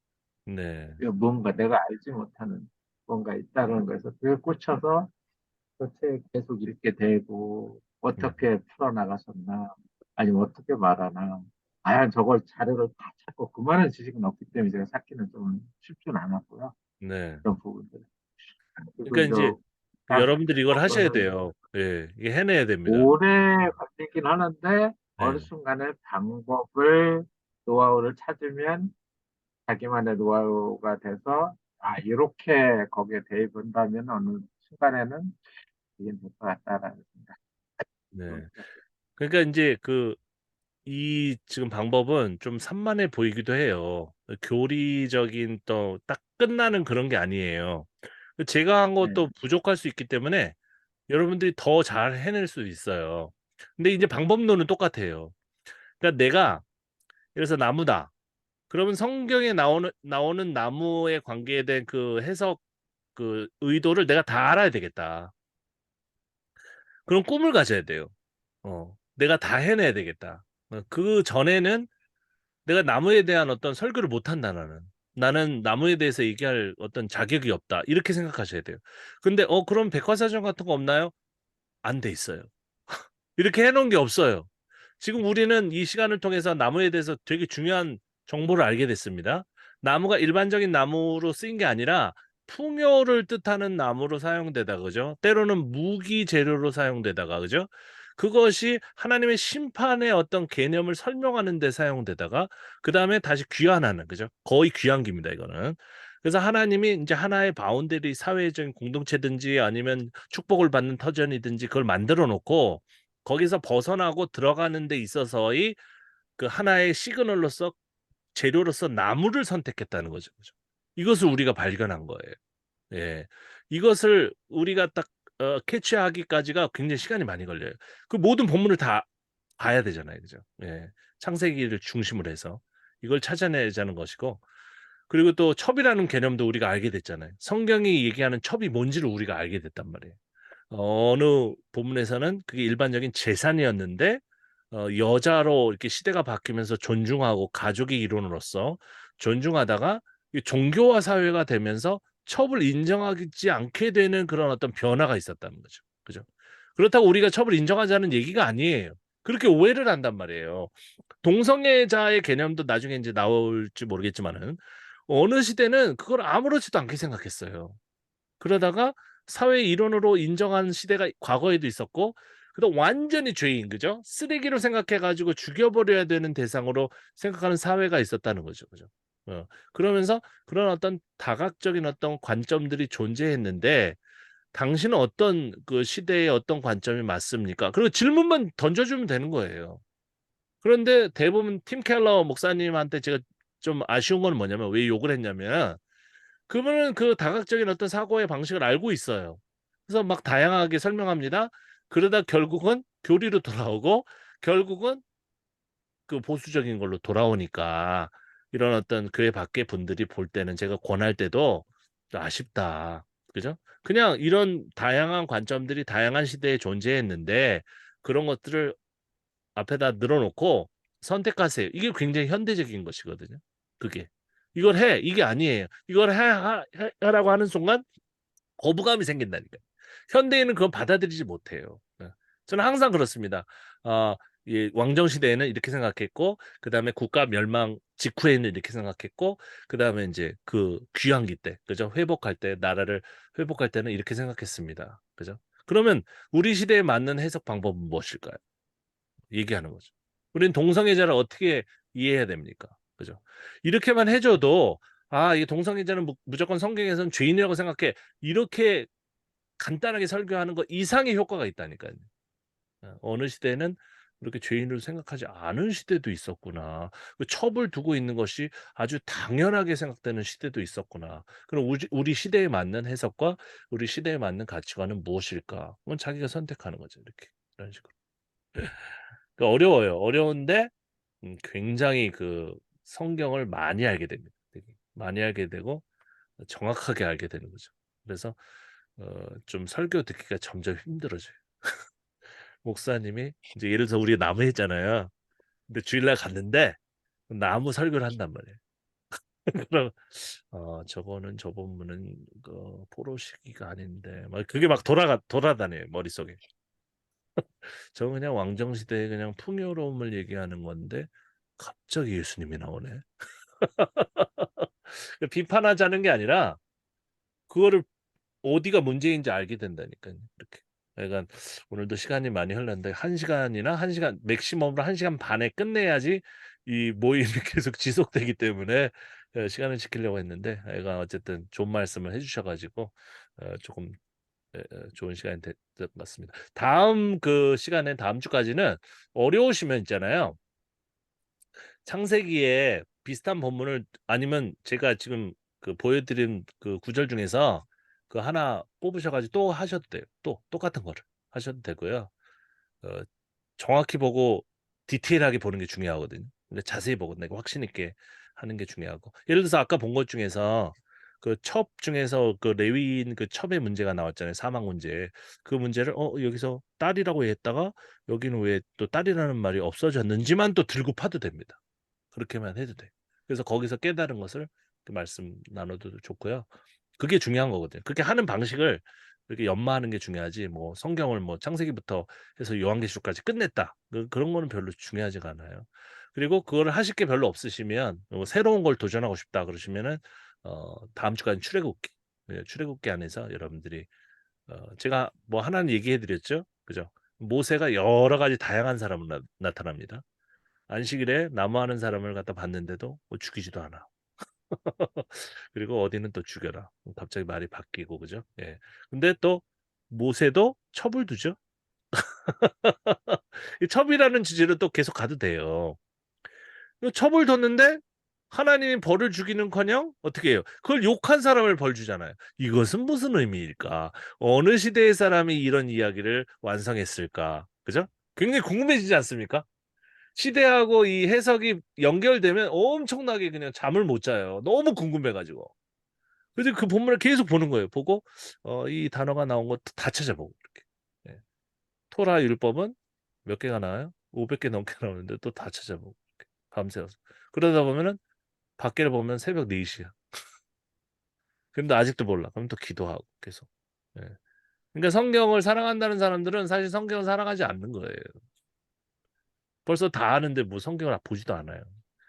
네. 이거 뭔가 내가 알지 못하는 뭔가 있다는 거에서 그게 꽂혀서 그 책 계속 읽게 되고 네. 어떻게 풀어나가셨나 아니면 어떻게 말하나 아야 저걸 자료를 다 찾고 그 많은 지식은 없기 때문에 제가 찾기는 좀 쉽지는 않았고요. 네. 그런 부분들. 그리고 그러니까 이제 이제 아, 여러분들이 이걸 하셔야 그거는 돼요. 예. 이게 해내야 됩니다. 오래 걸리긴 하는데 어느 네. 순간에 방법을 노하우를 찾으면 자기만의 노하우가 돼서 아 이렇게 거기에 대입한다면 어느 순간에는 이게 될 것 같다라는 생각. 네. 그러니까 이제 이 지금 방법은 좀 산만해 보이기도 해요. 교리적인 또 딱 끝나는 그런 게 아니에요. 제가 한 네, 것도 부족할 수 있기 때문에 여러분들이 더 잘 해낼 수 있어요. 근데 이제 방법론은 똑같아요. 그러니까 내가 그래서 나무다. 그러면 성경에 나오는 나무의 관계에 대한 그 해석 그 의도를 내가 다 알아야 되겠다. 그런 꿈을 가져야 돼요. 내가 다 해내야 되겠다. 그 전에는 내가 나무에 대한 어떤 설교를 못 한다 나는 나무에 대해서 얘기할 어떤 자격이 없다. 이렇게 생각하셔야 돼요. 근데 그럼 백과사전 같은 거 없나요? 안 돼 있어요. 이렇게 해놓은 게 없어요. 지금 우리는 이 시간을 통해서 나무에 대해서 되게 중요한 정보를 알게 됐습니다. 나무가 일반적인 나무로 쓰인 게 아니라 풍요를 뜻하는 나무로 사용되다 그죠? 때로는 무기 재료로 사용되다가 그죠? 그것이 하나님의 심판의 어떤 개념을 설명하는 데 사용되다가 그다음에 다시 귀환하는 그죠? 거의 귀환기입니다, 이거는. 그래서 하나님이 이제 하나의 바운더리 사회적인 공동체든지 아니면 축복을 받는 터전이든지 그걸 만들어 놓고 거기서 벗어나고 들어가는 데 있어서의 그 하나의 시그널로서 재료로서 나무를 선택했다는 거죠. 그죠? 이것을 우리가 발견한 거예요. 예. 이것을 우리가 딱 캐치하기까지가 굉장히 시간이 많이 걸려요. 그 모든 본문을 다 봐야 되잖아요. 그죠? 예. 창세기를 중심으로 해서 이걸 찾아내자는 것이고 그리고 또 첩이라는 개념도 우리가 알게 됐잖아요. 성경이 얘기하는 첩이 뭔지를 우리가 알게 됐단 말이에요. 어느 본문에서는 그게 일반적인 재산이었는데 여자로 이렇게 시대가 바뀌면서 존중하고 가족의 일원으로서 존중하다가 이 종교화 사회가 되면서 첩을 인정하지 않게 되는 그런 어떤 변화가 있었다는 거죠. 그죠? 그렇다고 우리가 첩을 인정하자는 얘기가 아니에요. 그렇게 오해를 한단 말이에요. 동성애자의 개념도 나중에 이제 나올지 모르겠지만은 어느 시대는 그걸 아무렇지도 않게 생각했어요. 그러다가 사회 일원으로 인정한 시대가 과거에도 있었고 그다음 완전히 죄인 그죠? 쓰레기로 생각해 가지고 죽여버려야 되는 대상으로 생각하는 사회가 있었다는 거죠. 그죠? 그러면서 그런 어떤 다각적인 어떤 관점들이 존재했는데 당신은 어떤 그 시대의 어떤 관점이 맞습니까? 그리고 질문만 던져주면 되는 거예요. 그런데 대부분 팀 켈러 목사님한테 제가 좀 아쉬운 건 뭐냐면 왜 욕을 했냐면 그분은 그 다각적인 어떤 사고의 방식을 알고 있어요. 그래서 막 다양하게 설명합니다. 그러다 결국은 교리로 돌아오고 결국은 그 보수적인 걸로 돌아오니까 이런 어떤 교회 밖의 분들이 볼 때는 제가 권할 때도 아쉽다. 그죠? 그냥 이런 다양한 관점들이 다양한 시대에 존재했는데 그런 것들을 앞에다 늘어놓고 선택하세요. 이게 굉장히 현대적인 것이거든요. 그게. 이걸 해. 이게 아니에요. 이걸 하라고 하는 순간 거부감이 생긴다니까. 현대인은 그건 받아들이지 못해요. 저는 항상 그렇습니다. 어, 왕정 시대에는 이렇게 생각했고, 그 다음에 국가 멸망 직후에는 이렇게 생각했고, 그 다음에 이제 그 귀환기 때, 그죠? 회복할 때, 나라를 회복할 때는 이렇게 생각했습니다. 그죠? 그러면 우리 시대에 맞는 해석 방법은 무엇일까요? 얘기하는 거죠. 우리는 동성애자를 어떻게 이해해야 됩니까? 그죠? 이렇게만 해줘도 이게 동성애자는 무조건 성경에서는 죄인이라고 생각해. 이렇게 간단하게 설교하는 것 이상의 효과가 있다니까요. 어느 시대는 그렇게 죄인으로 생각하지 않은 시대도 있었구나. 그 첩을 두고 있는 것이 아주 당연하게 생각되는 시대도 있었구나. 그럼 우리 시대에 맞는 해석과 우리 시대에 맞는 가치관은 무엇일까? 그건 자기가 선택하는 거죠. 이렇게 이런 식으로. 그러니까 어려워요. 어려운데 굉장히 그 성경을 많이 알게 됩니다. 되게 많이 알게 되고 정확하게 알게 되는 거죠. 그래서 좀 설교 듣기가 점점 힘들어져요. 목사님이 이제 예를 들어서 우리가 나무 했잖아요. 근데 주일날 갔는데 나무 설교를 한단 말이에요. 그럼 저거는 저 본문은 그 포로시기가 아닌데 막 그게 막 돌아다녀요 머릿속에. 저 그냥 왕정 시대의 그냥 풍요로움을 얘기하는 건데 갑자기 예수님이 나오네. 비판하자는 게 아니라 그거를 어디가 문제인지 알게 된다니까요. 이렇게. 그러니까 오늘도 시간이 많이 흘렀는데 1시간이나 1시간 맥시멈으로 1시간 반에 끝내야지 이 모임이 계속 지속되기 때문에 시간을 지키려고 했는데 애가 어쨌든 좋은 말씀을 해주셔 가지고 조금 좋은 시간이 됐던 것 같습니다. 다음 그 시간에 다음 주까지는 어려우시면 있잖아요. 창세기에 비슷한 본문을 아니면 제가 지금 그 보여드린 그 구절 중에서 그 하나 뽑으셔가지고 또 하셔도 돼요. 또 똑같은 거를 하셔도 되고요. 어, 정확히 보고 디테일하게 보는 게 중요하거든요. 근데 자세히 보고 내가 확신 있게 하는 게 중요하고. 예를 들어서 아까 본 것 중에서 그 첩 중에서 그 레위인 그 첩의 문제가 나왔잖아요. 사망 문제. 그 문제를 여기서 딸이라고 했다가 여기는 왜 또 딸이라는 말이 없어졌는지만 또 들고 파도 됩니다. 그렇게만 해도 돼. 그래서 거기서 깨달은 것을 그 말씀 나눠도 좋고요. 그게 중요한 거거든요. 그렇게 하는 방식을 이렇게 연마하는 게 중요하지. 뭐 성경을 뭐 창세기부터 해서 요한계시록까지 끝냈다. 그런 거는 별로 중요하지가 않아요. 그리고 그걸 하실 게 별로 없으시면 새로운 걸 도전하고 싶다 그러시면은 다음 주까지 출애굽기, 출애굽기 안에서 여러분들이 제가 뭐 하나는 얘기해 드렸죠. 그죠? 모세가 여러 가지 다양한 사람으로 나타납니다. 안식일에 나무하는 사람을 갖다 봤는데도 뭐 죽이지도 않아. 그리고 어디는 또 죽여라. 갑자기 말이 바뀌고 그죠? 예. 근데 또 모세도 첩을 두죠. 이 첩이라는 주제로 또 계속 가도 돼요. 이 첩을 뒀는데 하나님이 벌을 주기는커녕 어떻게 해요? 그걸 욕한 사람을 벌 주잖아요. 이것은 무슨 의미일까? 어느 시대의 사람이 이런 이야기를 완성했을까? 그죠? 굉장히 궁금해지지 않습니까? 시대하고 이 해석이 연결되면 엄청나게 그냥 잠을 못 자요. 너무 궁금해가지고. 그래서 그 본문을 계속 보는 거예요. 보고 이 단어가 나온 거 다 찾아보고 이렇게. 예. 토라 율법은 몇 개가 나와요? 500개 넘게 나오는데 또 다 찾아보고 이렇게. 밤새워서. 그러다 보면은 밖에를 보면 새벽 4시야. 근데 아직도 몰라. 그럼 또 기도하고 계속. 예. 그러니까 성경을 사랑한다는 사람들은 사실 성경을 사랑하지 않는 거예요. 벌써 다 아는데 뭐 성경을 보지도 않아요.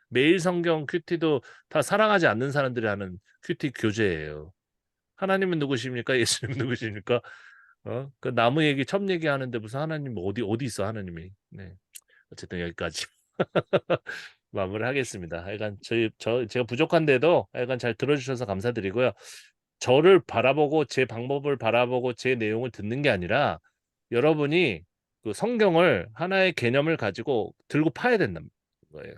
매일 성경 큐티도 다 사랑하지 않는 사람들이 하는 큐티 교재예요. 하나님은 누구십니까? 예수님은 누구십니까? 그 나무 얘기, 첩 얘기 하는데 무슨 하나님 어디 있어 하나님이? 네. 어쨌든 여기까지 마무리하겠습니다. 하여간 제가 부족한데도 하여간 잘 들어주셔서 감사드리고요. 저를 바라보고 제 방법을 바라보고 제 내용을 듣는 게 아니라 여러분이 그 성경을 하나의 개념을 가지고 들고 파야 된다는 거예요.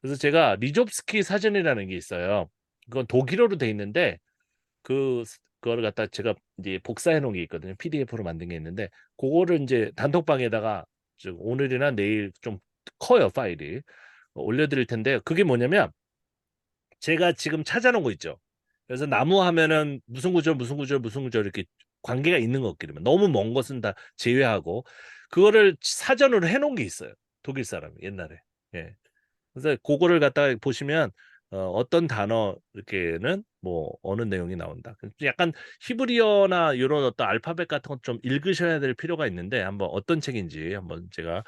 그래서 제가 리좁스키 사전이라는 게 있어요. 그건 독일어로 돼 있는데 그거를 갖다 제가 이제 복사해 놓은 게 있거든요. PDF로 만든 게 있는데 그거를 이제 단톡방에다가 오늘이나 내일 좀 커요 파일이 올려드릴 텐데 그게 뭐냐면 제가 지금 찾아놓은 거 있죠. 그래서 나무 하면은 무슨 구절 무슨 구절 무슨 구절 이렇게 관계가 있는 것끼리만 너무 먼 것은 다 제외하고 그거를 사전으로 해놓은 게 있어요. 독일 사람이 옛날에. 예. 그래서 그거를 갖다가 보시면 어떤 단어 이렇게는 뭐 어느 내용이 나온다. 약간 히브리어나 이런 어떤 알파벳 같은 것 좀 읽으셔야 될 필요가 있는데 한번 어떤 책인지 한번 제가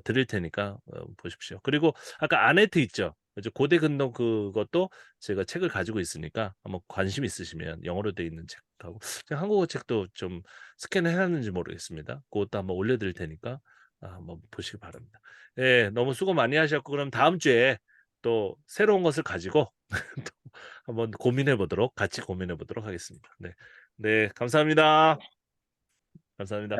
드릴 테니까 보십시오. 그리고 아까 아네트 있죠. 그죠? 고대 근동 그것도 제가 책을 가지고 있으니까 한번 관심 있으시면 영어로 돼 있는 책하고 제가 한국어 책도 좀 스캔을 해놨는지 모르겠습니다. 그것도 한번 올려드릴 테니까 한번 보시기 바랍니다. 예, 너무 수고 많이 하셨고 그럼 다음 주에 또 새로운 것을 가지고 또 한번 같이 고민해 보도록 하겠습니다. 네. 네, 감사합니다. 감사합니다.